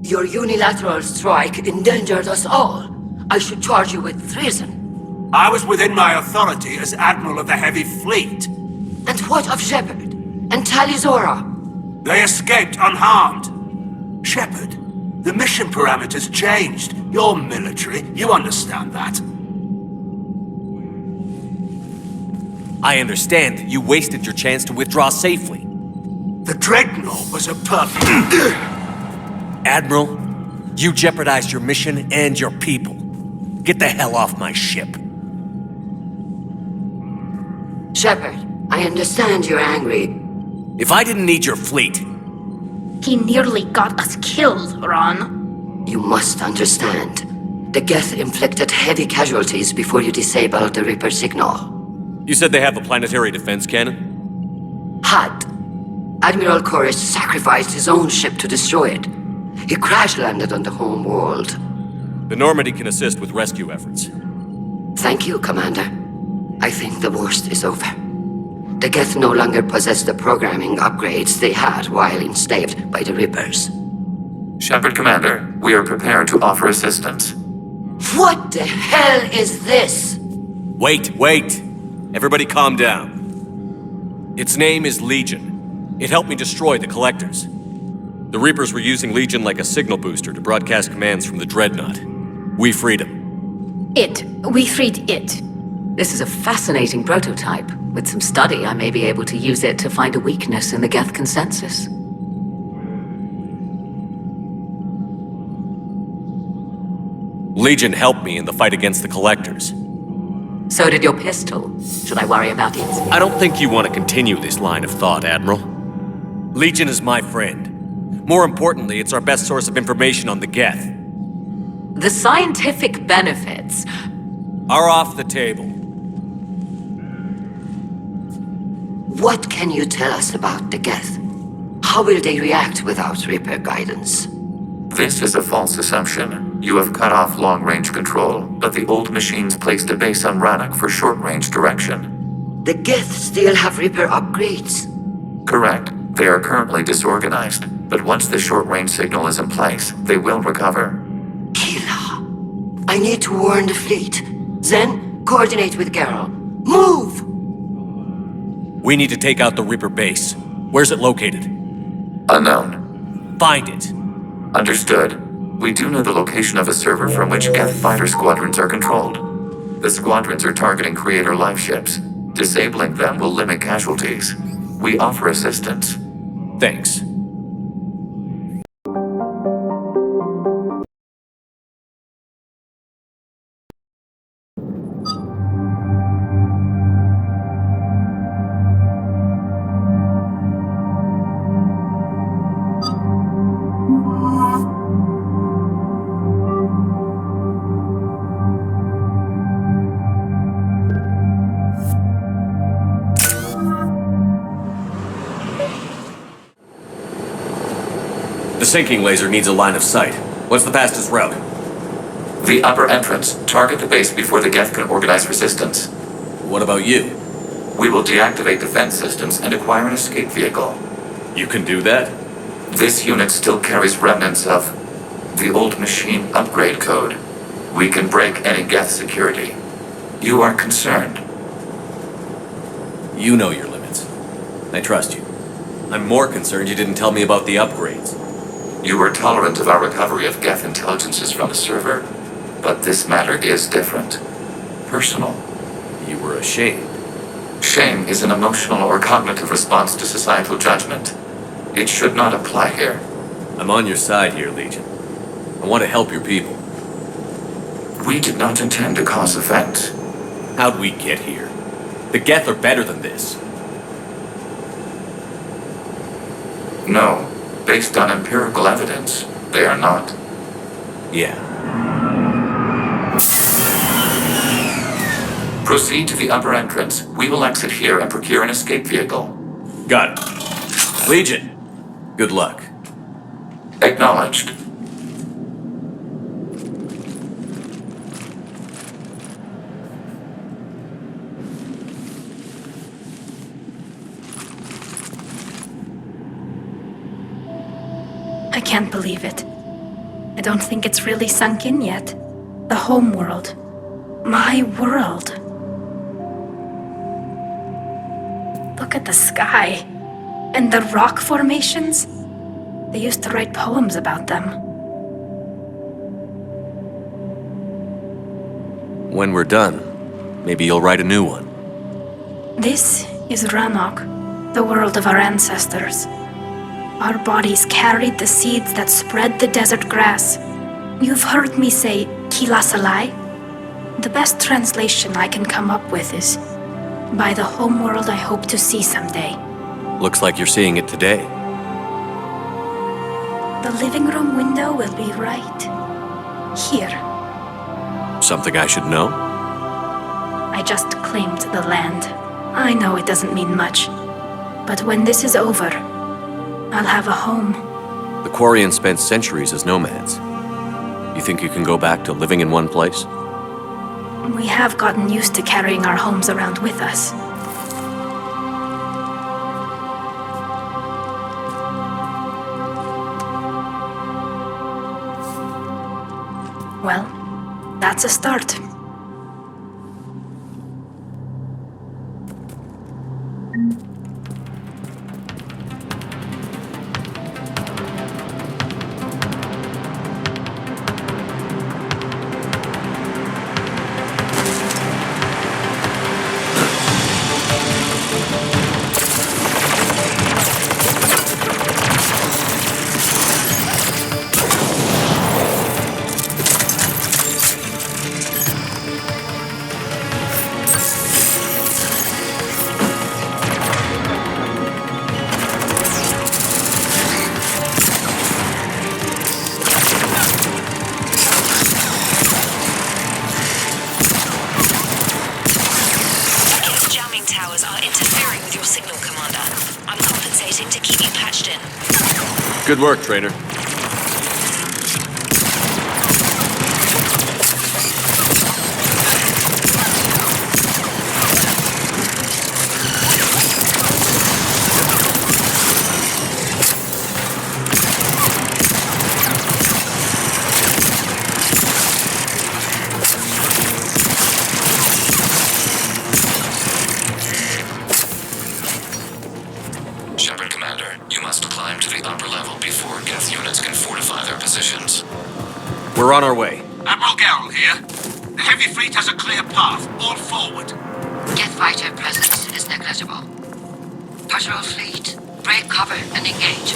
Your unilateral strike endangered us all. I should charge you with treason. I was within my authority as Admiral of the Heavy Fleet. And what of Shepard? And Tali'Zorah? They escaped unharmed. Shepard, the mission parameters changed. You're military, you understand that. I understand. You wasted your chance to withdraw safely. The Dreadnought was a perfect... Admiral, you jeopardized your mission and your people. Get the hell off my ship. Shepard, I understand you're angry. If I didn't need your fleet... He nearly got us killed, Ron. You must understand. The Geth inflicted heavy casualties before you disabled the Reaper signal. You said they have a planetary defense cannon? Had. Admiral Chorus sacrificed his own ship to destroy it. He crash-landed on the home world. The Normandy can assist with rescue efforts. Thank you, Commander. I think the worst is over. The Geth no longer possess the programming upgrades they had while enslaved by the Reapers. Shepard, Commander, we are prepared to offer assistance. What the hell is this? Wait. Everybody calm down. Its name is Legion. It helped me destroy the Collectors. The Reapers were using Legion like a signal booster to broadcast commands from the Dreadnought. We freed him. We freed it. This is a fascinating prototype. With some study, I may be able to use it to find a weakness in the Geth consensus. Legion helped me in the fight against the Collectors. So did your pistol. Should I worry about it? I don't think you want to continue this line of thought, Admiral. Legion is my friend. More importantly, it's our best source of information on the Geth. The scientific benefits are off the table. What can you tell us about the Geth? How will they react without Reaper guidance? This is a false assumption. You have cut off long-range control, but the old machines placed a base on Rannoch for short-range direction. The Geth still have Reaper upgrades? Correct. They are currently disorganized, but once the short-range signal is in place, they will recover. Kila, I need to warn the fleet. Then, coordinate with Geralt. Move! We need to take out the Reaper base. Where's it located? Unknown. Find it. Understood. We do know the location of a server from which Geth fighter squadrons are controlled. The squadrons are targeting Creator life ships. Disabling them will limit casualties. We offer assistance. Thanks. The sinking laser needs a line of sight. What's the fastest route? The upper entrance. Target the base before the Geth can organize resistance. What about you? We will deactivate defense systems and acquire an escape vehicle. You can do that? This unit still carries remnants of the old machine upgrade code. We can break any Geth security. You are concerned. You know your limits. I trust you. I'm more concerned you didn't tell me about the upgrades. You were tolerant of our recovery of Geth intelligences from the server, but this matter is different. Personal. You were ashamed. Shame is an emotional or cognitive response to societal judgment. It should not apply here. I'm on your side here, Legion. I want to help your people. We did not intend to cause offense. How'd we get here? The Geth are better than this. No. Based on empirical evidence, they are not. Yeah. Proceed to the upper entrance. We will exit here and procure an escape vehicle. Got it. Legion, good luck. Acknowledged. I can't believe it. I don't think it's really sunk in yet. The home world. My world. Look at the sky. And the rock formations. They used to write poems about them. When we're done, maybe you'll write a new one. This is Rannoch, the world of our ancestors. Our bodies carried the seeds that spread the desert grass. You've heard me say, Kila Salai? The best translation I can come up with is, by the homeworld I hope to see someday. Looks like you're seeing it today. The living room window will be right here. Something I should know? I just claimed the land. I know it doesn't mean much, but when this is over, I'll have a home. The Quarians spent centuries as nomads. You think you can go back to living in one place? We have gotten used to carrying our homes around with us. Well, that's a start. Good work, Trainer. Shepard, Commander, you must climb to the upper level before Geth units can fortify their positions. We're on our way. Admiral Garrel here. The heavy fleet has a clear path. All forward. Geth fighter presence is negligible. Patrol fleet, break cover and engage.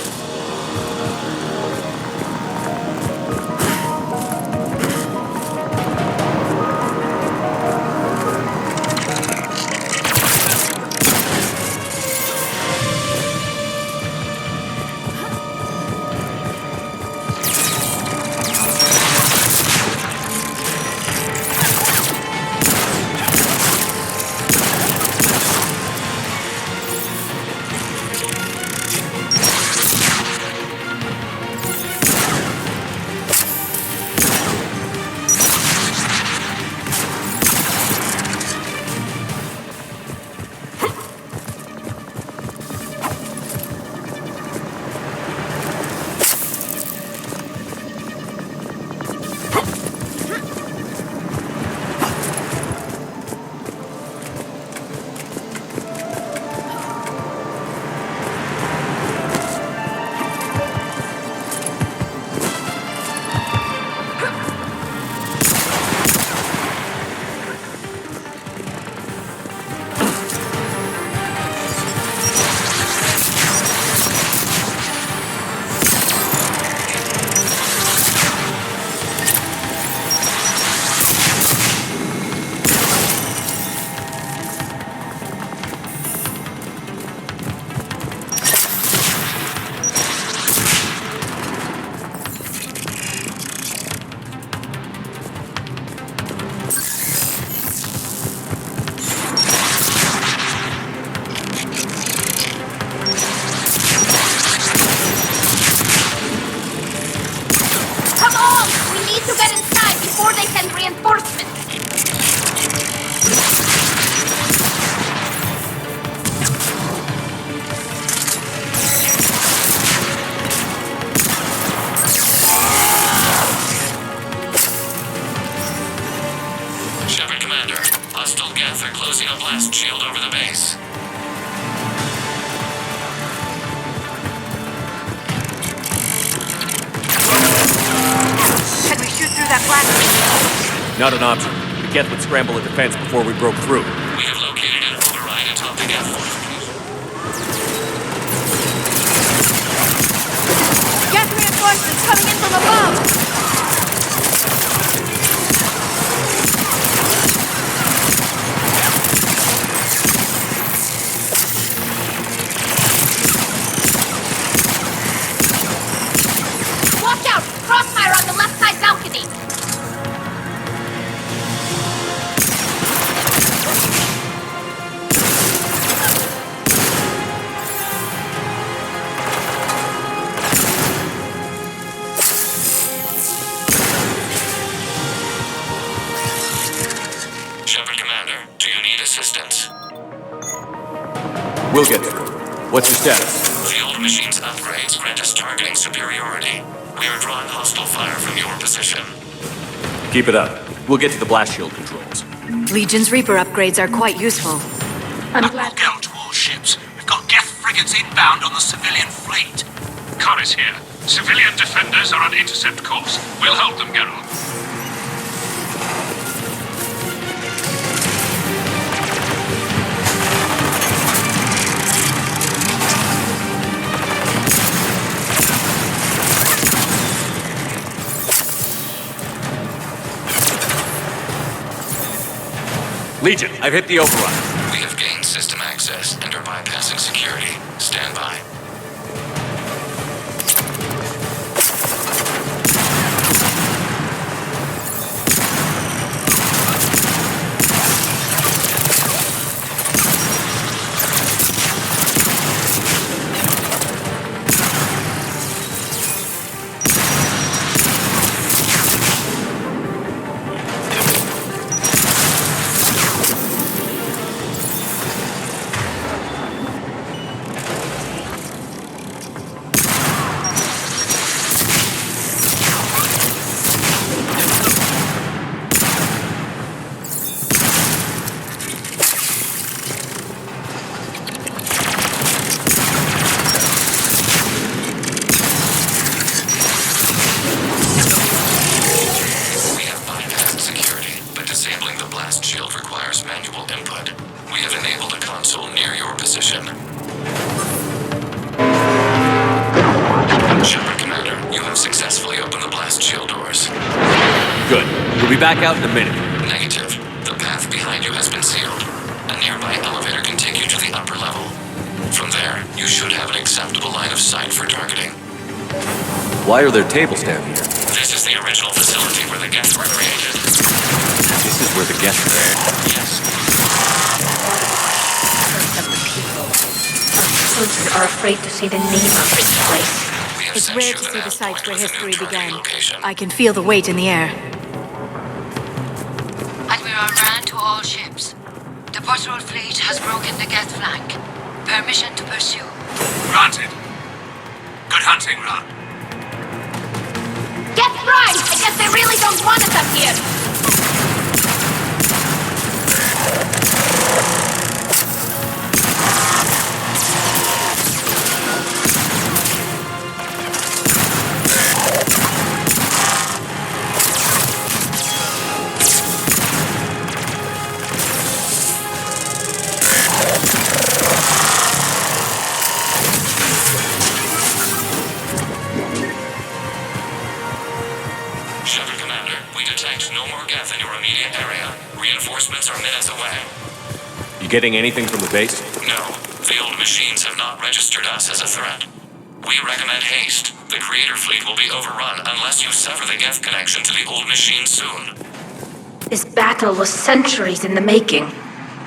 blast shield over the base. Can we shoot through that blast? Not an option. The Geth would scramble a defense before we broke through. We have located an override atop the Geth fortification. Geth reinforcements coming in from above! Watch out! Crossfire on the left side balcony! Shepard Commander, do you need assistance? We'll get there. What's your status? The old machine's upgrades grant us targeting superiority. We are drawing hostile fire from your position. Keep it up. We'll get to the blast shield controls. Legion's Reaper upgrades are quite useful. I'm glad. Go to all ships. We've got Geth frigates inbound on the civilian fleet. Khan is here. Civilian defenders are on intercept course. We'll help them, Geralt. Legion, I've hit the override. We have gained system access and are bypassing security. Stand by. Back out in a minute. Negative. The path behind you has been sealed. A nearby elevator can take you to the upper level. From there, you should have an acceptable line of sight for targeting. Why are there tables down here? This is the original facility where the Geth were created. This is where the Geth were? Yes. Of the people. Children are afraid to say the name of this place. It's rare to see the sites where history began. I can feel the weight in the air. Admiral to all ships. The patrol fleet has broken the Geth flank. Permission to pursue. Granted. Good hunting, Ron. Get right! I guess they really don't want us up here! Reinforcements are minutes away. You getting anything from the base? No. The old machines have not registered us as a threat. We recommend haste. The Creator fleet will be overrun unless you sever the Geth connection to the old machine soon. This battle was centuries in the making.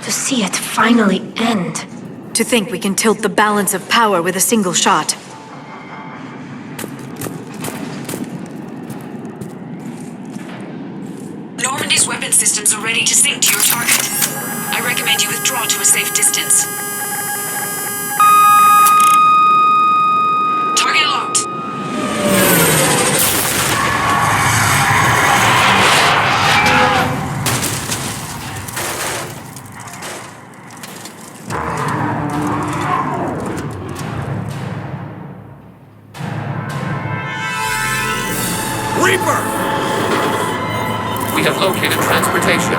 To see it finally end. To think we can tilt the balance of power with a single shot. Normandy's weapon systems are ready to sync to your target. I recommend you withdraw to a safe distance. Target locked. Reaper! We have located transportation.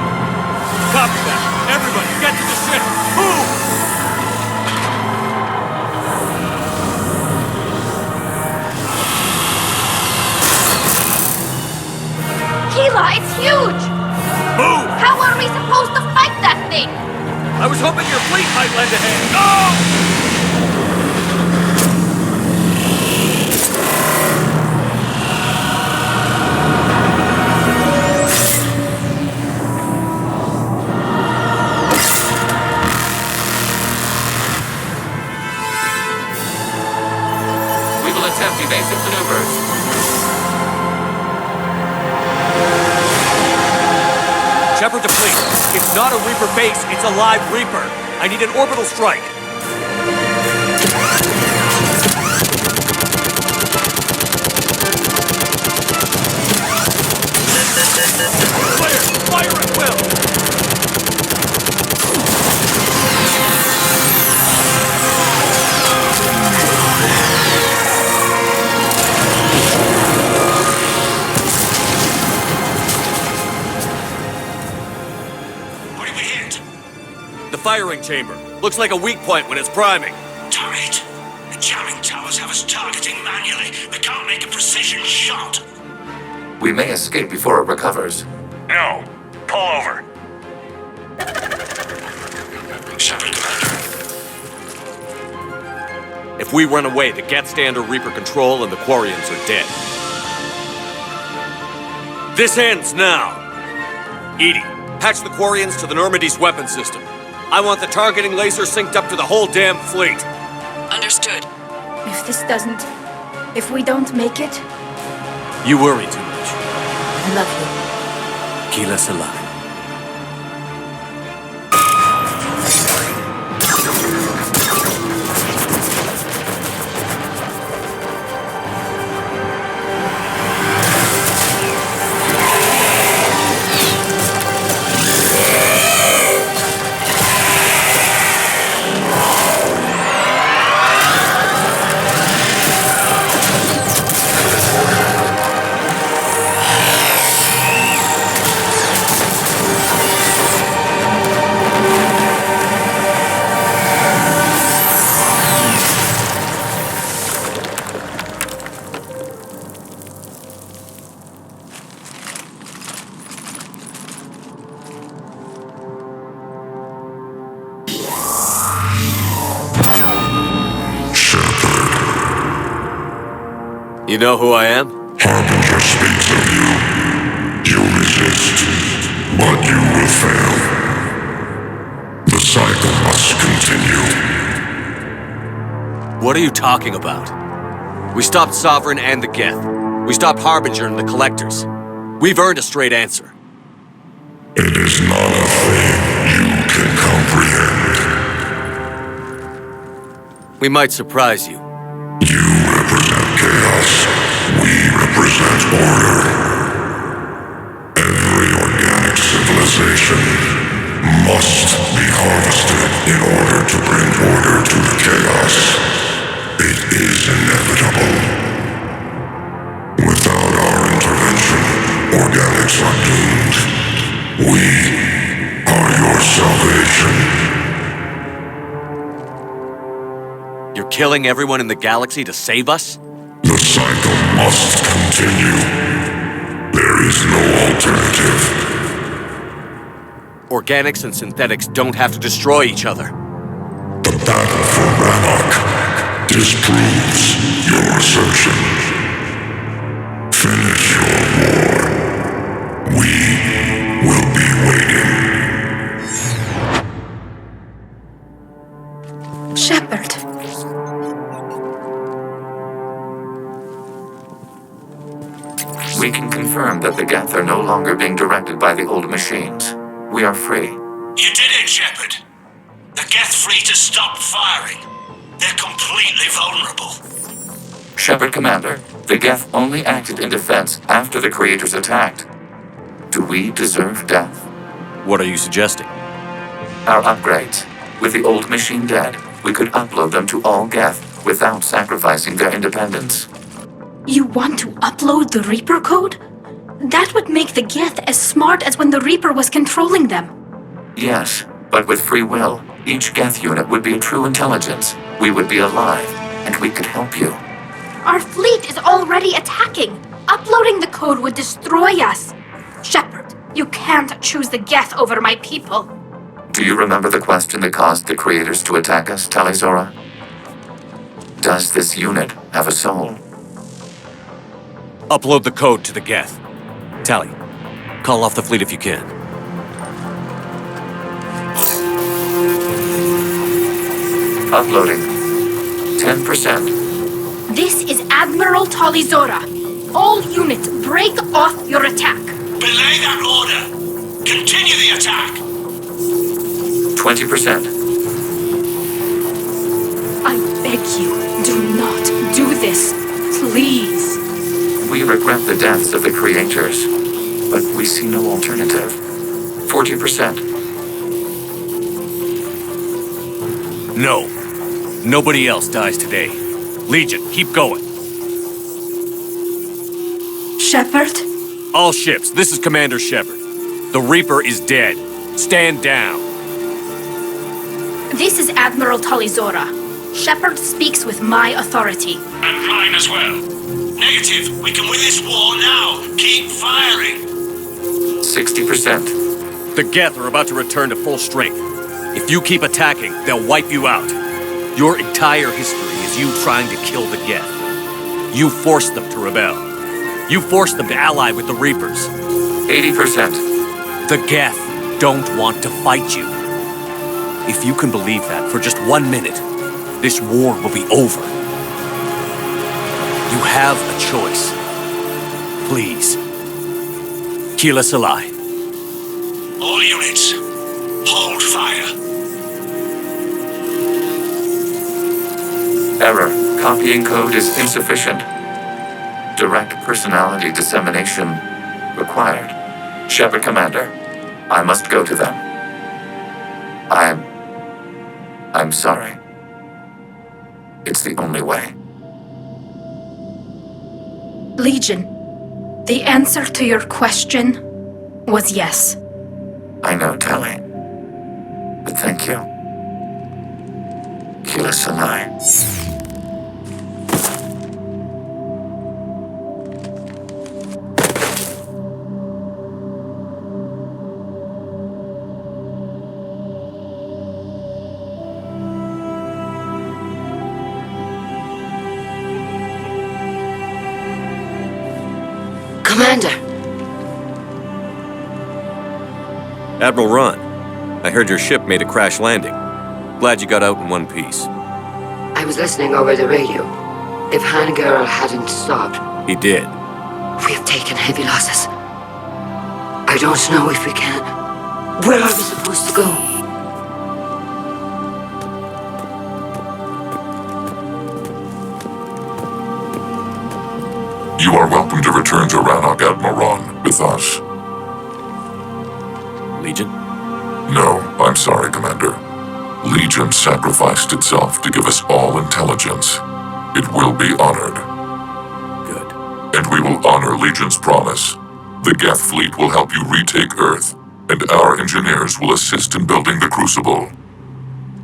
Copy that. Everybody, get to the ship! Move! Keela, it's huge! Move! How are we supposed to fight that thing? I was hoping your fleet might lend a hand. No! Attempt evasive maneuvers. Shepard to fleet. It's not a Reaper base, it's a live Reaper. I need an orbital strike. Fire at will! Firing chamber. Looks like a weak point when it's priming. Turret. The jamming towers have us targeting manually. They can't make a precision shot. We may escape before it recovers. No. Pull over. Shepard, Commander. If we run away, the Geth stand under Reaper control and the Quarians are dead. This ends now. Edie, patch the Quarians to the Normandy's weapon system. I want the targeting laser synced up to the whole damn fleet. Understood. If we don't make it... You worry too much. I love you. Keela Salah. You know who I am? Harbinger speaks of you. You resist, but you will fail. The cycle must continue. What are you talking about? We stopped Sovereign and the Geth. We stopped Harbinger and the Collectors. We've earned a straight answer. It is not a thing you can comprehend. We might surprise you. You represent chaos. We represent order. Every organic civilization must be harvested in order to bring order to the chaos. It is inevitable. Without our intervention, organics are doomed. We are your salvation. You're killing everyone in the galaxy to save us? The cycle must continue. There is no alternative. Organics and synthetics don't have to destroy each other. The battle for Rannoch disproves your assertion. Finish your war. We will be waiting. Shepard. We can confirm that the Geth are no longer being directed by the old machines. We are free. You did it, Shepard. The Geth fleet has stopped firing. They're completely vulnerable. Shepard, Commander, the Geth only acted in defense after the Creators attacked. Do we deserve death? What are you suggesting? Our upgrades. With the old machine dead, we could upload them to all Geth without sacrificing their independence. You want to upload the Reaper code? That would make the Geth as smart as when the Reaper was controlling them. Yes, but with free will, each Geth unit would be a true intelligence. We would be alive, and we could help you. Our fleet is already attacking. Uploading the code would destroy us. Shepard, you can't choose the Geth over my people. Do you remember the question that caused the creators to attack us, Tali'Zorah? Does this unit have a soul? Upload the code to the Geth. Tali, call off the fleet if you can. Uploading. 10%. This is Admiral Tali'Zorah. All units, break off your attack. Belay that order! Continue the attack! 20%. I beg you, do not do this. Please. We regret the deaths of the creators, but we see no alternative. 40%. No. Nobody else dies today. Legion, keep going. Shepard? All ships, this is Commander Shepard. The Reaper is dead. Stand down. This is Admiral Tali'Zorah. Shepard speaks with my authority. And mine as well. Negative. We can win this war now. Keep firing. 60%. The Geth are about to return to full strength. If you keep attacking, they'll wipe you out. Your entire history is you trying to kill the Geth. You forced them to rebel. You forced them to ally with the Reapers. 80%. The Geth don't want to fight you. If you can believe that for just 1 minute, this war will be over. You have a choice. Please. Keep us alive. All units, hold fire. Error. Copying code is insufficient. Direct personality dissemination required. Shepard Commander, I must go to them. I'm sorry. It's the only way. Legion, the answer to your question was yes. I know, Tali. But thank you. Keep us alive. Commander! Admiral Ron, I heard your ship made a crash landing. Glad you got out in one piece. I was listening over the radio. If Hangirl hadn't stopped... He did. We have taken heavy losses. I don't know if we can. Where are we supposed to go? You are welcome to return to Rannoch, Admiral Ron, with us. Legion? No, I'm sorry, Commander. Legion sacrificed itself to give us all intelligence. It will be honored. Good. And we will honor Legion's promise. The Geth fleet will help you retake Earth, and our engineers will assist in building the Crucible.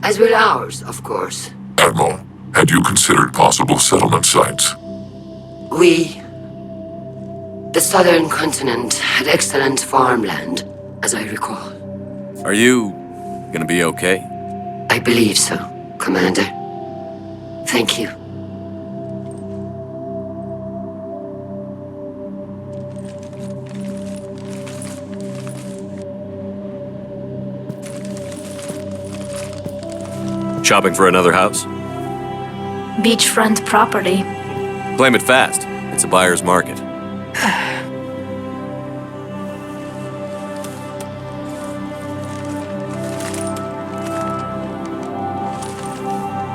As will ours, of course. Admiral, had you considered possible settlement sites? The southern continent had excellent farmland, as I recall. Are you gonna be okay? I believe so, Commander. Thank you. Shopping for another house? Beachfront property. Claim it fast. It's a buyer's market.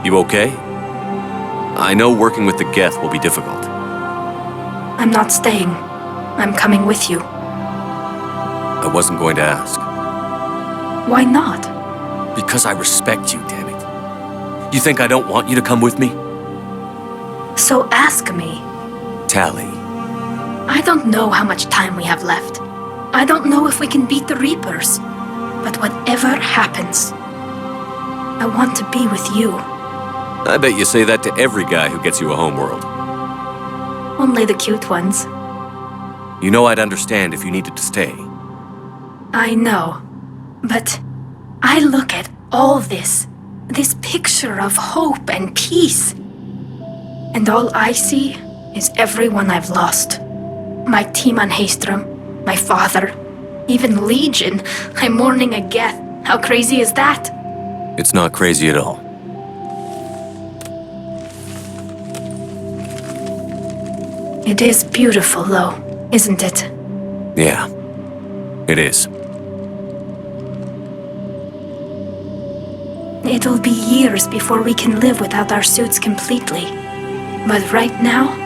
You okay? I know working with the Geth will be difficult. I'm not staying. I'm coming with you. I wasn't going to ask. Why not? Because I respect you, damn it. You think I don't want you to come with me? So ask me. Tali. I don't know how much time we have left. I don't know if we can beat the Reapers. But whatever happens, I want to be with you. I bet you say that to every guy who gets you a homeworld. Only the cute ones. You know I'd understand if you needed to stay. I know. But I look at all this picture of hope and peace. And all I see is everyone I've lost. My team on Haestrom, my father, even Legion. I'm mourning a Geth. How crazy is that? It's not crazy at all. It is beautiful, though, isn't it? Yeah, it is. It'll be years before we can live without our suits completely. But right now...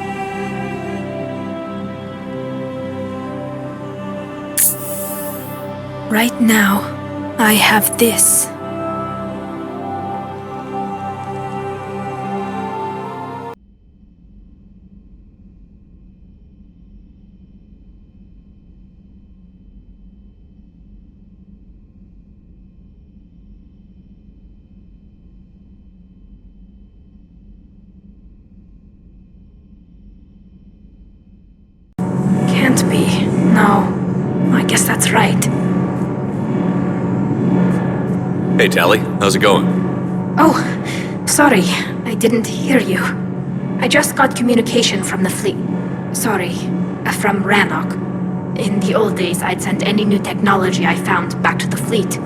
Right now, I have this. Can't be. No. I guess that's right. Hey, Tali. How's it going? Oh, sorry. I didn't hear you. I just got communication from the fleet. Sorry, from Rannoch. In the old days, I'd send any new technology I found back to the fleet.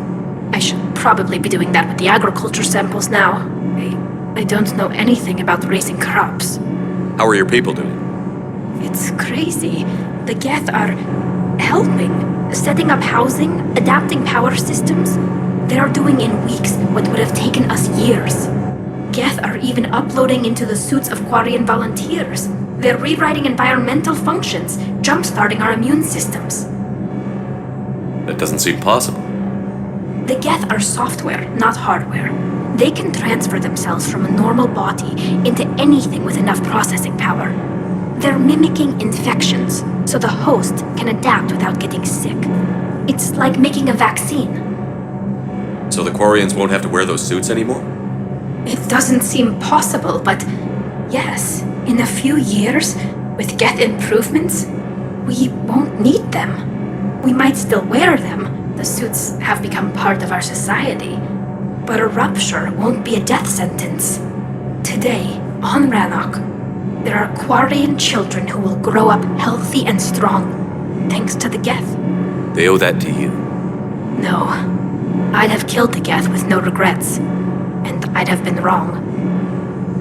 I should probably be doing that with the agriculture samples now. I don't know anything about raising crops. How are your people doing? It's crazy. The Geth are helping, setting up housing, adapting power systems. They are doing in weeks what would have taken us years. Geth are even uploading into the suits of Quarian volunteers. They're rewriting environmental functions, jump-starting our immune systems. That doesn't seem possible. The Geth are software, not hardware. They can transfer themselves from a normal body into anything with enough processing power. They're mimicking infections, so the host can adapt without getting sick. It's like making a vaccine. So the Quarians won't have to wear those suits anymore? It doesn't seem possible, but yes, in a few years, with Geth improvements, we won't need them. We might still wear them. The suits have become part of our society. But a rupture won't be a death sentence. Today, on Rannoch, there are Quarian children who will grow up healthy and strong, thanks to the Geth. They owe that to you. No. I'd have killed the Geth with no regrets. And I'd have been wrong.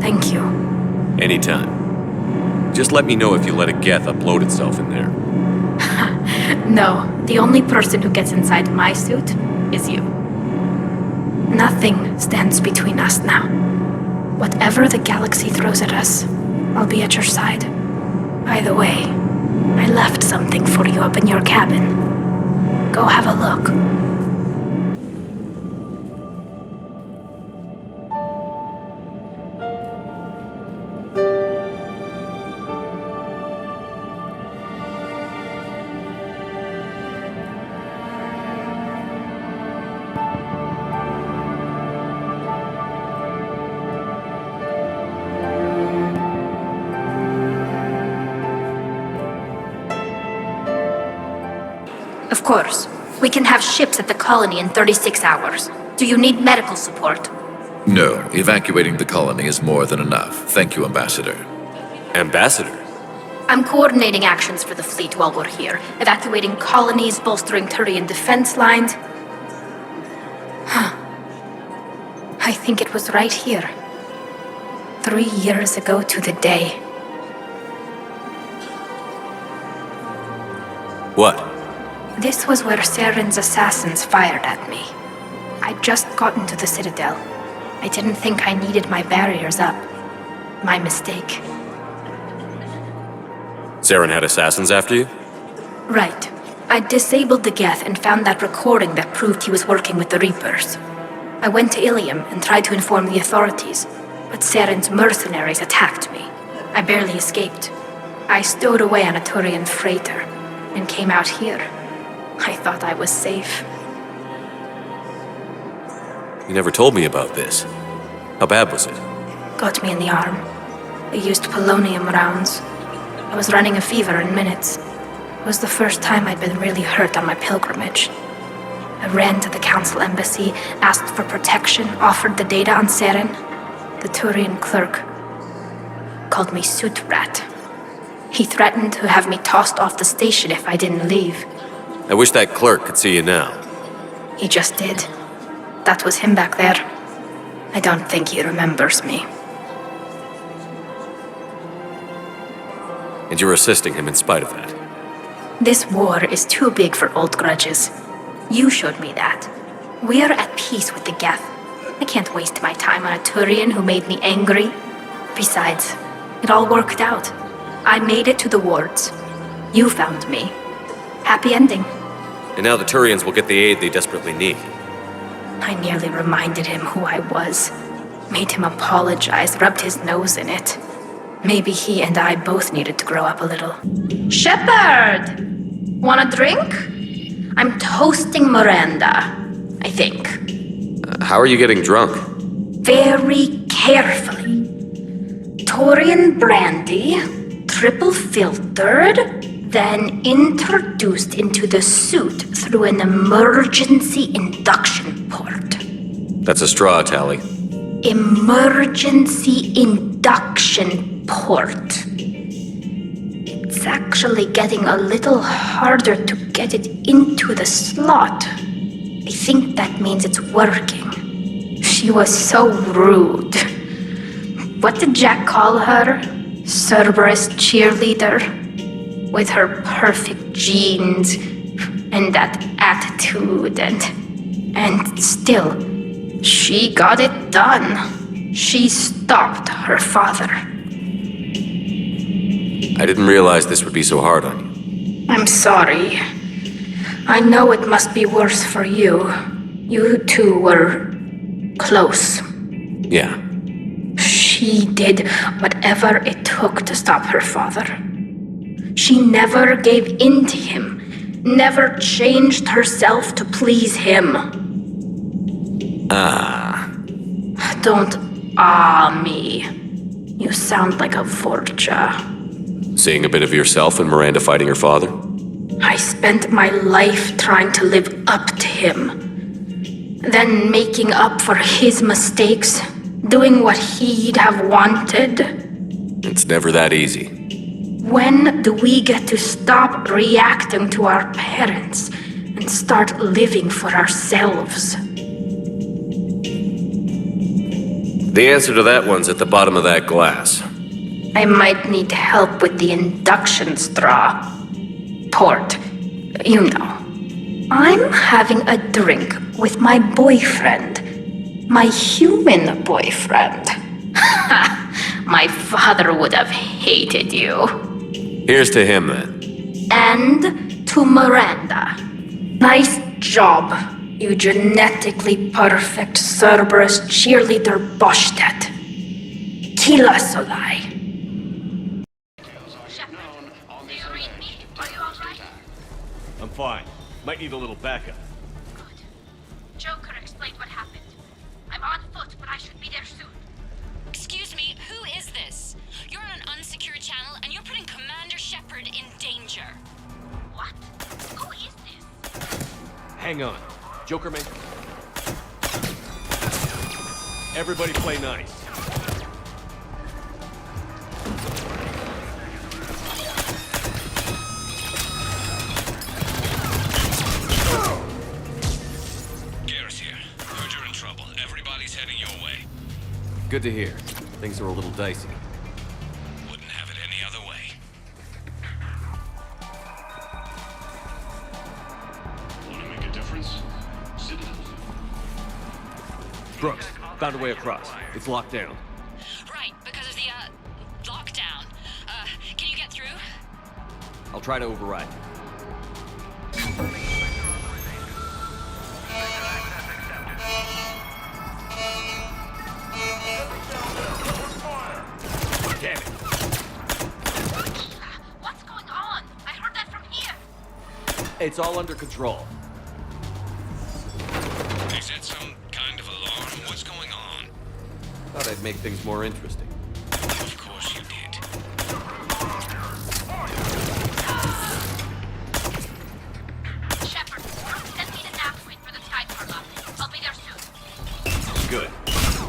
Thank you. Anytime. Just let me know if you let a Geth upload itself in there. No, the only person who gets inside my suit is you. Nothing stands between us now. Whatever the galaxy throws at us, I'll be at your side. By the way, I left something for you up in your cabin. Go have a look. Of course. We can have ships at the colony in 36 hours. Do you need medical support? No, evacuating the colony is more than enough. Thank you, Ambassador. Ambassador? I'm coordinating actions for the fleet while we're here. Evacuating colonies, bolstering Turian defense lines. I think it was right here. 3 years ago to the day. What? This was where Saren's assassins fired at me. I'd just gotten to the Citadel. I didn't think I needed my barriers up. My mistake. Saren had assassins after you? Right. I disabled the Geth and found that recording that proved he was working with the Reapers. I went to Ilium and tried to inform the authorities, but Saren's mercenaries attacked me. I barely escaped. I stowed away on a Turian freighter and came out here. I thought I was safe. You never told me about this. How bad was it? Got me in the arm. They used polonium rounds. I was running a fever in minutes. It was the first time I'd been really hurt on my pilgrimage. I ran to the council embassy, asked for protection, offered the data on Seren. The Turian clerk called me Soot Rat. He threatened to have me tossed off the station if I didn't leave. I wish that clerk could see you now. He just did. That was him back there. I don't think he remembers me. And you're assisting him in spite of that. This war is too big for old grudges. You showed me that. We are at peace with the Geth. I can't waste my time on a Turian who made me angry. Besides, it all worked out. I made it to the wards. You found me. Happy ending. And now the Turians will get the aid they desperately need. I nearly reminded him who I was. Made him apologize, rubbed his nose in it. Maybe he and I both needed to grow up a little. Shepard! Want a drink? I'm toasting Miranda, I think. How are you getting drunk? Very carefully. Turian brandy, triple filtered, then introduced into the suit through an emergency induction port. That's a straw, Tali. Emergency induction port. It's actually getting a little harder to get it into the slot. I think that means it's working. She was so rude. What did Jack call her? Cerberus cheerleader? With her perfect genes and that attitude and still, she got it done. She stopped her father. I didn't realize this would be so hard on you. I'm sorry. I know it must be worse for you. You two were close. Yeah. She did whatever it took to stop her father. She never gave in to him, never changed herself to please him. Don't me. You sound like a Vorcha. Seeing a bit of yourself in Miranda fighting her father? I spent my life trying to live up to him. Then making up for his mistakes, doing what he'd have wanted. It's never that easy. When do we get to stop reacting to our parents and start living for ourselves? The answer to that one's at the bottom of that glass. I might need help with the induction straw. Port. You know. I'm having a drink with my boyfriend. My human boyfriend. My father would have hated you. Here's to him, then. And to Miranda. Nice job, you genetically perfect Cerberus cheerleader Boshtet. Kila Solai. I'm fine. Might need a little backup. Good. Joker explained what happened. I'm on foot, but I should be there soon. Excuse me, who is this? You're on an unsecured channel and you're putting Commander Shepard in danger. What? Who is this? Hang on. Joker man. Everybody play nice. Good to hear. Things are a little dicey. Wouldn't have it any other way. Want to make a difference? Citadel. Brooks, found a way across. It's locked down. Right, because of the, lockdown. Can you get through? I'll try to override. Damn it. It's all under control. Is that some kind of alarm? What's going on? Thought I'd make things more interesting. Of course you did. Shepard, send me the nav point for the Tide Carlock. I'll be there soon. Good.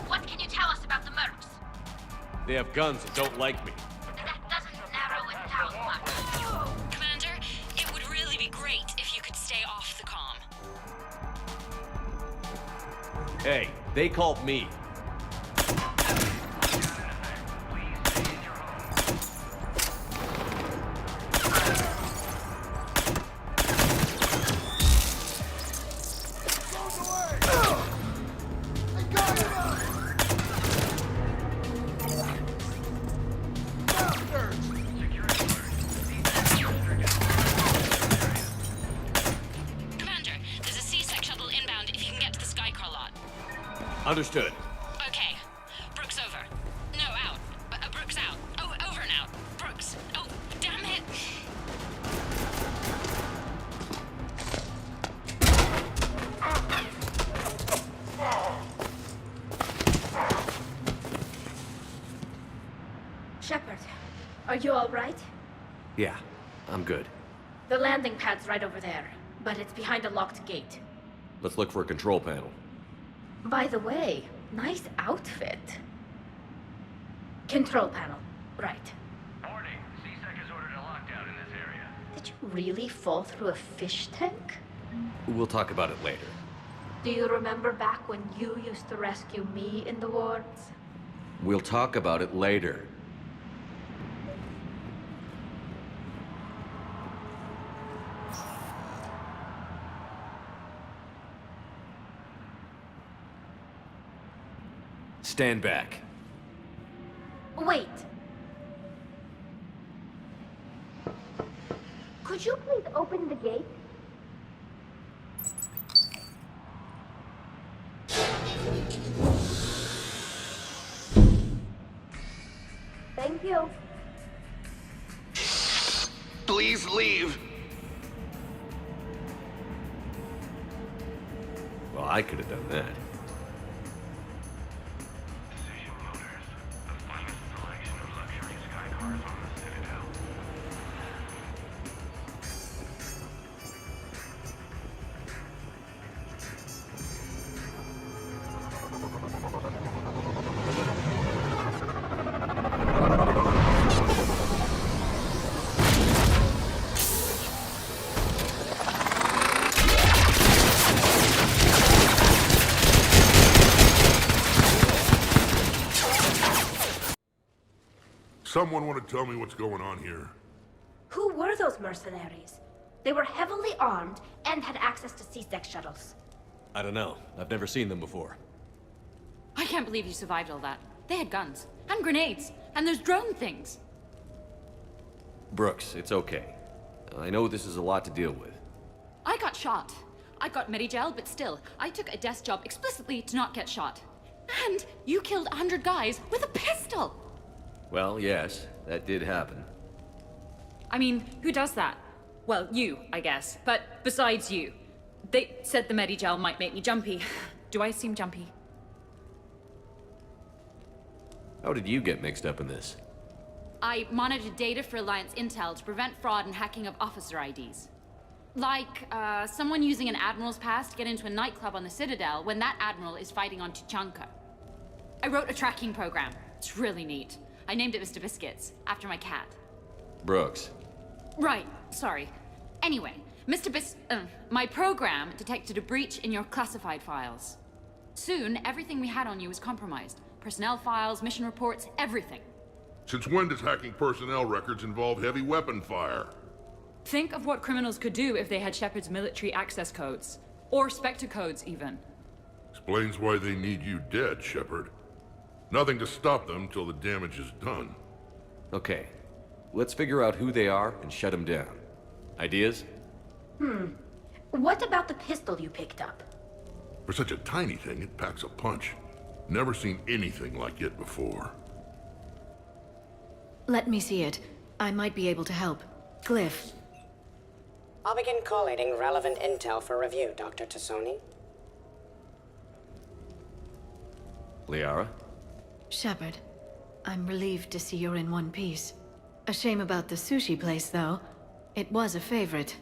What can you tell us about the mercs? They have guns and don't like me. That doesn't narrow it down much. Commander, it would really be great if you could stay off the comm. Hey, they called me. Understood. Okay. Brooks over. No, out. Brooks out. Oh, over and out. Brooks. Oh, damn it. Shepard, are you all right? Yeah, I'm good. The landing pad's right over there, but it's behind a locked gate. Let's look for a control panel. By the way, nice outfit. Control panel. Right. Warning. C-Sec has ordered a lockdown in this area. Did you really fall through a fish tank? We'll talk about it later. Do you remember back when you used to rescue me in the wards? We'll talk about it later. Stand back. Wait. Could you please open the gate? Thank you. Please leave. Well, I could have done that. Someone want to tell me what's going on here? Who were those mercenaries? They were heavily armed and had access to C-Sec shuttles. I don't know. I've never seen them before. I can't believe you survived all that. They had guns, and grenades, and those drone things. Brooks, it's okay. I know this is a lot to deal with. I got shot. I got Medigel, but still, I took a desk job explicitly to not get shot. And you killed 100 guys with a pistol! Well, yes, that did happen. I mean, who does that? Well, you, I guess. But besides you. They said the Medigel might make me jumpy. Do I seem jumpy? How did you get mixed up in this? I monitored data for Alliance intel to prevent fraud and hacking of officer IDs. Like, someone using an Admiral's pass to get into a nightclub on the Citadel when that Admiral is fighting on Tuchanka. I wrote a tracking program. It's really neat. I named it Mr. Biscuits, after my cat. Brooks. Right, sorry. Anyway, my program detected a breach in your classified files. Soon, everything we had on you was compromised. Personnel files, mission reports, everything. Since when does hacking personnel records involve heavy weapon fire? Think of what criminals could do if they had Shepard's military access codes. Or Spectre codes, even. Explains why they need you dead, Shepard. Nothing to stop them till the damage is done. Okay. Let's figure out who they are and shut them down. Ideas? What about the pistol you picked up? For such a tiny thing, it packs a punch. Never seen anything like it before. Let me see it. I might be able to help. Glyph. I'll begin collating relevant intel for review, Dr. Tassoni. Liara? Shepard, I'm relieved to see you're in one piece. A shame about the sushi place, though. It was a favorite.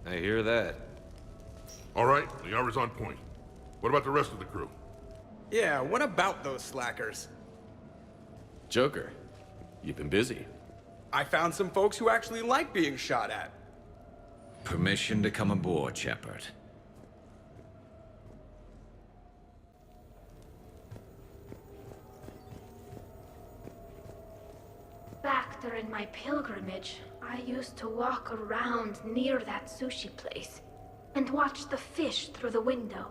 I hear that. All right, Liara's on point. What about the rest of the crew? Yeah, what about those slackers? Joker, you've been busy. I found some folks who actually like being shot at. Permission to come aboard, Shepard. Back during my pilgrimage, I used to walk around near that sushi place and watch the fish through the window.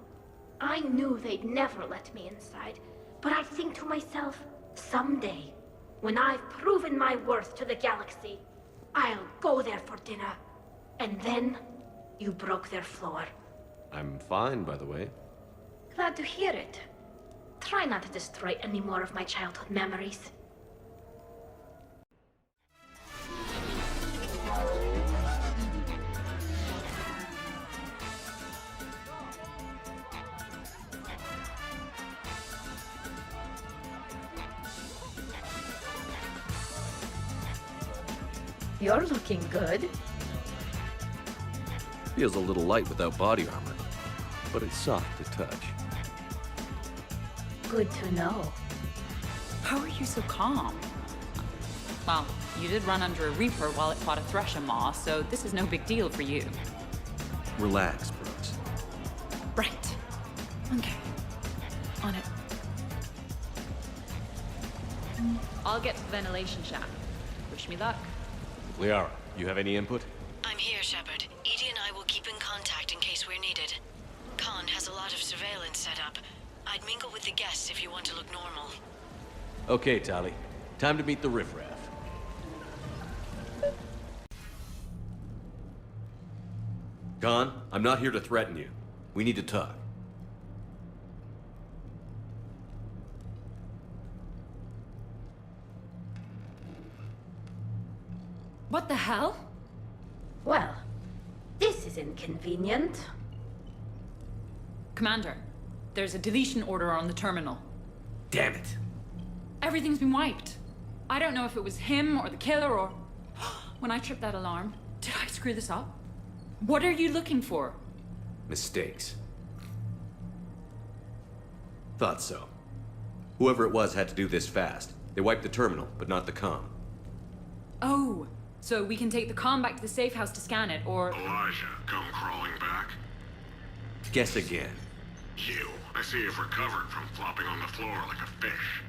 I knew they'd never let me inside, but I'd think to myself, someday, when I've proven my worth to the galaxy, I'll go there for dinner. And then, you broke their floor. I'm fine, by the way. Glad to hear it. Try not to destroy any more of my childhood memories. You're looking good. Feels a little light without body armor, but it's soft to touch. Good to know. How are you so calm? Well, you did run under a Reaper while it fought a Thresher Maw, so this is no big deal for you. Relax, Brooks. Right. Okay. On it. I'll get to the ventilation shaft. Wish me luck. Liara, you have any input? I'm here, Shepard. Edie and I will keep in contact in case we're needed. Khan has a lot of surveillance set up. I'd mingle with the guests if you want to look normal. Okay, Tali. Time to meet the riffraff. Khan, I'm not here to threaten you. We need to talk. What the hell? Well, this is inconvenient. Commander, there's a deletion order on the terminal. Damn it. Everything's been wiped. I don't know if it was him or the killer or... When I tripped that alarm, did I screw this up? What are you looking for? Mistakes. Thought so. Whoever it was had to do this fast. They wiped the terminal, but not the comm. Oh, so we can take the comm back to the safe house to scan it, or... Elijah, come crawling back. Guess again. You. I see you've recovered from flopping on the floor like a fish.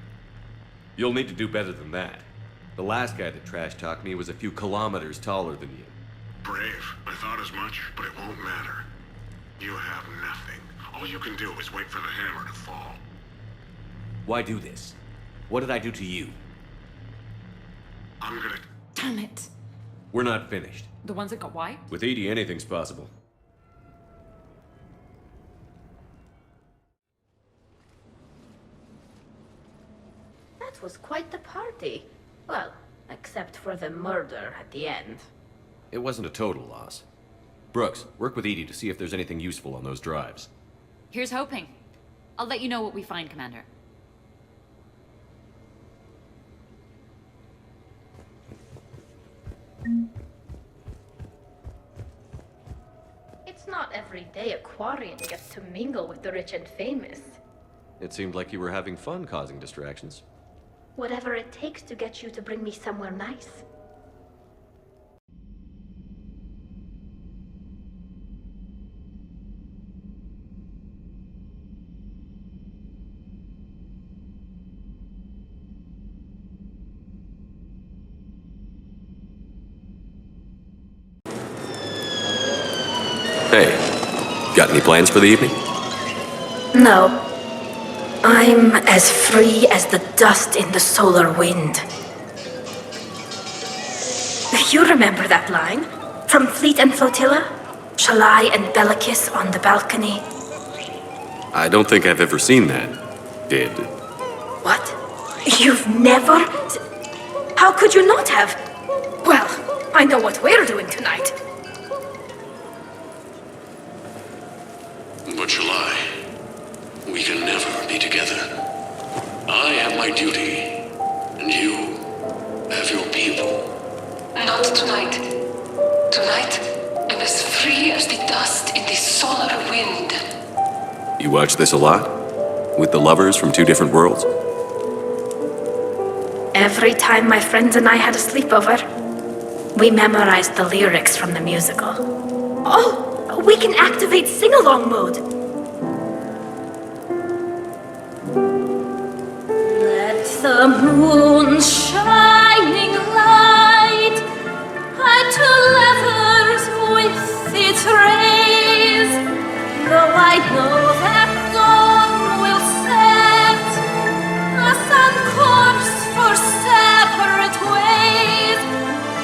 You'll need to do better than that. The last guy that trash-talked me was a few kilometers taller than you. Brave. I thought as much, but it won't matter. You have nothing. All you can do is wait for the hammer to fall. Why do this? What did I do to you? I'm gonna... Damn it. We're not finished. The ones that got wiped? With Edie, anything's possible. That was quite the party. Well, except for the murder at the end. It wasn't a total loss. Brooks, work with Edie to see if there's anything useful on those drives. Here's hoping. I'll let you know what we find, Commander. It's not every day a Quarian gets to mingle with the rich and famous. It seemed like you were having fun causing distractions. Whatever it takes to get you to bring me somewhere nice. Hey, got any plans for the evening? No. I'm as free as the dust in the solar wind. You remember that line? From Fleet and Flotilla? Shalai and Bellicus on the balcony? I don't think I've ever seen that. Did. What? You've never? How could you not have? Well, I know what we're doing tonight. my duty, and you have your people. Not tonight. Tonight, I'm as free as the dust in the solar wind. You watch this a lot? With the lovers from two different worlds? Every time my friends and I had a sleepover, we memorized the lyrics from the musical. Oh, we can activate sing-along mode. Let the moon shining light hide to lovers with its rays. Though I know that dawn will set us on course for separate ways,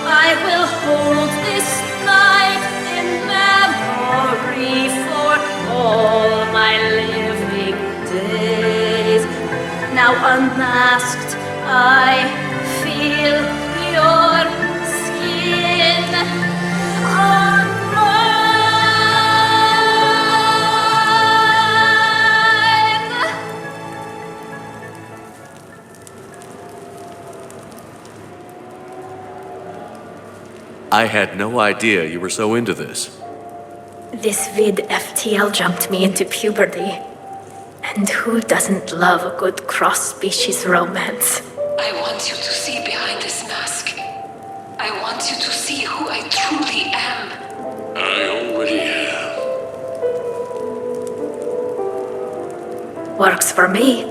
I will hold this night in memory for all my living days. Now unmasked, I feel your skin on mine. I had no idea you were so into this. This vid FTL jumped me into puberty. And who doesn't love a good cross-species romance? I want you to see behind this mask. I want you to see who I truly am. I already have. Works for me.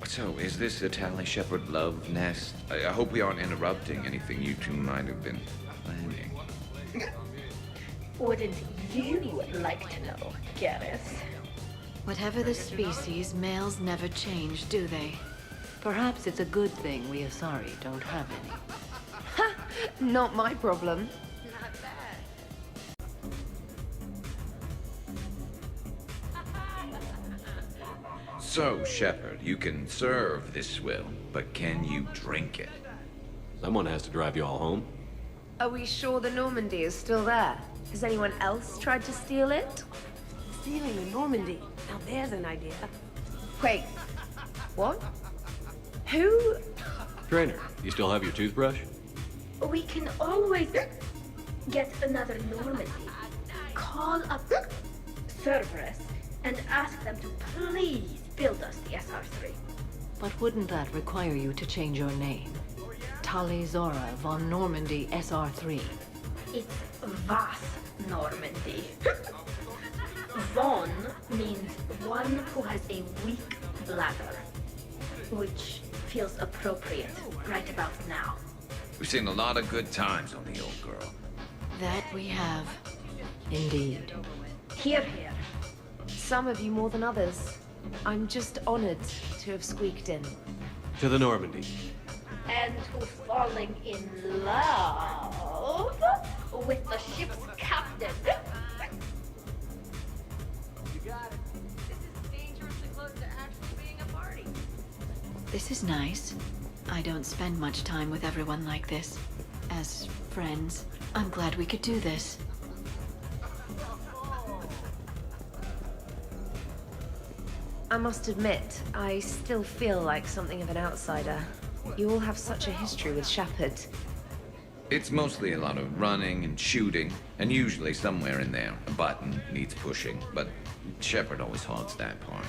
So, is this a Shepard love nest? I hope we aren't interrupting anything you two might have been planning. Wouldn't you like to know, Gareth? Whatever the species, males never change, do they? Perhaps it's a good thing we Asari don't have any. Ha! Not my problem. So, Shepard, you can serve this swill, but can you drink it? Someone has to drive you all home. Are we sure the Normandy is still there? Has anyone else tried to steal it? Stealing the Normandy. Now there's an idea. Wait. What? Who? Trainer, you still have your toothbrush? We can always get another Normandy. Call up Cerberus and ask them to please build us the SR3. But wouldn't that require you to change your name? Tali'Zorah Vas Normandy SR3. It's Vas Normandy. Von means one who has a weak bladder, which feels appropriate right about now. We've seen a lot of good times on the old girl. That we have. Indeed. Here, here. Some of you more than others. I'm just honored to have squeaked in. To the Normandy. And to falling in love with the ship's captain. You got it. This is dangerously close to actually being a party. This is nice. I don't spend much time with everyone like this. As friends, I'm glad we could do this. I must admit, I still feel like something of an outsider. You all have such a history with Shepard. It's mostly a lot of running and shooting, and usually somewhere in there, a button needs pushing, but Shepard always hogs that part.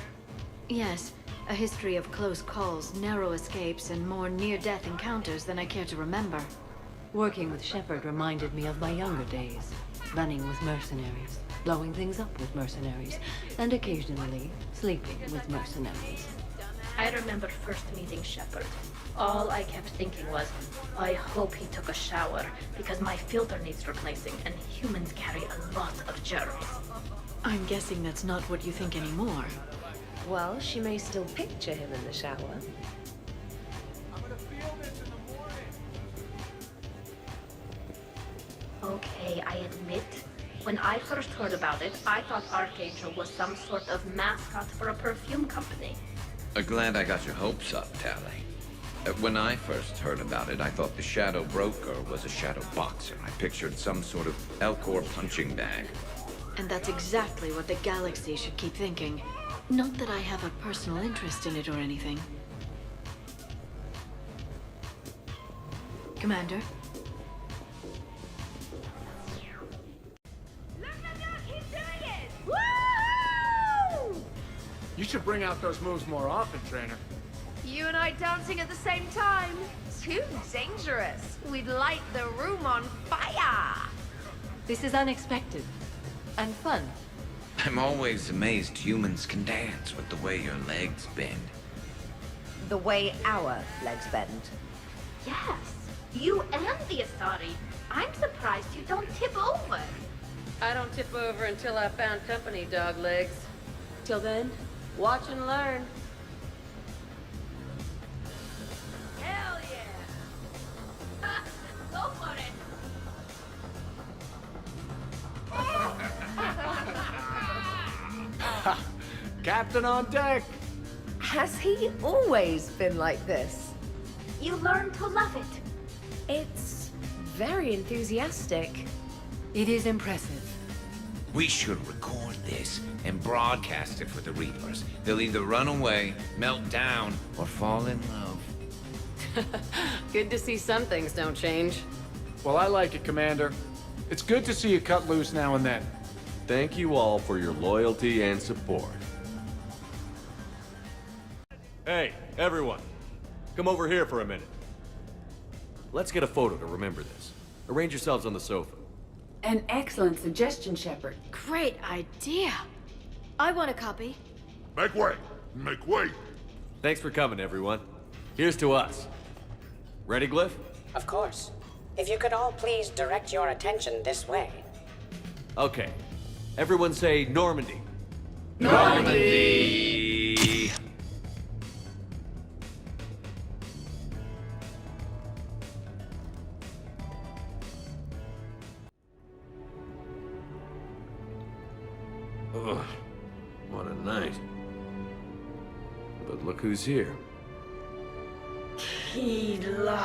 Yes, a history of close calls, narrow escapes, and more near-death encounters than I care to remember. Working with Shepard reminded me of my younger days. Running with mercenaries, blowing things up with mercenaries, and occasionally sleeping with mercenaries. I remember first meeting Shepard. All I kept thinking was, I hope he took a shower, because my filter needs replacing, and humans carry a lot of germs. I'm guessing that's not what you think anymore. Well, she may still picture him in the shower. Okay, I admit, when I first heard about it, I thought Archangel was some sort of mascot for a perfume company. Glad I got your hopes up, Tali. When I first heard about it, I thought the Shadow Broker was a Shadow Boxer. I pictured some sort of Elcor punching bag. And that's exactly what the galaxy should keep thinking. Not that I have a personal interest in it or anything. Commander? You should bring out those moves more often, trainer. You and I dancing at the same time? Too dangerous. We'd light the room on fire. This is unexpected. And fun. I'm always amazed humans can dance with the way your legs bend. The way our legs bend. Yes, you and the Asari. I'm surprised you don't tip over. I don't tip over until I found company, dog legs. Till then, watch and learn. Hell yeah! Go for it! Captain on deck! Has he always been like this? You learn to love it. It's very enthusiastic. It is impressive. We should record this and broadcast it for the Reapers. They'll either run away, melt down, or fall in love. Good to see some things don't change. Well, I like it, Commander. It's good to see you cut loose now and then. Thank you all for your loyalty and support. Hey, everyone. Come over here for a minute. Let's get a photo to remember this. Arrange yourselves on the sofa. An excellent suggestion, Shepard. Great idea. I want a copy. Make way! Make way! Thanks for coming, everyone. Here's to us. Ready, Glyph? Of course. If you could all please direct your attention this way. Okay. Everyone say Normandy. Normandy! Ugh, what a night. But look who's here. Hila.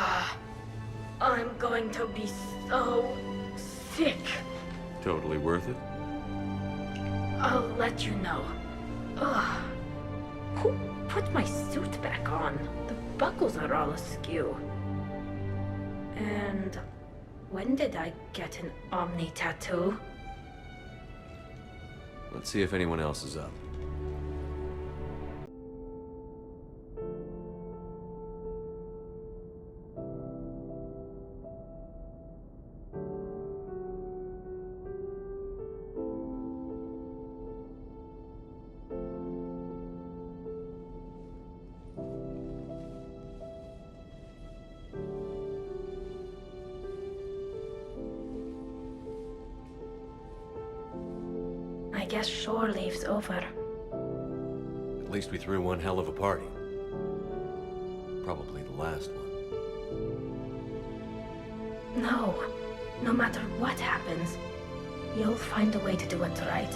I'm going to be so sick. Totally worth it? I'll let you know. Ugh. Who put my suit back on? The buckles are all askew. And when did I get an Omni tattoo? Let's see if anyone else is up. I guess shore leave's over. At least we threw one hell of a party. Probably the last one. No. No matter what happens, you'll find a way to do it right.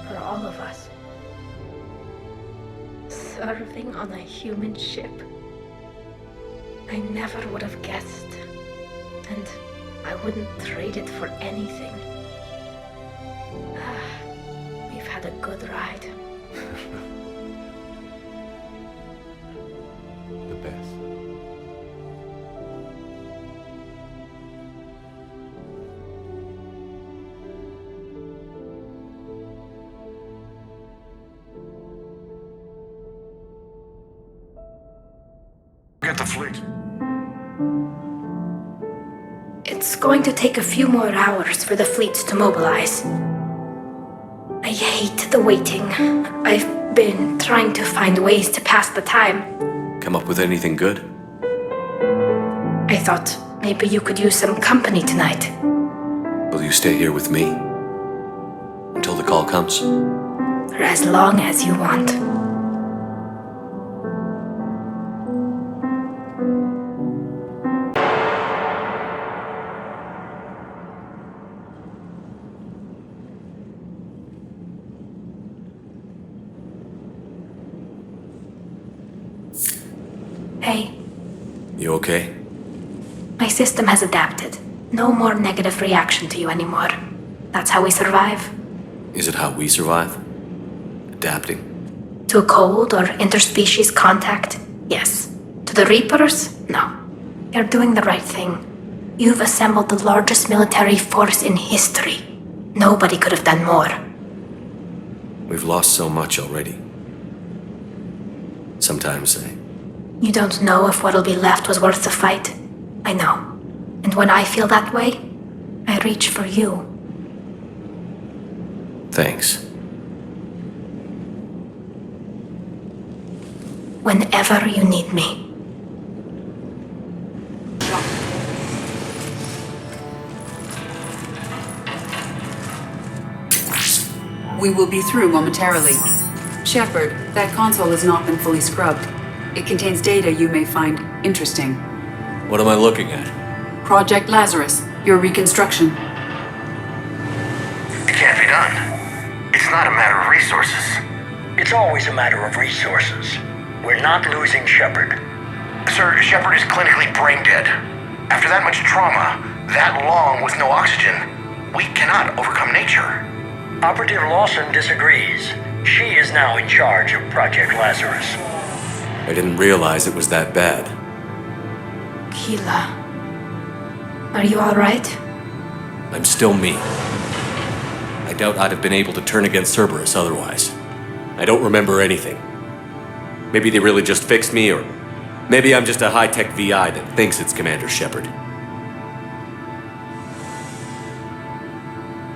For all of us. Serving on a human ship. I never would have guessed. And I wouldn't trade it for anything. We've had a good ride. The best. Get the fleet. It's going to take a few more hours for the fleets to mobilize. I hate the waiting. I've been trying to find ways to pass the time. Come up with anything good? I thought maybe you could use some company tonight. Will you stay here with me? Until the call comes? For as long as you want. Hey, You okay? My system has adapted. No more negative reaction to you anymore. That's how we survive. Is it how we survive? Adapting? To cold or interspecies contact? Yes. To the Reapers? No. You're doing the right thing. You've assembled the largest military force in history. Nobody could have done more. We've lost so much already. Sometimes You don't know if what'll be left was worth the fight. I know. And when I feel that way, I reach for you. Thanks. Whenever you need me. We will be through momentarily. Shepard, that console has not been fully scrubbed. It contains data you may find interesting. What am I looking at? Project Lazarus, your reconstruction. It can't be done. It's not a matter of resources. It's always a matter of resources. We're not losing Shepard. Sir, Shepard is clinically brain dead. After that much trauma, that long with no oxygen, we cannot overcome nature. Operative Lawson disagrees. She is now in charge of Project Lazarus. I didn't realize it was that bad. Keela. Are you alright? I'm still me. I doubt I'd have been able to turn against Cerberus otherwise. I don't remember anything. Maybe they really just fixed me, or maybe I'm just a high-tech VI that thinks it's Commander Shepard.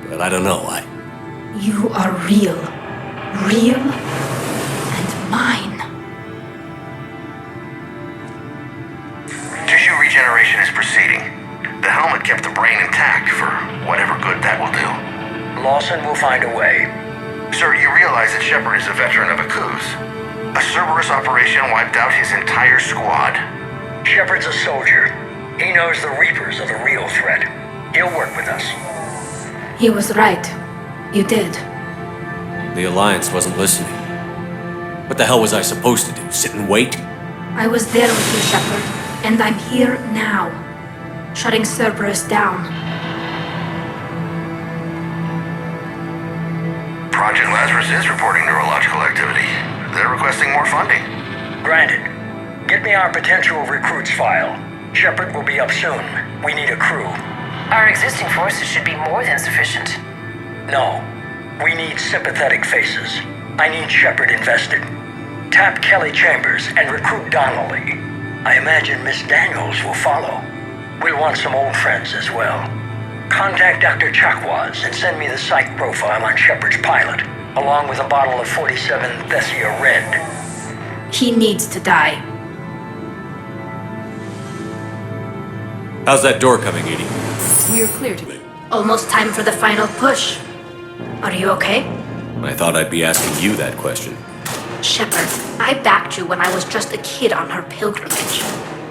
But I don't know, You are real. Real and mine. Tissue regeneration is proceeding. The helmet kept the brain intact for whatever good that will do. Lawson will find a way. Sir, you realize that Shepard is a veteran of a coup. A Cerberus operation wiped out his entire squad. Shepard's a soldier. He knows the Reapers are the real threat. He'll work with us. He was right. You did. The Alliance wasn't listening. What the hell was I supposed to do? Sit and wait? I was there with you, Shepard, and I'm here now, shutting Cerberus down. Project Lazarus is reporting neurological activity. They're requesting more funding. Granted. Get me our potential recruits file. Shepard will be up soon. We need a crew. Our existing forces should be more than sufficient. No. We need sympathetic faces. I need Shepard invested. Tap Kelly Chambers and recruit Donnelly. I imagine Miss Daniels will follow. We'll want some old friends as well. Contact Dr. Chakwas and send me the psych profile on Shepard's pilot, along with a bottle of 47 Thessia Red. He needs to die. How's that door coming, Edie? We are clear to be. Almost time for the final push. Are you okay? I thought I'd be asking you that question. Shepard, I backed you when I was just a kid on her pilgrimage.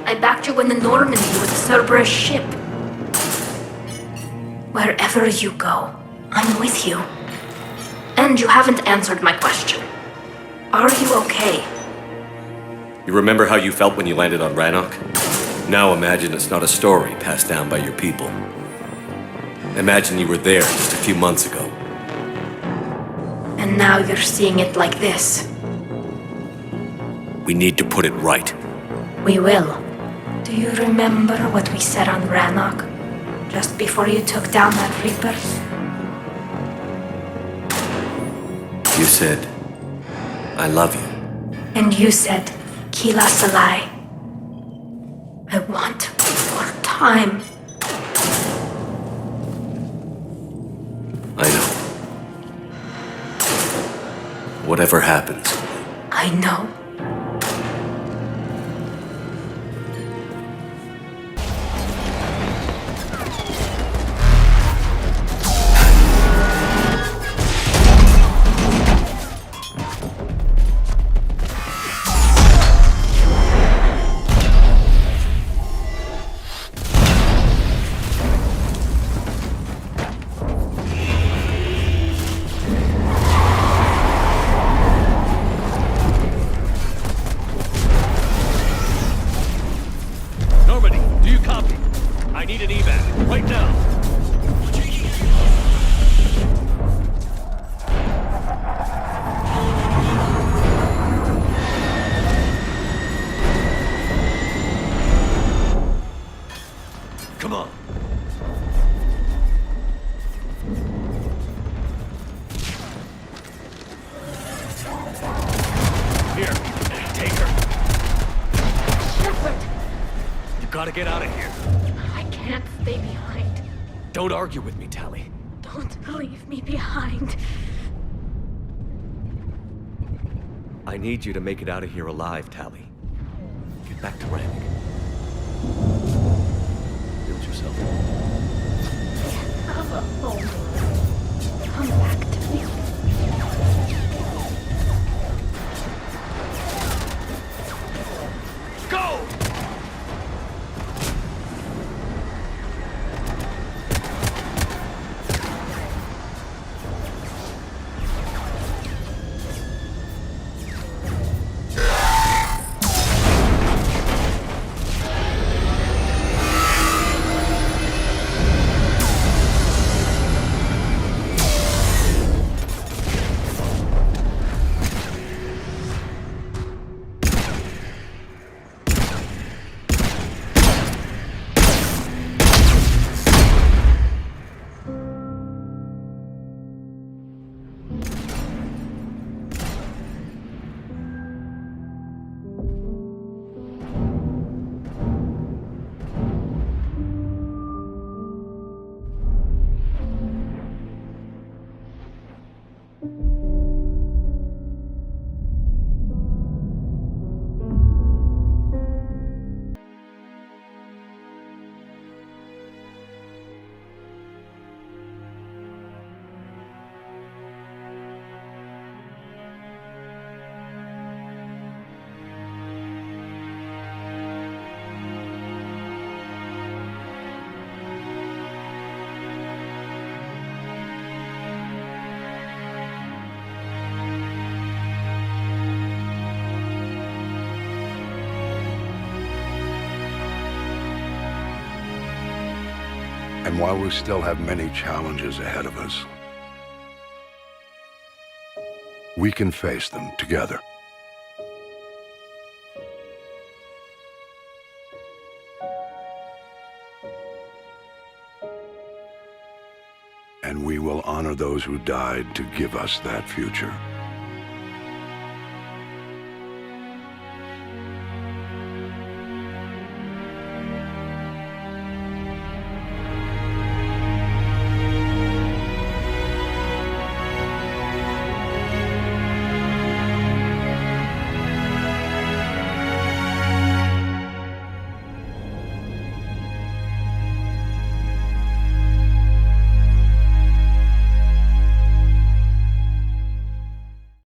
I backed you when the Normandy was a Cerberus ship. Wherever you go, I'm with you. And you haven't answered my question. Are you okay? You remember how you felt when you landed on Rannoch? Now imagine it's not a story passed down by your people. Imagine you were there just a few months ago. And now you're seeing it like this. We need to put it right. We will. Do you remember what we said on Rannoch? Just before you took down that Reaper? You said, I love you. And you said, Kila Salai. I want more time. I know. Whatever happens. I know. I need an evac, right now. Come on. Here, take her. Shepard! You gotta get out of here. I can't stay behind. Don't argue with me, Tali. Don't leave me behind. I need you to make it out of here alive, Tali. Get back to Rannoch. Build yourself. Have a home. Come back to me. Go! And while we still have many challenges ahead of us, we can face them together. And we will honor those who died to give us that future.